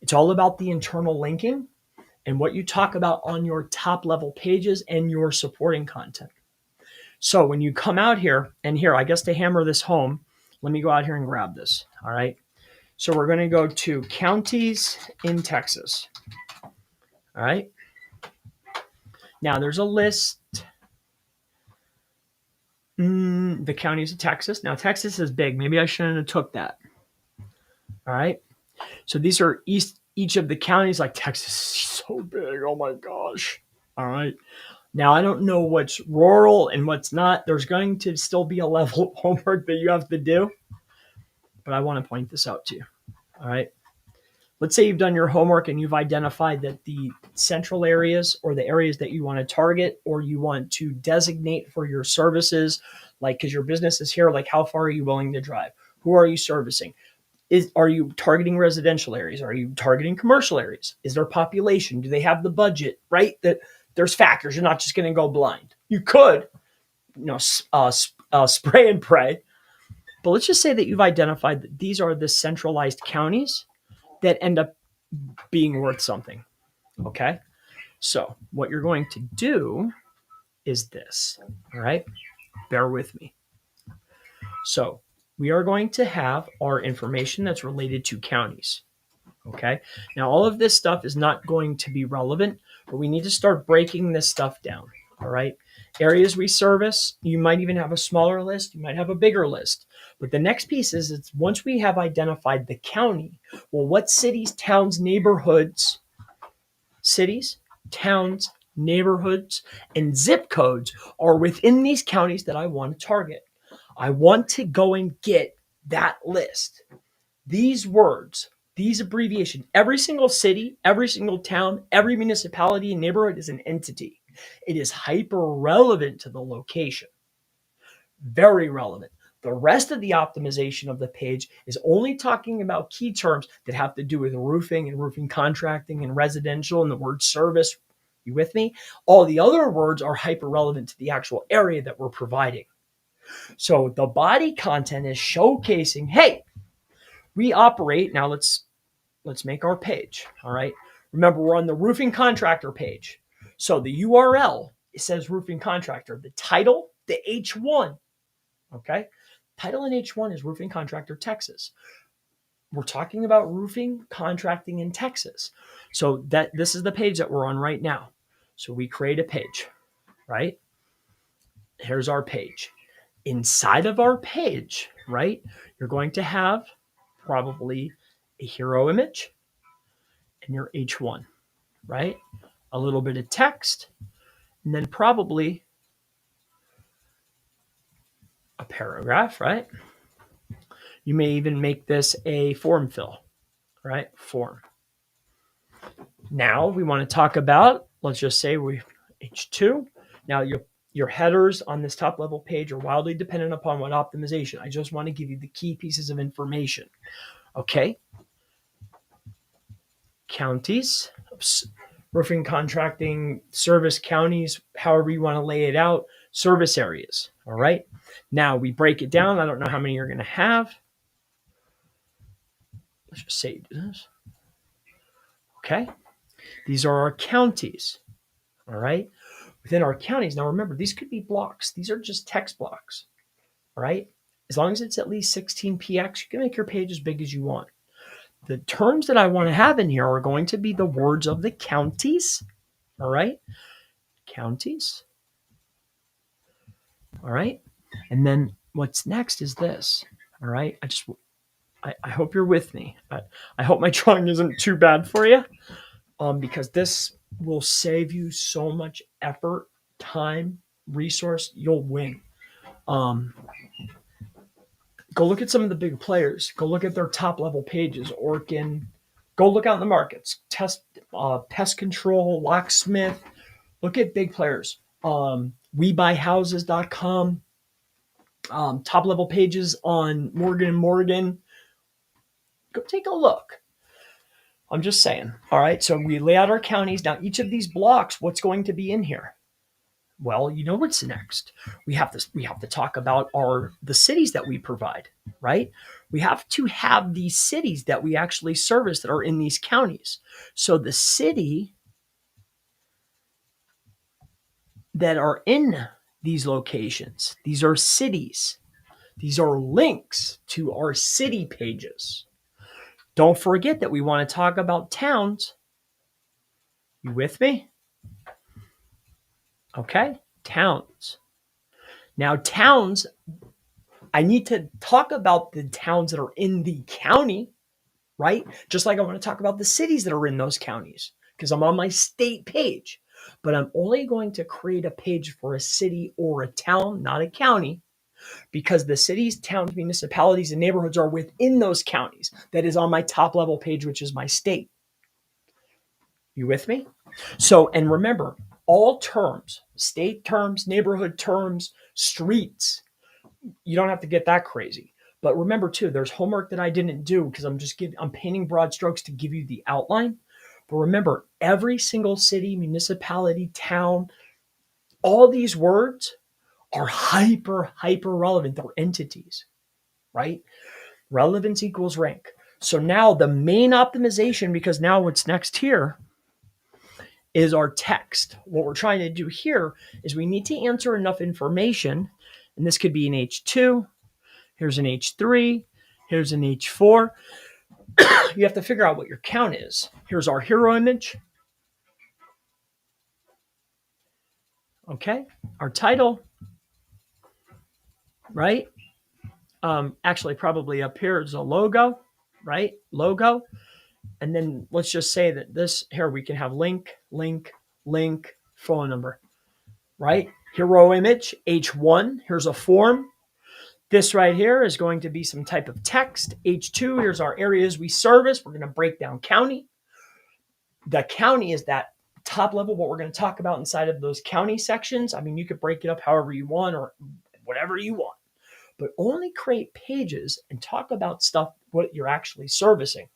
it's all about the internal linking and what you talk about on your top level pages and your supporting content. So when you come out here, and here, I guess to hammer this home, let me go out here and grab this. All right. So we're going to go to counties in Texas. All right. Now there's a list. The counties of Texas. Now Texas is big. Maybe I shouldn't have took that. All right. So these are each of the counties. Like Texas is so big. Oh my gosh. All right. Now I don't know what's rural and what's not. There's going to still be a level of homework that you have to do. But I want to point this out to you. All right. Let's say you've done your homework and you've identified that the central areas or the areas that you want to target or you want to designate for your services, like because your business is here, like how far are you willing to drive? Who are you servicing? Are you targeting residential areas? Are you targeting commercial areas? Is there population? Do they have the budget? Right? That there's factors. You're not just going to go blind. You could, spray and pray. But let's just say that you've identified that these are the centralized counties that end up being worth something. Okay. So what you're going to do is this. All right. Bear with me. So we are going to have our information that's related to counties. Okay. Now, all of this stuff is not going to be relevant, but we need to start breaking this stuff down. All right. Areas we service, you might even have a smaller list. You might have a bigger list. But the next piece is it's once we have identified the county, well, what cities, towns, neighborhoods, and zip codes are within these counties that I want to target. I want to go and get that list. These words, these abbreviations, every single city, every single town, every municipality and neighborhood is an entity. It is hyper relevant to the location. Very relevant. The rest of the optimization of the page is only talking about key terms that have to do with roofing and roofing contracting and residential and the word service. You with me? All the other words are hyper relevant to the actual area that we're providing. So the body content is showcasing, hey, we operate. Now let's make our page. All right. Remember, we're on the roofing contractor page. So the URL, it says roofing contractor, the title, the H1. Okay. Title in H1 is roofing contractor, Texas. We're talking about roofing contracting in Texas. So this is the page that we're on right now. So we create a page, right? Here's our page. Inside of our page, right, you're going to have probably a hero image and your H1, right? A little bit of text, and then probably a paragraph, right? You may even make this a form fill, right? Form. Now we want to talk about, let's just say we H2. Now your headers on this top level page are wildly dependent upon what optimization. I just want to give you the key pieces of information. Okay. Counties, roofing contracting, service counties, however you want to lay it out, service areas. All right. Now we break it down. I don't know how many you're going to have. Let's just say this. Okay. These are our counties. All right. Within our counties. Now remember, these could be blocks. These are just text blocks. All right. As long as it's at least 16 px, you can make your page as big as you want. The terms that I want to have in here are going to be the words of the counties. All right. Counties. All right. And then what's next is this. All right. I hope you're with me. I hope my drawing isn't too bad for you, because this will save you so much effort, time, resource. You'll win. Go look at some of the big players. Go look at their top level pages. Orkin. Go look out in the markets. Pest control, locksmith. Look at big players. WeBuyHouses.com. Top level pages on Morgan & Morgan. Go take a look. I'm just saying. All right. So we lay out our counties. Now, each of these blocks, what's going to be in here? Well, you know what's next. We have to talk about the cities that we provide, right? We have to have these cities that we actually service that are in these counties. So the city that are in these locations, these are cities. These are links to our city pages. Don't forget that we want to talk about towns. You with me? Okay, towns. Now, towns, I need to talk about the towns that are in the county, right? Just like I want to talk about the cities that are in those counties, because I'm on my state page. But I'm only going to create a page for a city or a town, not a county, because the cities, towns, municipalities, and neighborhoods are within those counties. That is on my top level page, which is my state. You with me? So, and remember, all terms, state terms, neighborhood terms, streets, you don't have to get that crazy. But remember too, there's homework that I didn't do because I'm painting broad strokes to give you the outline. But remember, every single city, municipality, town, all these words are hyper relevant. They're entities, right? Relevance equals rank. So now the main optimization, because now what's next here is our text. What we're trying to do here is we need to answer enough information, and this could be an H2, here's an H3, here's an H4. You have to figure out what your count is. Here's our hero image. Okay, our title, right? Actually, probably up here is a logo, right? Logo. And then let's just say that this here, we can have link, phone number, right? Hero image, H1, here's a form. This right here is going to be some type of text. H2, here's our areas we service. We're going to break down county. The county is that top level, what we're going to talk about inside of those county sections. I mean, you could break it up however you want or whatever you want, but only create pages and talk about stuff, what you're actually servicing.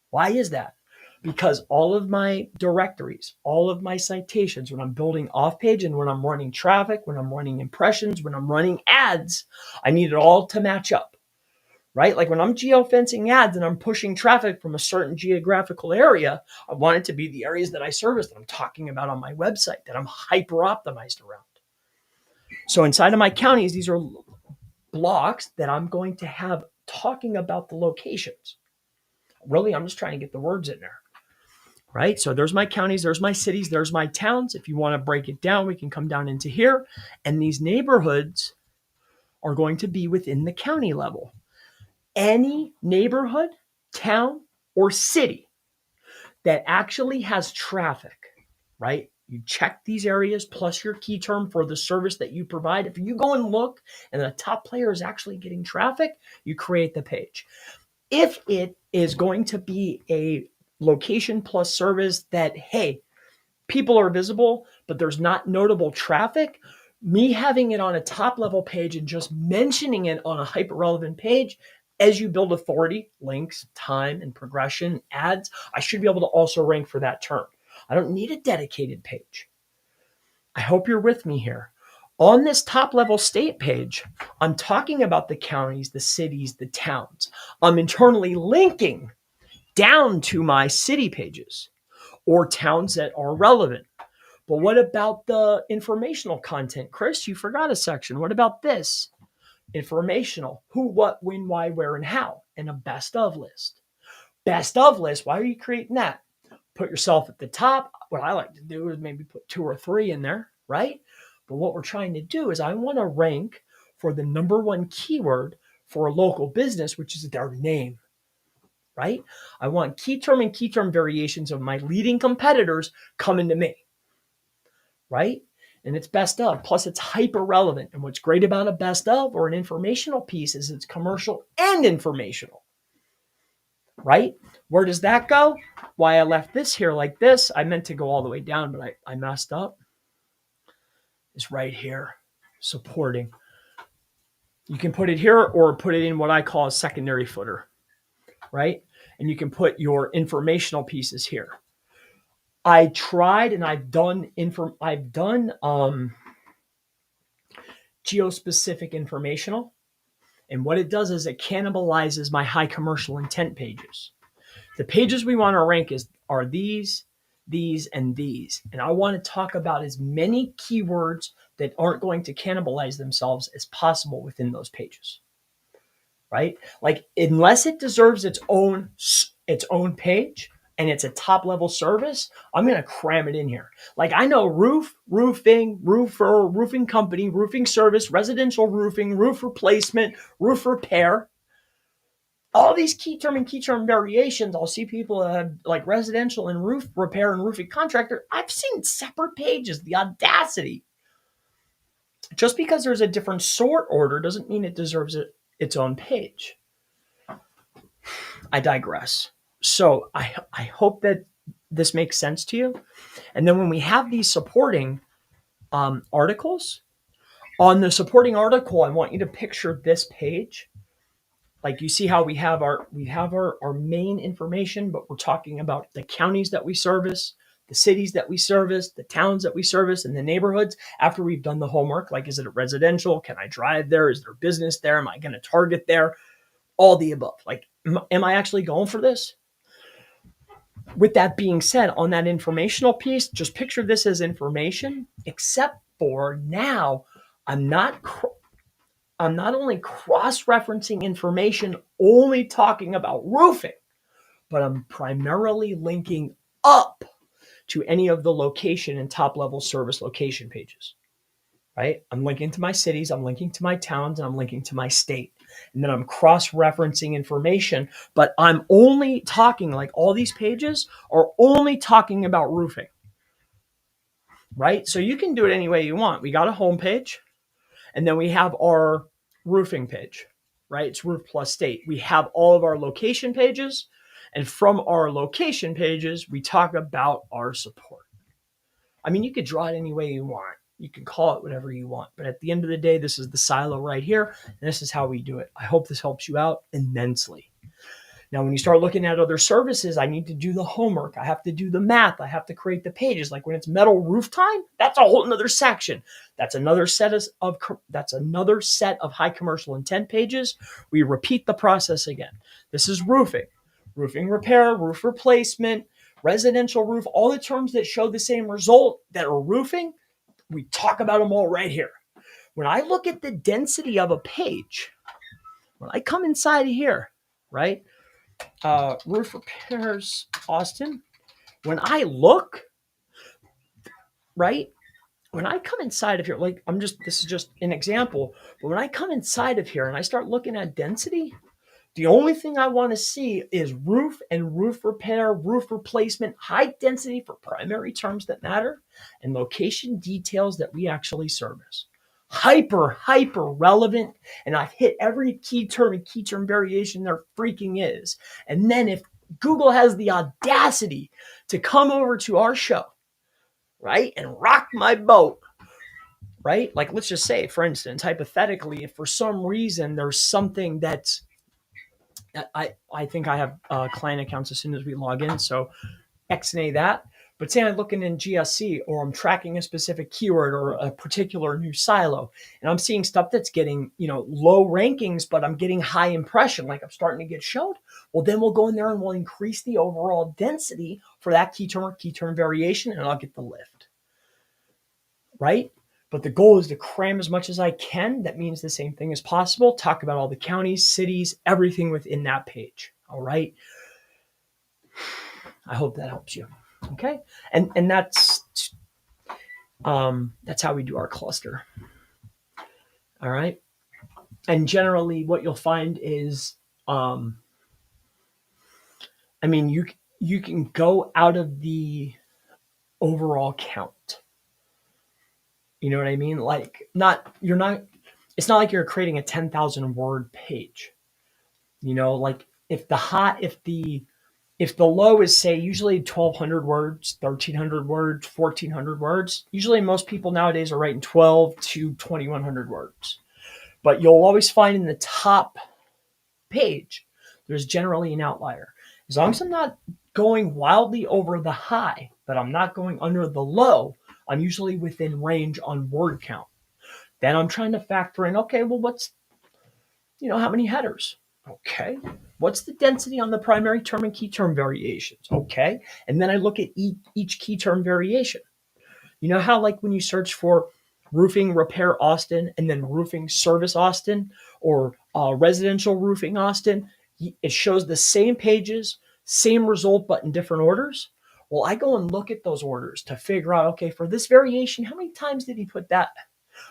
Why is that? Because all of my directories, all of my citations, when I'm building off page and when I'm running traffic, when I'm running impressions, when I'm running ads, I need it all to match up, right? Like when I'm geofencing ads and I'm pushing traffic from a certain geographical area, I want it to be the areas that I service that I'm talking about on my website, that I'm hyper optimized around. So inside of my counties, these are blocks that I'm going to have talking about the locations. Really, I'm just trying to get the words in there, right? So there's my counties, there's my cities, there's my towns. If you want to break it down, we can come down into here. And these neighborhoods are going to be within the county level. Any neighborhood, town, or city that actually has traffic, right? You check these areas plus your key term for the service that you provide. If you go and look and the top player is actually getting traffic, you create the page. If it is going to be a location plus service that, hey, people are visible, but there's not notable traffic, me having it on a top level page and just mentioning it on a hyper relevant page, as you build authority, links, time, and progression, ads, I should be able to also rank for that term. I don't need a dedicated page. I hope you're with me here. On this top level state page, I'm talking about the counties, the cities, the towns. I'm internally linking down to my city pages or towns that are relevant. But what about the informational content? Chris, you forgot a section. What about this? Informational. Who, what, when, why, where, and how. And a best of list. Best of list. Why are you creating that? Put yourself at the top. What I like to do is maybe put 2 or 3 in there, right? But what we're trying to do is I want to rank for the number one keyword for a local business, which is their name, right? I want key term and key term variations of my leading competitors coming to me, right? And it's best of, plus it's hyper relevant. And what's great about a best of or an informational piece is it's commercial and informational, right? Where does that go? Why I left this here like this, I meant to go all the way down, but I messed up. It's right here, supporting. You can put it here or put it in what I call a secondary footer, right? And you can put your informational pieces here. I tried and I've done geospecific informational. And what it does is it cannibalizes my high commercial intent pages. The pages we want to rank are these, and these. And I want to talk about as many keywords that aren't going to cannibalize themselves as possible within those pages, right? Like, unless it deserves its own page and it's a top level service, I'm going to cram it in here. Like, I know roof, roofing, roofer, roofing company, roofing service, residential roofing, roof replacement, roof repair. All these key term and key term variations, I'll see people that have like residential and roof repair and roofing contractor. I've seen separate pages, the audacity. Just because there's a different sort order doesn't mean it deserves its own page. I digress. So I hope that this makes sense to you. And then when we have these supporting articles, on the supporting article, I want you to picture this page. Like, you see how we have our main information, but we're talking about the counties that we service, the cities that we service, the towns that we service, and the neighborhoods after we've done the homework. Like, is it a residential? Can I drive there? Is there business there? Am I going to target there? All the above. Like, am I actually going for this? With that being said, on that informational piece, just picture this as information, except for now, I'm not only cross-referencing information, only talking about roofing, but I'm primarily linking up to any of the location and top-level service location pages, right? I'm linking to my cities, I'm linking to my towns, and I'm linking to my state. And then I'm cross-referencing information, but I'm only talking, like, all these pages are only talking about roofing, right? So you can do it any way you want. We got a home page, and then we have our roofing page, right? It's roof plus state. We have all of our location pages, and from our location pages, we talk about our support. I mean, you could draw it any way you want. You can call it whatever you want. But at the end of the day, this is the silo right here, and this is how we do it. I hope this helps you out immensely. Now, when you start looking at other services, I need to do the homework. I have to do the math. I have to create the pages. Like when it's metal roof time, that's a whole nother section. That's another set of high commercial intent pages. We repeat the process again. This is roofing repair, roof replacement, residential roof, all the terms that show the same result that are roofing. We talk about them all right here. when I look at the density of a page, when I come inside of here, right? Roof repairs, Austin. When I look, right? When I come inside of here, like this is just an example, but when I come inside of here and I start looking at density, the only thing I want to see is roof and roof repair, roof replacement, high density for primary terms that matter, and location details that we actually service. Hyper relevant. And I've hit every key term and key term variation there freaking is. And then if Google has the audacity to come over to our show, right, and rock my boat, right? Like, let's just say, for instance, hypothetically, if for some reason there's something that's I think I have client accounts as soon as we log in, so X-nay that. But say I'm looking in GSC or I'm tracking a specific keyword or a particular new silo, and I'm seeing stuff that's getting, low rankings, but I'm getting high impression, like I'm starting to get showed. Well, then we'll go in there and we'll increase the overall density for that key term or key term variation, and I'll get the lift, right? But the goal is to cram as much as I can. That means the same thing as possible. Talk about all the counties, cities, everything within that page. All right. I hope that helps you. Okay. And that's how we do our cluster. All right. And generally what you'll find is, you can go out of the overall count. You know what I mean? Like it's not like you're creating a 10,000 word page. Like if the low is, say, usually 1,200 words, 1,300 words, 1,400 words, usually most people nowadays are writing 12 to 2,100 words. But you'll always find in the top page, there's generally an outlier. As long as I'm not going wildly over the high, but I'm not going under the low, I'm usually within range on word count. Then I'm trying to factor in, okay, well, what's, how many headers? Okay. What's the density on the primary term and key term variations? Okay. And then I look at each key term variation. You know how, like, when you search for roofing repair Austin and then roofing service Austin or residential roofing Austin, it shows the same pages, same result, but in different orders. Well, I go and look at those orders to figure out, okay, for this variation, how many times did he put that?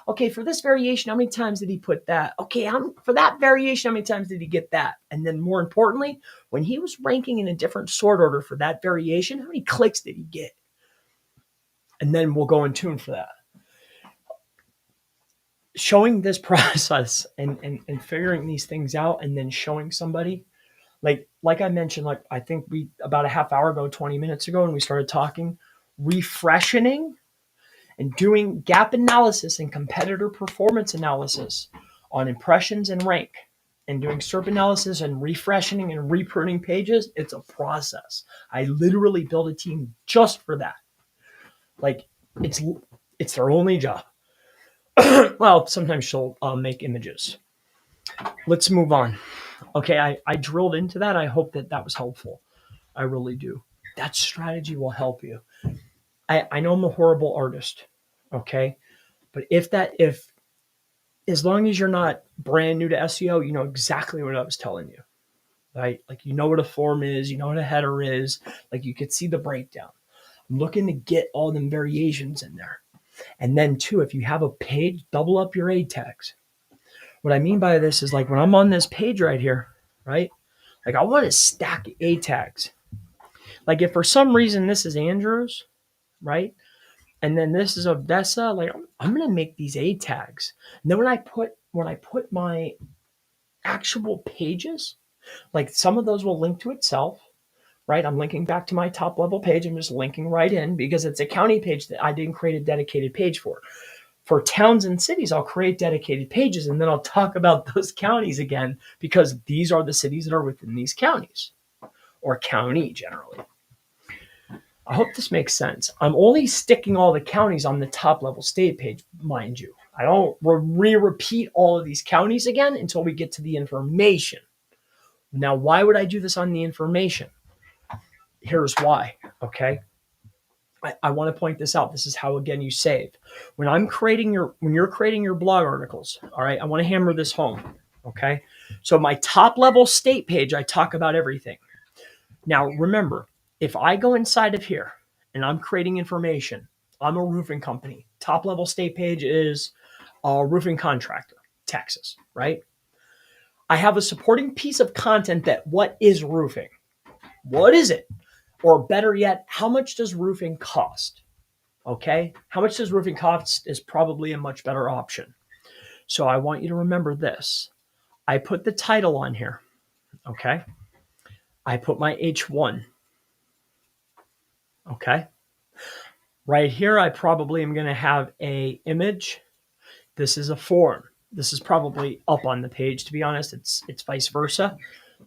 Okay, for this variation, how many times did he put that? Okay, for that variation, how many times did he get that? And then more importantly, when he was ranking in a different sort order for that variation, how many clicks did he get? And then we'll go in tune for that. Showing this process and figuring these things out and then showing somebody, like I mentioned, like I think we about a half hour ago, 20 minutes ago, when we started talking, refreshing and doing gap analysis and competitor performance analysis on impressions and rank, and doing SERP analysis and refreshing and reprinting pages. It's a process. I literally built a team just for that. Like, it's their only job. Well, sometimes she'll make images. Let's move on. Okay, I drilled into that. I hope that was helpful. I really do. That strategy will help you. I know I'm a horrible artist, okay? But if as long as you're not brand new to SEO, you know exactly what I was telling you, right? Like, you know what a form is, you know what a header is, like you could see the breakdown. I'm looking to get all them variations in there. And then too, if you have a page, double up your A tags. What I mean by this is, like, when I'm on this page right here, right? Like, I want to stack A tags. Like, if for some reason this is Andrews, right? And then this is Odessa, like, I'm going to make these A tags. And then when I put my actual pages, like, some of those will link to itself, right? I'm linking back to my top level page. I'm just linking right in because it's a county page that I didn't create a dedicated page for. For towns and cities, I'll create dedicated pages, and then I'll talk about those counties again because these are the cities that are within these counties, or county generally. I hope this makes sense. I'm only sticking all the counties on the top level state page, mind you. I don't repeat all of these counties again until we get to the information. Now, why would I do this on the information? Here's why, okay? I want to point this out. This is how, again, you save. When you're creating your blog articles, all right, I want to hammer this home. Okay. So my top level state page, I talk about everything. Now, remember, if I go inside of here and I'm creating information, I'm a roofing company. Top level state page is a roofing contractor, Texas, right? I have a supporting piece of content that what is roofing? What is it? Or better yet, how much does roofing cost? Okay. How much does roofing cost is probably a much better option. So I want you to remember this. I put the title on here. Okay. I put my H1. Okay. Right here, I probably am going to have a image. This is a form. This is probably up on the page, to be honest. It's vice versa.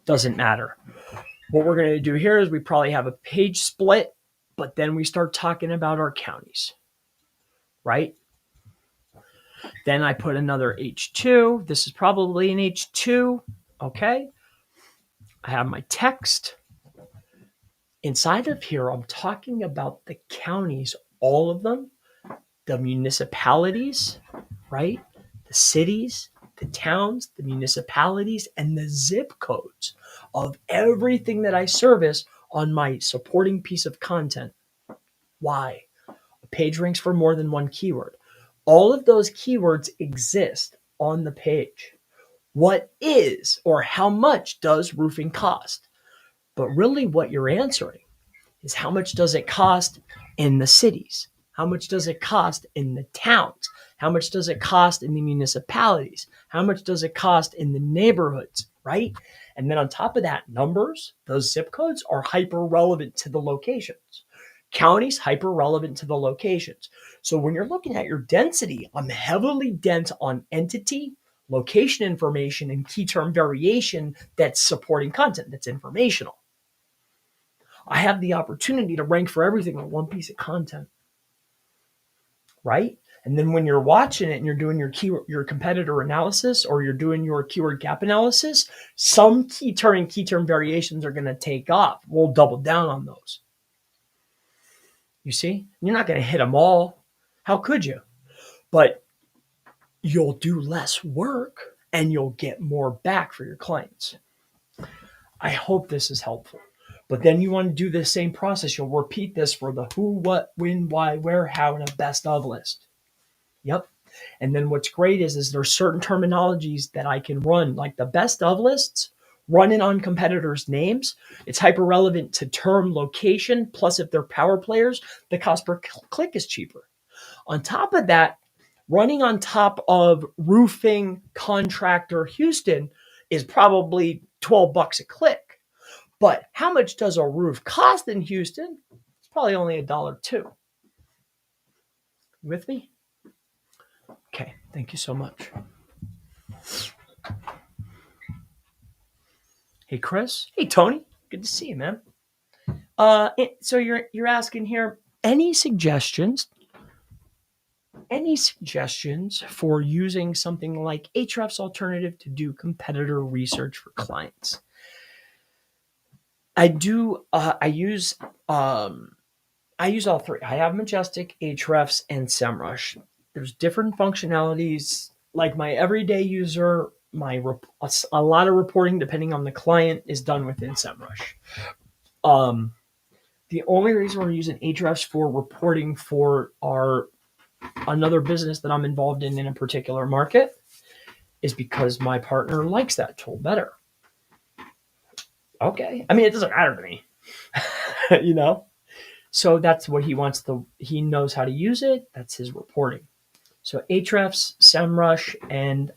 Doesn't matter. What we're going to do here is we probably have a page split, but then we start talking about our counties, right? Then I put another H2. This is probably an H2. Okay. I have my text. Inside of here, I'm talking about the counties, all of them, the municipalities, right? The cities, the towns, the municipalities, and the zip codes of everything that I service on my supporting piece of content. Why? A page ranks for more than one keyword. All of those keywords exist on the page. What is or how much does roofing cost? But really what you're answering is how much does it cost in the cities? How much does it cost in the towns? How much does it cost in the municipalities? How much does it cost in the neighborhoods, right? And then on top of that, numbers, those zip codes are hyper relevant to the locations. Counties, hyper relevant to the locations. So when you're looking at your density, I'm heavily dense on entity, location information, and key term variation that's supporting content, that's informational. I have the opportunity to rank for everything on one piece of content, right? And then when you're watching it and you're doing your competitor analysis or you're doing your keyword gap analysis, some key term variations are going to take off. We'll double down on those. You see, you're not going to hit them all. How could you? But you'll do less work and you'll get more back for your clients. I hope this is helpful. But then you want to do the same process. You'll repeat this for the who, what, when, why, where, how, and a best of list. Yep. And then what's great is there's certain terminologies that I can run, like the best of lists, running on competitors' names. It's hyper relevant to term location. Plus, if they're power players, the cost per click is cheaper. On top of that, running on top of roofing contractor Houston is probably $12 a click. But how much does a roof cost in Houston? It's probably only $1.02. You with me? Okay, thank you so much. Hey, Chris. Hey, Tony. Good to see you, man. So you're asking here, any suggestions? Any suggestions for using something like Ahrefs Alternative to do competitor research for clients? I do. I use all three. I have Majestic, Ahrefs, and SEMrush. There's different functionalities. Like my everyday user, a lot of reporting, depending on the client, is done within SEMrush. The only reason we're using Ahrefs for reporting for another business that I'm involved in a particular market is because my partner likes that tool better. Okay. I mean, it doesn't matter to me, you know? So that's what he wants. He knows how to use it. That's his reporting. So Ahrefs, SEMrush, and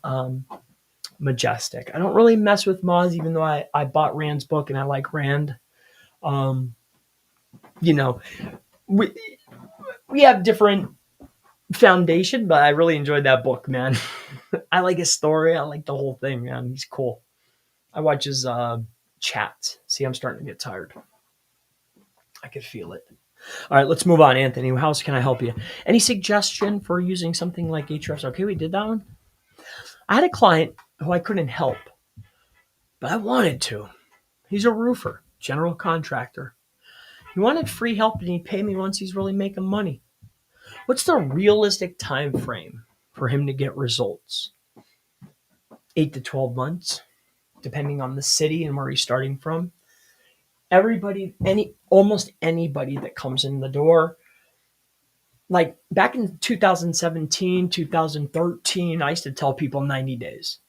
Majestic. I don't really mess with Moz, even though I bought Rand's book and I like Rand. We have different foundation, but I really enjoyed that book, man. I like his story. I like the whole thing, man. He's cool. I watch his chats. See, I'm starting to get tired. I could feel it. All right, let's move on, Anthony. How else can I help you? Any suggestion for using something like Ahrefs? Okay, we did that one. I had a client who I couldn't help, but I wanted to. He's a roofer, general contractor. He wanted free help and he'd pay me once he's really making money. What's the realistic time frame for him to get results? 8 to 12 months, depending on the city and where he's starting from. Almost anybody that comes in the door, like back in 2017, 2013, I used to tell people 90 days.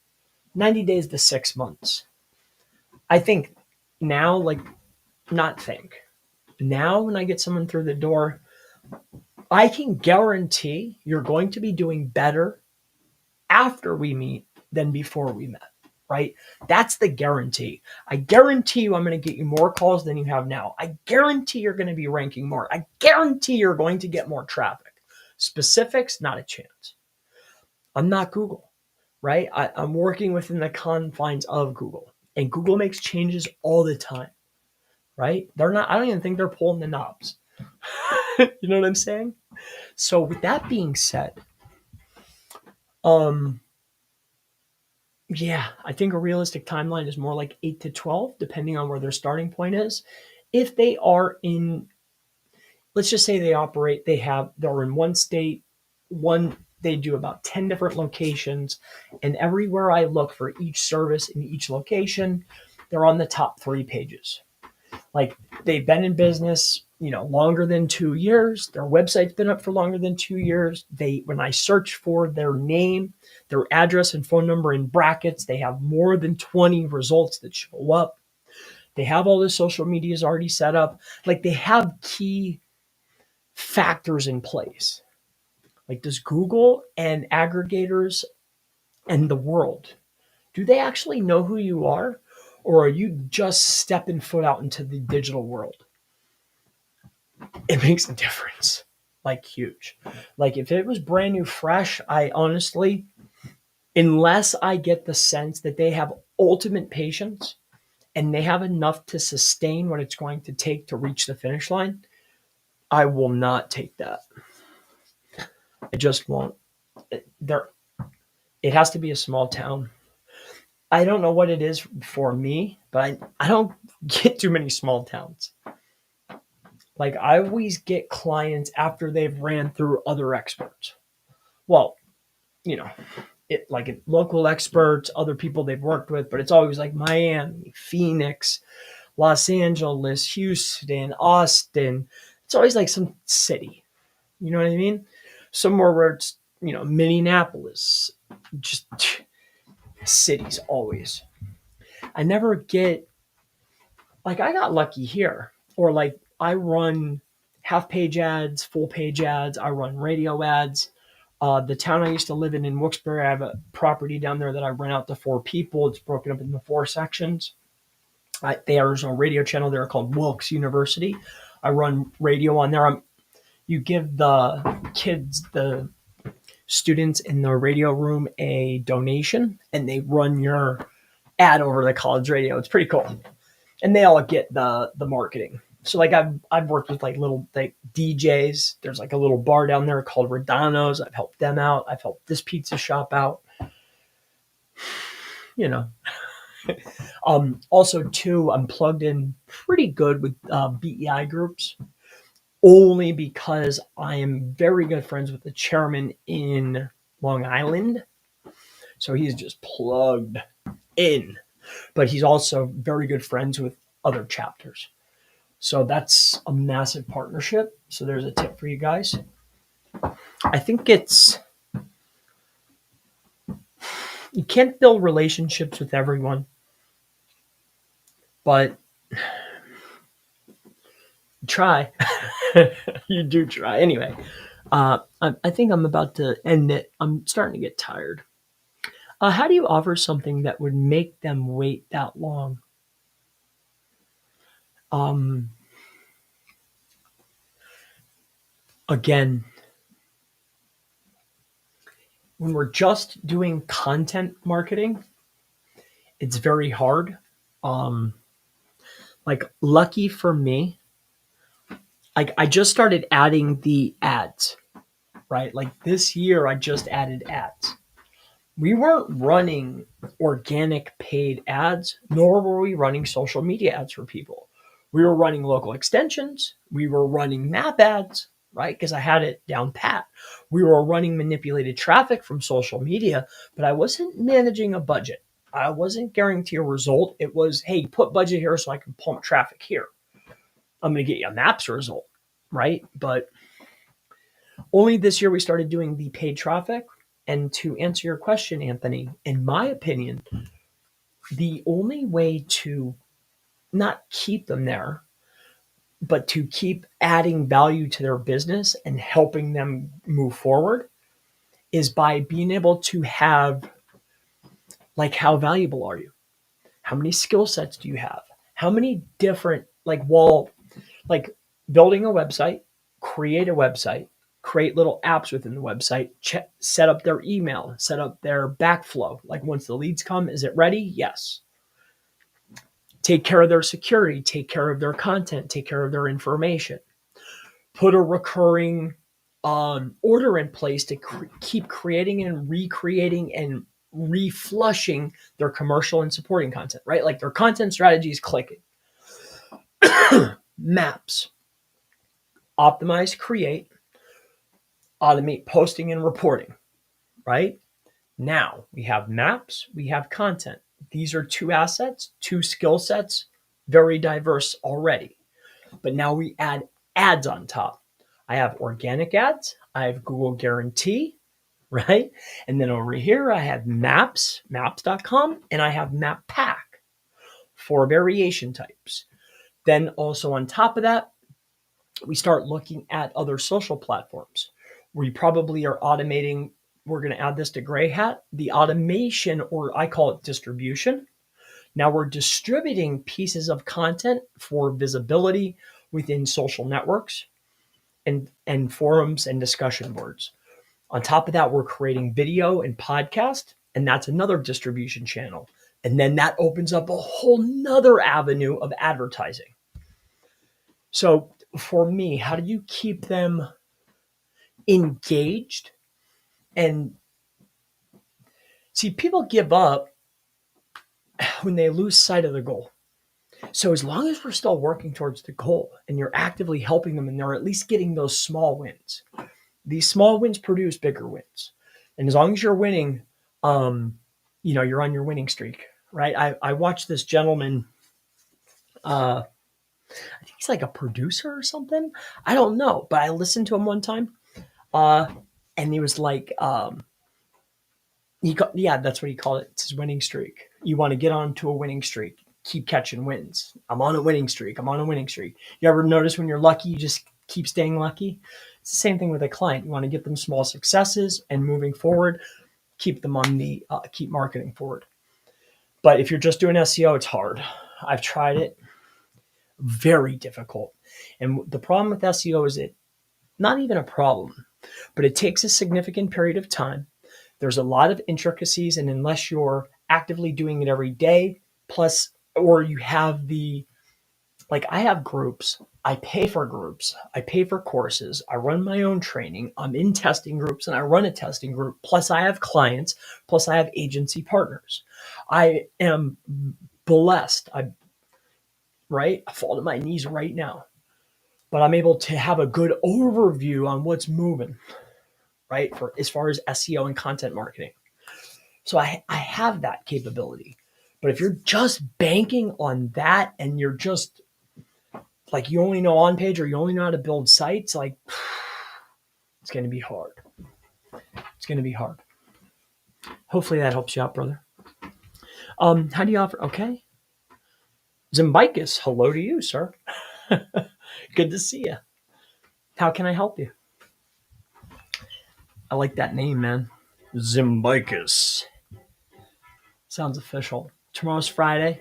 90 days to 6 months. I think now, now when I get someone through the door, I can guarantee you're going to be doing better after we meet than before we met, right? That's the guarantee. I guarantee you I'm going to get you more calls than you have now. I guarantee you're going to be ranking more. I guarantee you're going to get more traffic. Specifics, not a chance. I'm not Google, right? I'm working within the confines of Google, and Google makes changes all the time, right? I don't even think they're pulling the knobs. You know what I'm saying? So with that being said, yeah, I think a realistic timeline is more like 8 to 12, depending on where their starting point is. If they are in, let's just say they're in one state, they do about 10 different locations, and everywhere I look for each service in each location, they're on the top 3 pages. Like they've been in business, longer than 2 years. Their website's been up for longer than 2 years. When I search for their name, their address and phone number in brackets, they have more than 20 results that show up. They have all the social medias already set up. Like they have key factors in place. Like does Google and aggregators and the world, do they actually know who you are? Or are you just stepping foot out into the digital world? It makes a difference, like huge. Like if it was brand new, fresh, I honestly, unless I get the sense that they have ultimate patience and they have enough to sustain what it's going to take to reach the finish line, I will not take that. I just won't. It has to be a small town. I don't know what it is for me, but I don't get too many small towns. Like I always get clients after they've ran through other experts. Well, local experts, other people they've worked with, but it's always like Miami, Phoenix, Los Angeles, Houston, Austin. It's always like some city. You know what I mean? Somewhere where it's, Minneapolis, just cities always. I never get, I got lucky here, or I run half page ads, full page ads. I run radio ads. The town I used to live in Wilkes-Barre, I have a property down there that I rent out to 4 people. It's broken up into 4 sections. There's a radio channel there called Wilkes University. I run radio on there. You give the kids, the students in the radio room a donation, and they run your ad over the college radio. It's pretty cool. And they all get the marketing. So I've worked with little DJs. There's a little bar down there called Rodano's. I've helped them out. I've helped this pizza shop out. Also too, I'm plugged in pretty good with BEI groups, only because I am very good friends with the chairman in Long Island. So he's just plugged in, but he's also very good friends with other chapters. So that's a massive partnership. So there's a tip for you guys. I think you can't build relationships with everyone, but try. You do try. Anyway, I think I'm about to end it. I'm starting to get tired. How do you offer something that would make them wait that long? Again, when we're just doing content marketing, it's very hard. Lucky for me, I just started adding the ads, right? This year, I just added ads. We weren't running organic paid ads, nor were we running social media ads for people. We were running local extensions. We were running map ads, right? Because I had it down pat. We were running manipulated traffic from social media, but I wasn't managing a budget. I wasn't guaranteeing a result. It was, hey, put budget here so I can pump traffic here. I'm going to get you a maps result, right? But only this year we started doing the paid traffic. And to answer your question, Anthony, in my opinion, the only way to not keep them there, but to keep adding value to their business and helping them move forward is by being able to have, like, how valuable are you? How many skill sets do you have? How many different, like, building a website, create a website, create little apps within the website, set up their email, set up their backflow. Like, once the leads come, is it ready? Yes. Take care of their security, take care of their content, take care of their information. Put a recurring order in place to keep creating and recreating and reflushing their commercial and supporting content, right? Like, their content strategy is clicking. Maps. Optimize, create, automate posting and reporting, right? Now we have maps, we have content. These are two assets, two skill sets, very diverse already. But now we add ads on top. I have organic ads, I have Google Guarantee, right? And then over here, I have maps, maps.com, and I have map pack for variation types. Then also on top of that, we start looking at other social platforms. We probably are automating. We're going to add this to Gray Hat, the automation, or I call it distribution. Now we're distributing pieces of content for visibility within social networks and forums and discussion boards. On top of that, we're creating video and podcast, and that's another distribution channel. And then that opens up a whole nother avenue of advertising. So for me, how do you keep them engaged? And see, people give up when they lose sight of the goal. So as long as we're still working towards the goal and you're actively helping them and they're at least getting those small wins, these small wins produce bigger wins. And as long as you're winning, you're on your winning streak, right? I watched this gentleman, I think he's like a producer or something. I don't know, but I listened to him one time. And he was like, that's what he called it. It's his winning streak. You want to get onto a winning streak. Keep catching wins. I'm on a winning streak. I'm on a winning streak. You ever notice when you're lucky, you just keep staying lucky? It's the same thing with a client. You want to get them small successes and moving forward, keep them on the, keep marketing forward. But if you're just doing SEO, it's hard. I've tried it. Very difficult. And the problem with SEO is not even a problem, but it takes a significant period of time. There's a lot of intricacies, and unless you're actively doing it every day, plus, or you have I have groups, I pay for groups, I pay for courses, I run my own training, I'm in testing groups and I run a testing group, plus I have clients, plus I have agency partners. I am blessed. I fall to my knees right now, but I'm able to have a good overview on what's moving, right? For as far as SEO and content marketing. So I have that capability. But if you're just banking on that and you're just like, you only know on page or you only know how to build sites, like, it's going to be hard. It's going to be hard. Hopefully that helps you out, brother. How do you offer? Okay. Zimbicus, hello to you, sir. Good to see you. How can I help you? I like that name, man. Zimbicus. Sounds official. Tomorrow's Friday,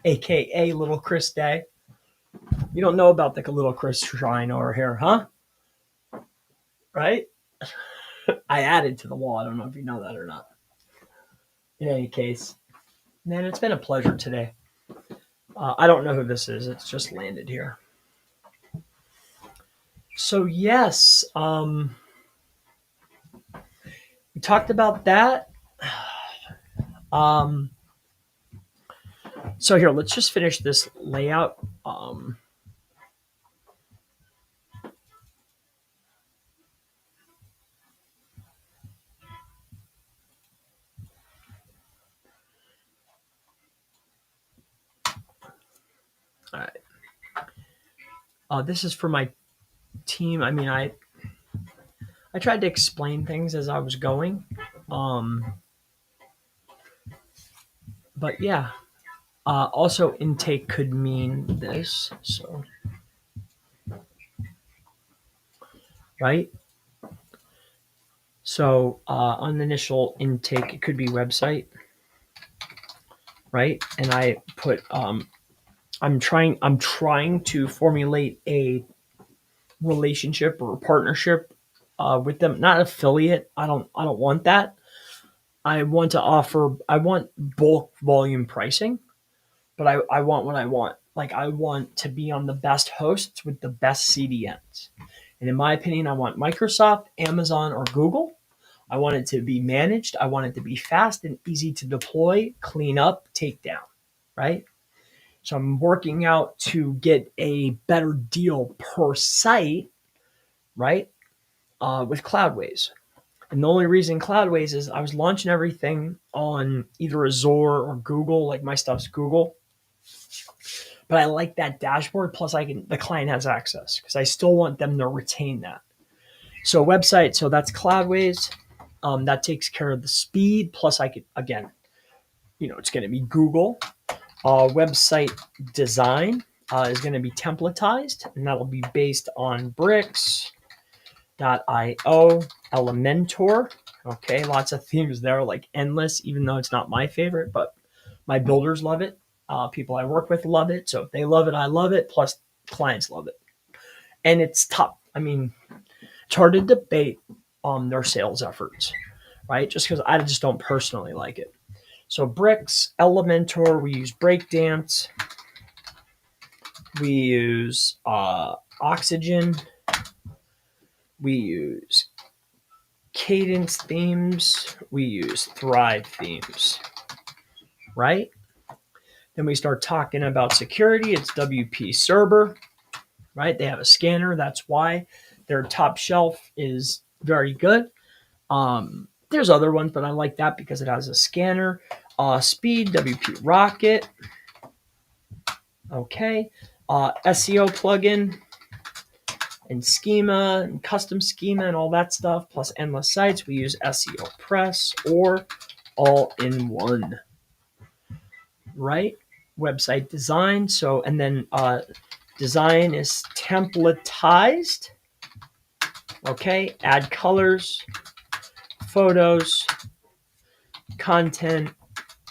aka Little Chris Day. You don't know about the Little Chris shrine over here, huh? Right? I added to the wall. I don't know if you know that or not. In any case, man, it's been a pleasure today. I don't know who this is. It's just landed here. So yes, we talked about that. So here, let's just finish this layout Um, all right. This is for my team. I mean, I tried to explain things as I was going. But yeah, also intake could mean this. So, right? So on the initial intake, it could be website, right? And I put I'm trying to formulate a relationship or a partnership with them, not affiliate. I don't want that. I want bulk volume pricing, but I want what I want. Like I want to be on the best hosts with the best CDNs. And in my opinion, I want Microsoft, Amazon, or Google. I want it to be managed. I want it to be fast and easy to deploy, clean up, take down, right? So I'm working out to get a better deal per site, right? With Cloudways. And the only reason Cloudways is I was launching everything on either Azure or Google, like my stuff's Google. But I like that dashboard. Plus, the client has access because I still want them to retain that. So website, so that's Cloudways. That takes care of the speed. Plus, I could again, it's going to be Google. Website design is going to be templatized, and that'll be based on Bricks.io, Elementor. Okay, lots of themes there, like Endless, even though it's not my favorite, but my builders love it. People I work with love it. So if they love it, I love it. Plus, clients love it. And it's tough. I mean, it's hard to debate their sales efforts, right? Just because I just don't personally like it. So Bricks, Elementor, we use Breakdance. We use Oxygen. We use Cadence themes. We use Thrive themes, right? Then we start talking about security. It's WP Server, right? They have a scanner. That's why their top shelf is very good. There's other ones, but I like that because it has a scanner. Speed, WP Rocket. Okay. SEO plugin and schema and custom schema and all that stuff, plus endless sites. We use SEO Press or all in one, right? Website design. So, and then design is templatized. Okay. Add colors, photos, content,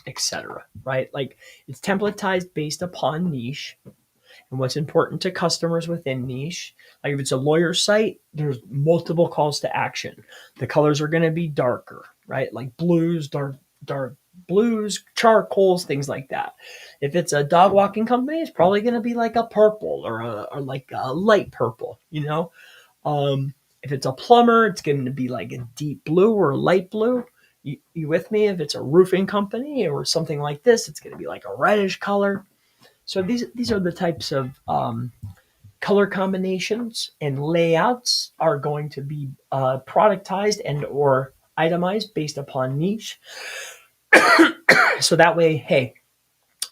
etc. Right? Like it's templatized based upon niche and what's important to customers within niche. Like if it's a lawyer site, there's multiple calls to action. The colors are going to be darker, right? Like blues, dark blues, charcoals, things like that. If it's a dog walking company, it's probably going to be like a purple or like a light purple, if it's a plumber, it's going to be like a deep blue or a light blue. You with me? If it's a roofing company or something like this, it's going to be like a reddish color. So these are the types of color combinations and layouts are going to be productized and or itemized based upon niche. So that way, hey,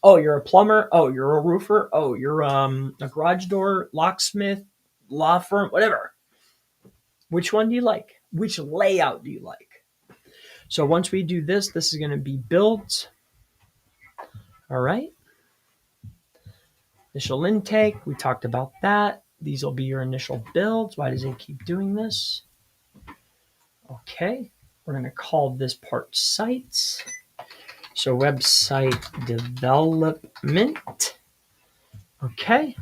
oh, you're a plumber. Oh, you're a roofer. Oh, you're a garage door, locksmith, law firm, whatever. Which one do you like? Which layout do you like? So once we do this, this is going to be builds. All right. Initial intake, we talked about that. These will be your initial builds. Why does it keep doing this? Okay, we're going to call this part sites. So website development. Okay,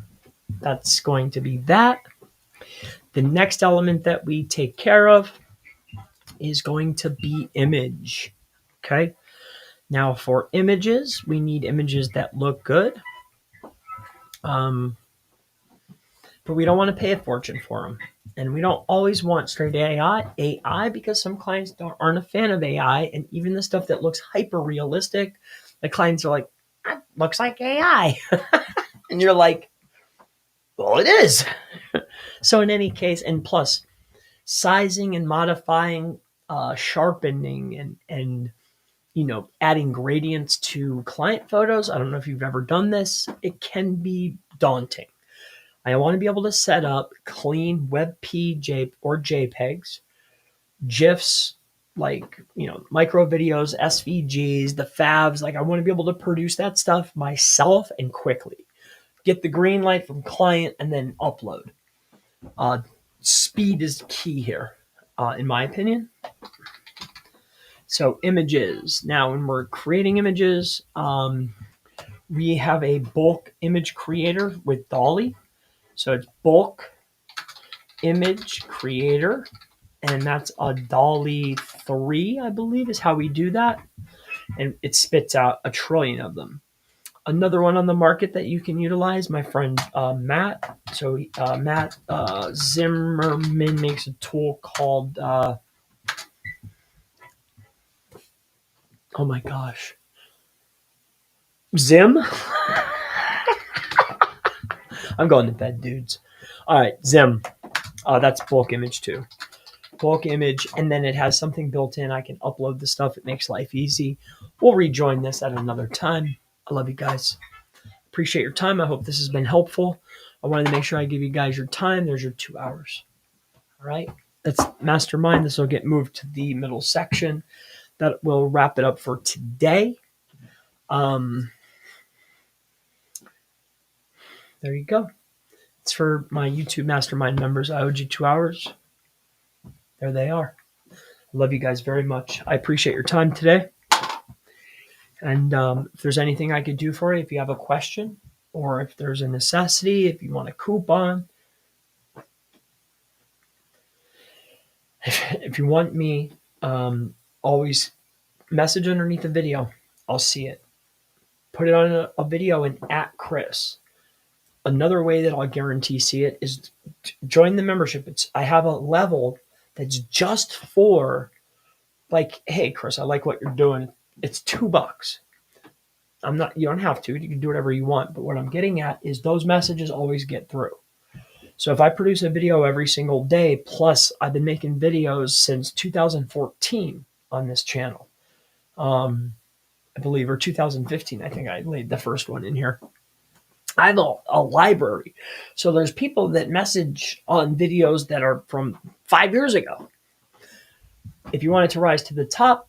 that's going to be that. The next element that we take care of is going to be image. Okay, now for images, we need images that look good. But we don't want to pay a fortune for them. And we don't always want straight AI because some clients aren't a fan of AI. And even the stuff that looks hyper realistic, the clients are like, that looks like AI. And you're like, Well, it is. So in any case, and plus sizing and modifying, sharpening and adding gradients to client photos. I don't know if you've ever done this. It can be daunting. I want to be able to set up clean WebP or JPEGs, GIFs, like, micro videos, SVGs, the favs. Like, I want to be able to produce that stuff myself and quickly. Get the green light from client and then upload. Speed is key here, in my opinion. So images. Now, when we're creating images, we have a bulk image creator with Dolly. So it's bulk image creator, and that's a Dolly 3, I believe, is how we do that. And it spits out a trillion of them. Another one on the market that you can utilize, my friend Matt. So Matt Zimmerman makes a tool called, oh my gosh, Zim. I'm going to bed, dudes. All right, Zim. That's bulk image too. Bulk image, and then it has something built in. I can upload the stuff. It makes life easy. We'll rejoin this at another time. I love you guys. Appreciate your time. I hope this has been helpful. I wanted to make sure I give you guys your time. There's your 2 hours. All right. That's mastermind. This will get moved to the middle section. That will wrap it up for today. There you go. It's for my YouTube mastermind members. I owed you 2 hours. There they are. I love you guys very much. I appreciate your time today. And if there's anything I could do for you, if you have a question or if there's a necessity, if you want a coupon, if you want me, always message underneath the video. I'll see it. Put it on a video and at Chris. Another way that I'll guarantee see it is join the membership. I have a level that's just for, like, hey, Chris, I like what you're doing. It's $2. You don't have to. You can do whatever you want. But what I'm getting at is those messages always get through. So if I produce a video every single day, plus I've been making videos since 2014 on this channel, I believe, or 2015, I think I laid the first one in here. I have a library. So there's people that message on videos that are from 5 years ago. If you want it to rise to the top,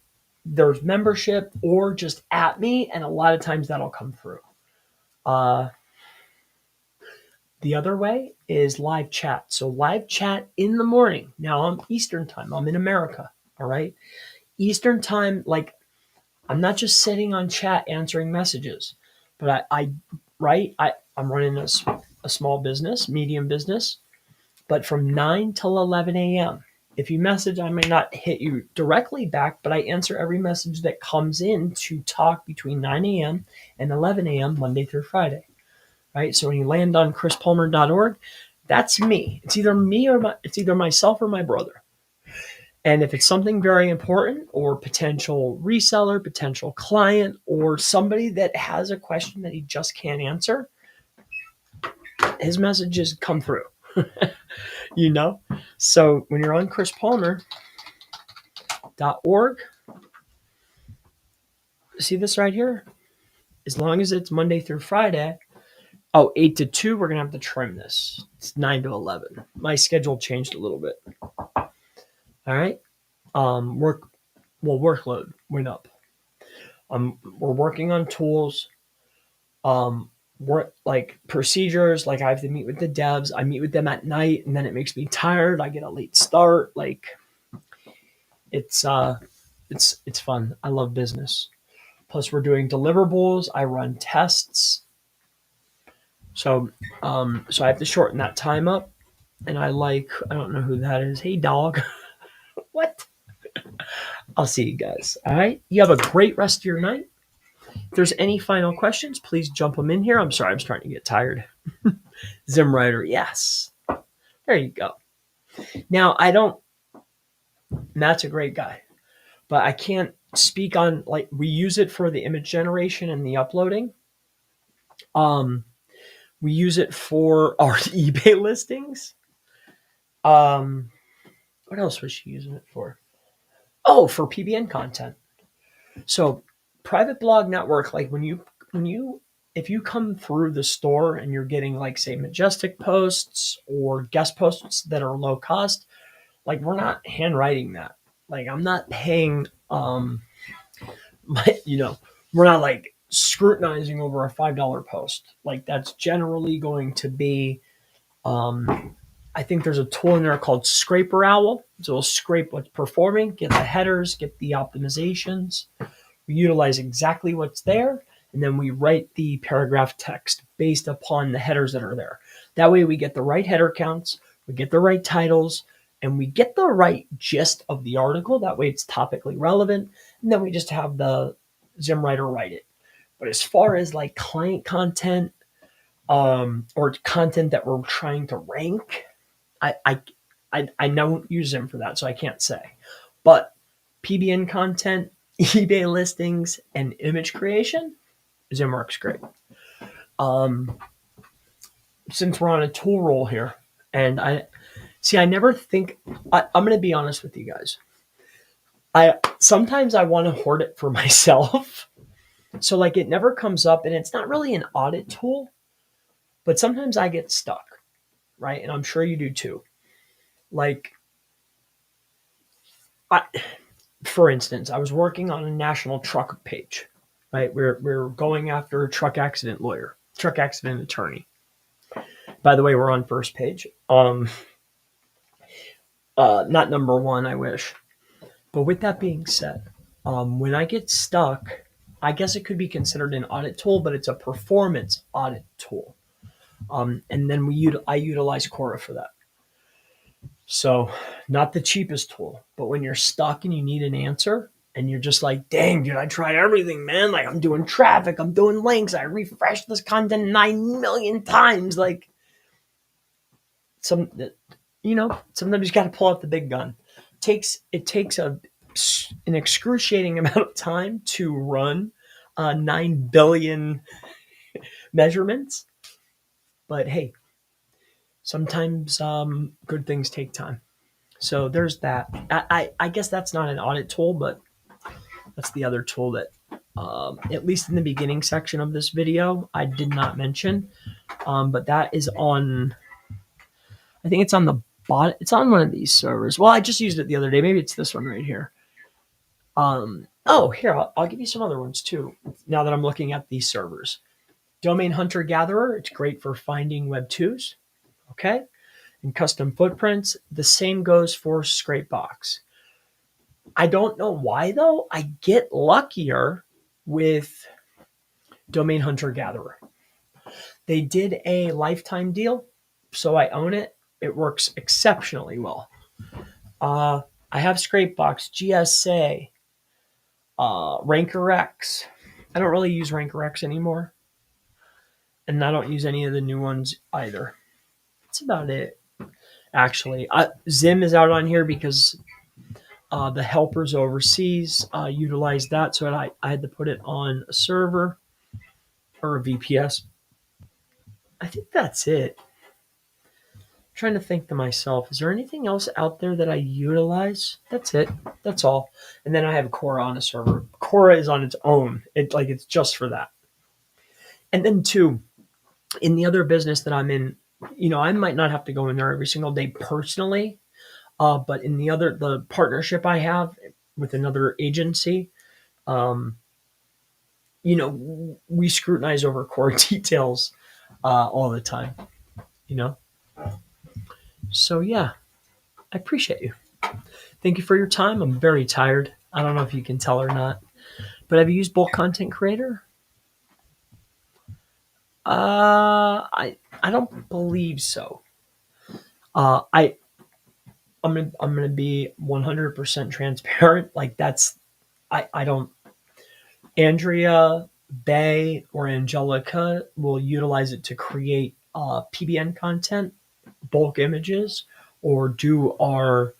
there's membership or just at me, and a lot of times that'll come through. The other way is live chat. So live chat in the morning. Now I'm Eastern time. I'm in America. All right. Eastern time, like, I'm not just sitting on chat answering messages, but I'm running a small business, medium business, but from 9 till 11 a.m. If you message, I may not hit you directly back, but I answer every message that comes in to talk between 9 a.m. and 11 a.m. Monday through Friday. Right? So when you land on chrispalmer.org, that's me. It's either me or it's either myself or my brother. And if it's something very important or potential reseller, potential client, or somebody that has a question that he just can't answer, his messages come through. So when you're on chrispalmer.org, see this right here? As long as it's Monday through Friday, 8 to 2, we're going to have to trim this. It's 9 to 11. My schedule changed a little bit. All right. Workload went up. We're working on tools. Work like procedures. Like, I have to meet with the devs. I meet with them at night, and then it makes me tired. I get a late start. Like, it's fun. I love business. Plus, we're doing deliverables. I run tests. So I have to shorten that time up. And I don't know who that is. Hey, dog. What? I'll see you guys. All right. You have a great rest of your night. If there's any final questions, please jump them in here. I'm sorry. I'm starting to get tired. Zim Writer. Yes. There you go. Now, Matt's a great guy, but I can't speak on, like, we use it for the image generation and the uploading. We use it for our eBay listings. What else was she using it for? Oh, for PBN content. So private blog network, like when you if you come through the store and you're getting like say Majestic posts or guest posts that are low cost, like we're not handwriting that. Like I'm not paying we're not like scrutinizing over a $5 post. Like that's generally going to be I think there's a tool in there called Scraper Owl. So it'll scrape what's performing, get the headers, get the optimizations. We utilize exactly what's there, and then we write the paragraph text based upon the headers that are there. That way we get the right header counts, we get the right titles, and we get the right gist of the article. That way it's topically relevant, and then we just have the Zim writer write it. But as far as like client content or content that we're trying to rank, I, I I don't use them for that, so I can't say. But PBN content, eBay listings, and image creation, Zim works great. Um, since we're on a tool roll here, and I never think I'm going to be honest with you guys. I sometimes I want to hoard it for myself, so like it never comes up, and it's not really an audit tool, but sometimes I get stuck, right? And I'm sure you do too. Like, I, for instance, I was working on a national truck page, right? We're going after a truck accident lawyer, truck accident attorney. By the way, we're on first page. Not number one, I wish. But with that being said, when I get stuck, I guess it could be considered an audit tool, but it's a performance audit tool. And then I utilize Cora for that. So, not the cheapest tool, but when you're stuck and you need an answer, and you're just like, dang, dude, I tried everything, man. Like, I'm doing traffic, I'm doing links, I refreshed this content 9 million times. Like, sometimes you got to pull out the big gun. It takes an excruciating amount of time to run 9 billion measurements. But hey, sometimes good things take time. So there's that. I guess that's not an audit tool, but that's the other tool that, at least in the beginning section of this video, I did not mention. But that is on, I think it's on the bot. It's on one of these servers. Well, I just used it the other day. Maybe it's this one right here. Here, I'll give you some other ones too. Now that I'm looking at these servers. Domain Hunter Gatherer, it's great for finding Web 2s. Okay. And custom footprints. The same goes for Scrapebox. I don't know why though. I get luckier with Domain Hunter Gatherer. They did a lifetime deal, so I own it. It works exceptionally well. I have Scrapebox, GSA, Ranker X. I don't really use Ranker X anymore, and I don't use any of the new ones either. That's about it. Actually, Zim is out on here because the helpers overseas utilize that, so I had to put it on a server or a VPS. I think that's it. I'm trying to think to myself, is there anything else out there that I utilize? That's it. That's all. And then I have Cora on a server. Cora is on its own. It's just for that. And then two, in the other business that I'm in, I might not have to go in there every single day personally, but in the partnership I have with another agency, we scrutinize over core details all the time, you know? So, yeah, I appreciate you. Thank you for your time. I'm very tired. I don't know if you can tell or not, but have you used Bulk Content Creator? I don't believe so. I'm gonna be 100% transparent. Like I don't. Andrea, Bay, or Angelica will utilize it to create PBN content, bulk images, or do our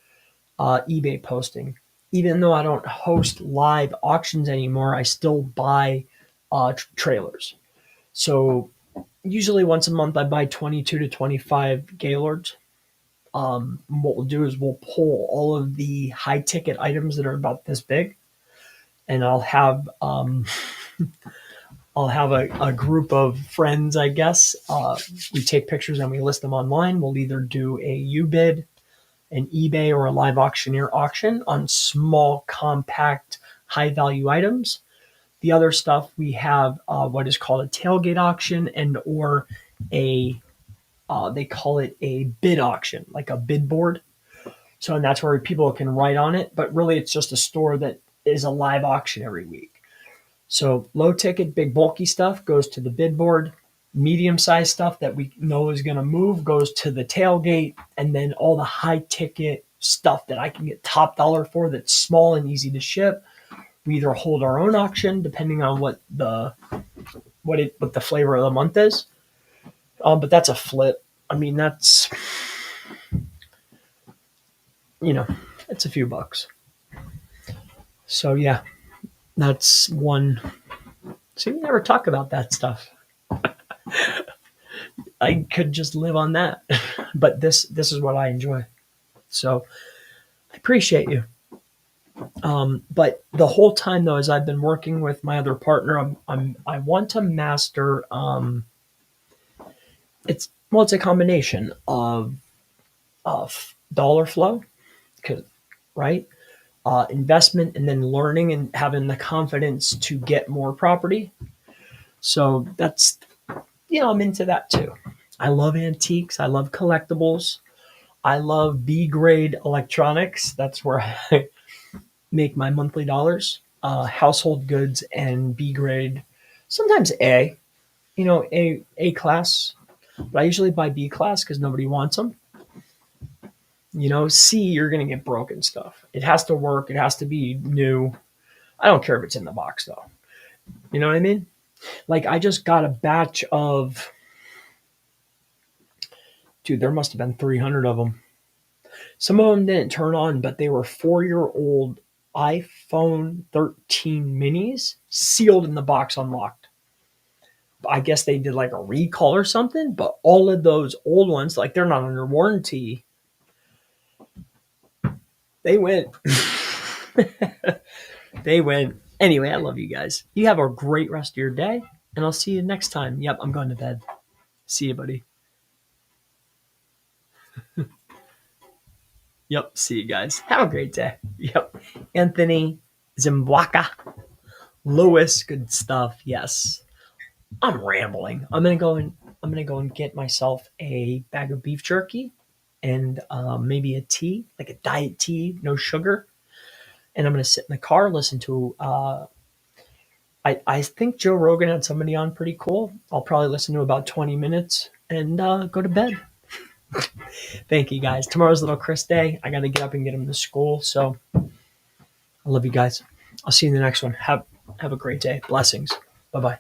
eBay posting. Even though I don't host live auctions anymore, I still buy trailers. So Usually once a month, I buy 22 to 25 Gaylords. What we'll do is we'll pull all of the high ticket items that are about this big, and I'll have a group of friends, I guess. We take pictures and we list them online. We'll either do a UBid, an eBay, or a live auctioneer auction on small, compact, high value items. The other stuff we have what is called a tailgate auction and or a they call it a bid auction, like a bid board. So and that's where people can write on it, but really it's just a store that is a live auction every week. So low ticket, big bulky stuff goes to the bid board. Medium sized stuff that we know is going to move goes to the tailgate, and then all the high ticket stuff that I can get top dollar for that's small and easy to ship. We either hold our own auction depending on what the flavor of the month is. But that's a flip. I mean, that's it's a few bucks. So yeah, that's one. See, we never talk about that stuff. I could just live on that, but this is what I enjoy. So I appreciate you. But the whole time though, as I've been working with my other partner, I want to master. It's a combination of dollar flow, right? Investment, and then learning and having the confidence to get more property. So that's I'm into that too. I love antiques. I love collectibles. I love B grade electronics. That's where I make my monthly dollars. Household goods and B grade, sometimes A, A class, but I usually buy B class because nobody wants them. C, you're gonna get broken stuff. It has to work. It has to be new. I don't care if it's in the box though. You know what I mean? Like I just got a batch of, dude. There must have been 300 of them. Some of them didn't turn on, but they were 4-year-old iPhone 13 minis sealed in the box, unlocked. I guess they did like a recall or something, but all of those old ones, like they're not under warranty. They went. They went. Anyway, I love you guys. You have a great rest of your day, and I'll see you next time. Yep, I'm going to bed. See you, buddy. Yep, see you guys. Have a great day. Yep. Anthony, Zimbwaka, Lewis, good stuff. Yes. I'm rambling. I'm gonna go and get myself a bag of beef jerky and maybe a tea, like a diet tea, no sugar. And I'm gonna sit in the car, listen to. I think Joe Rogan had somebody on pretty cool. I'll probably listen to about 20 minutes and go to bed. Thank you guys. Tomorrow's little Chris day. I got to get up and get him to school. So I love you guys. I'll see you in the next one. Have a great day. Blessings. Bye bye.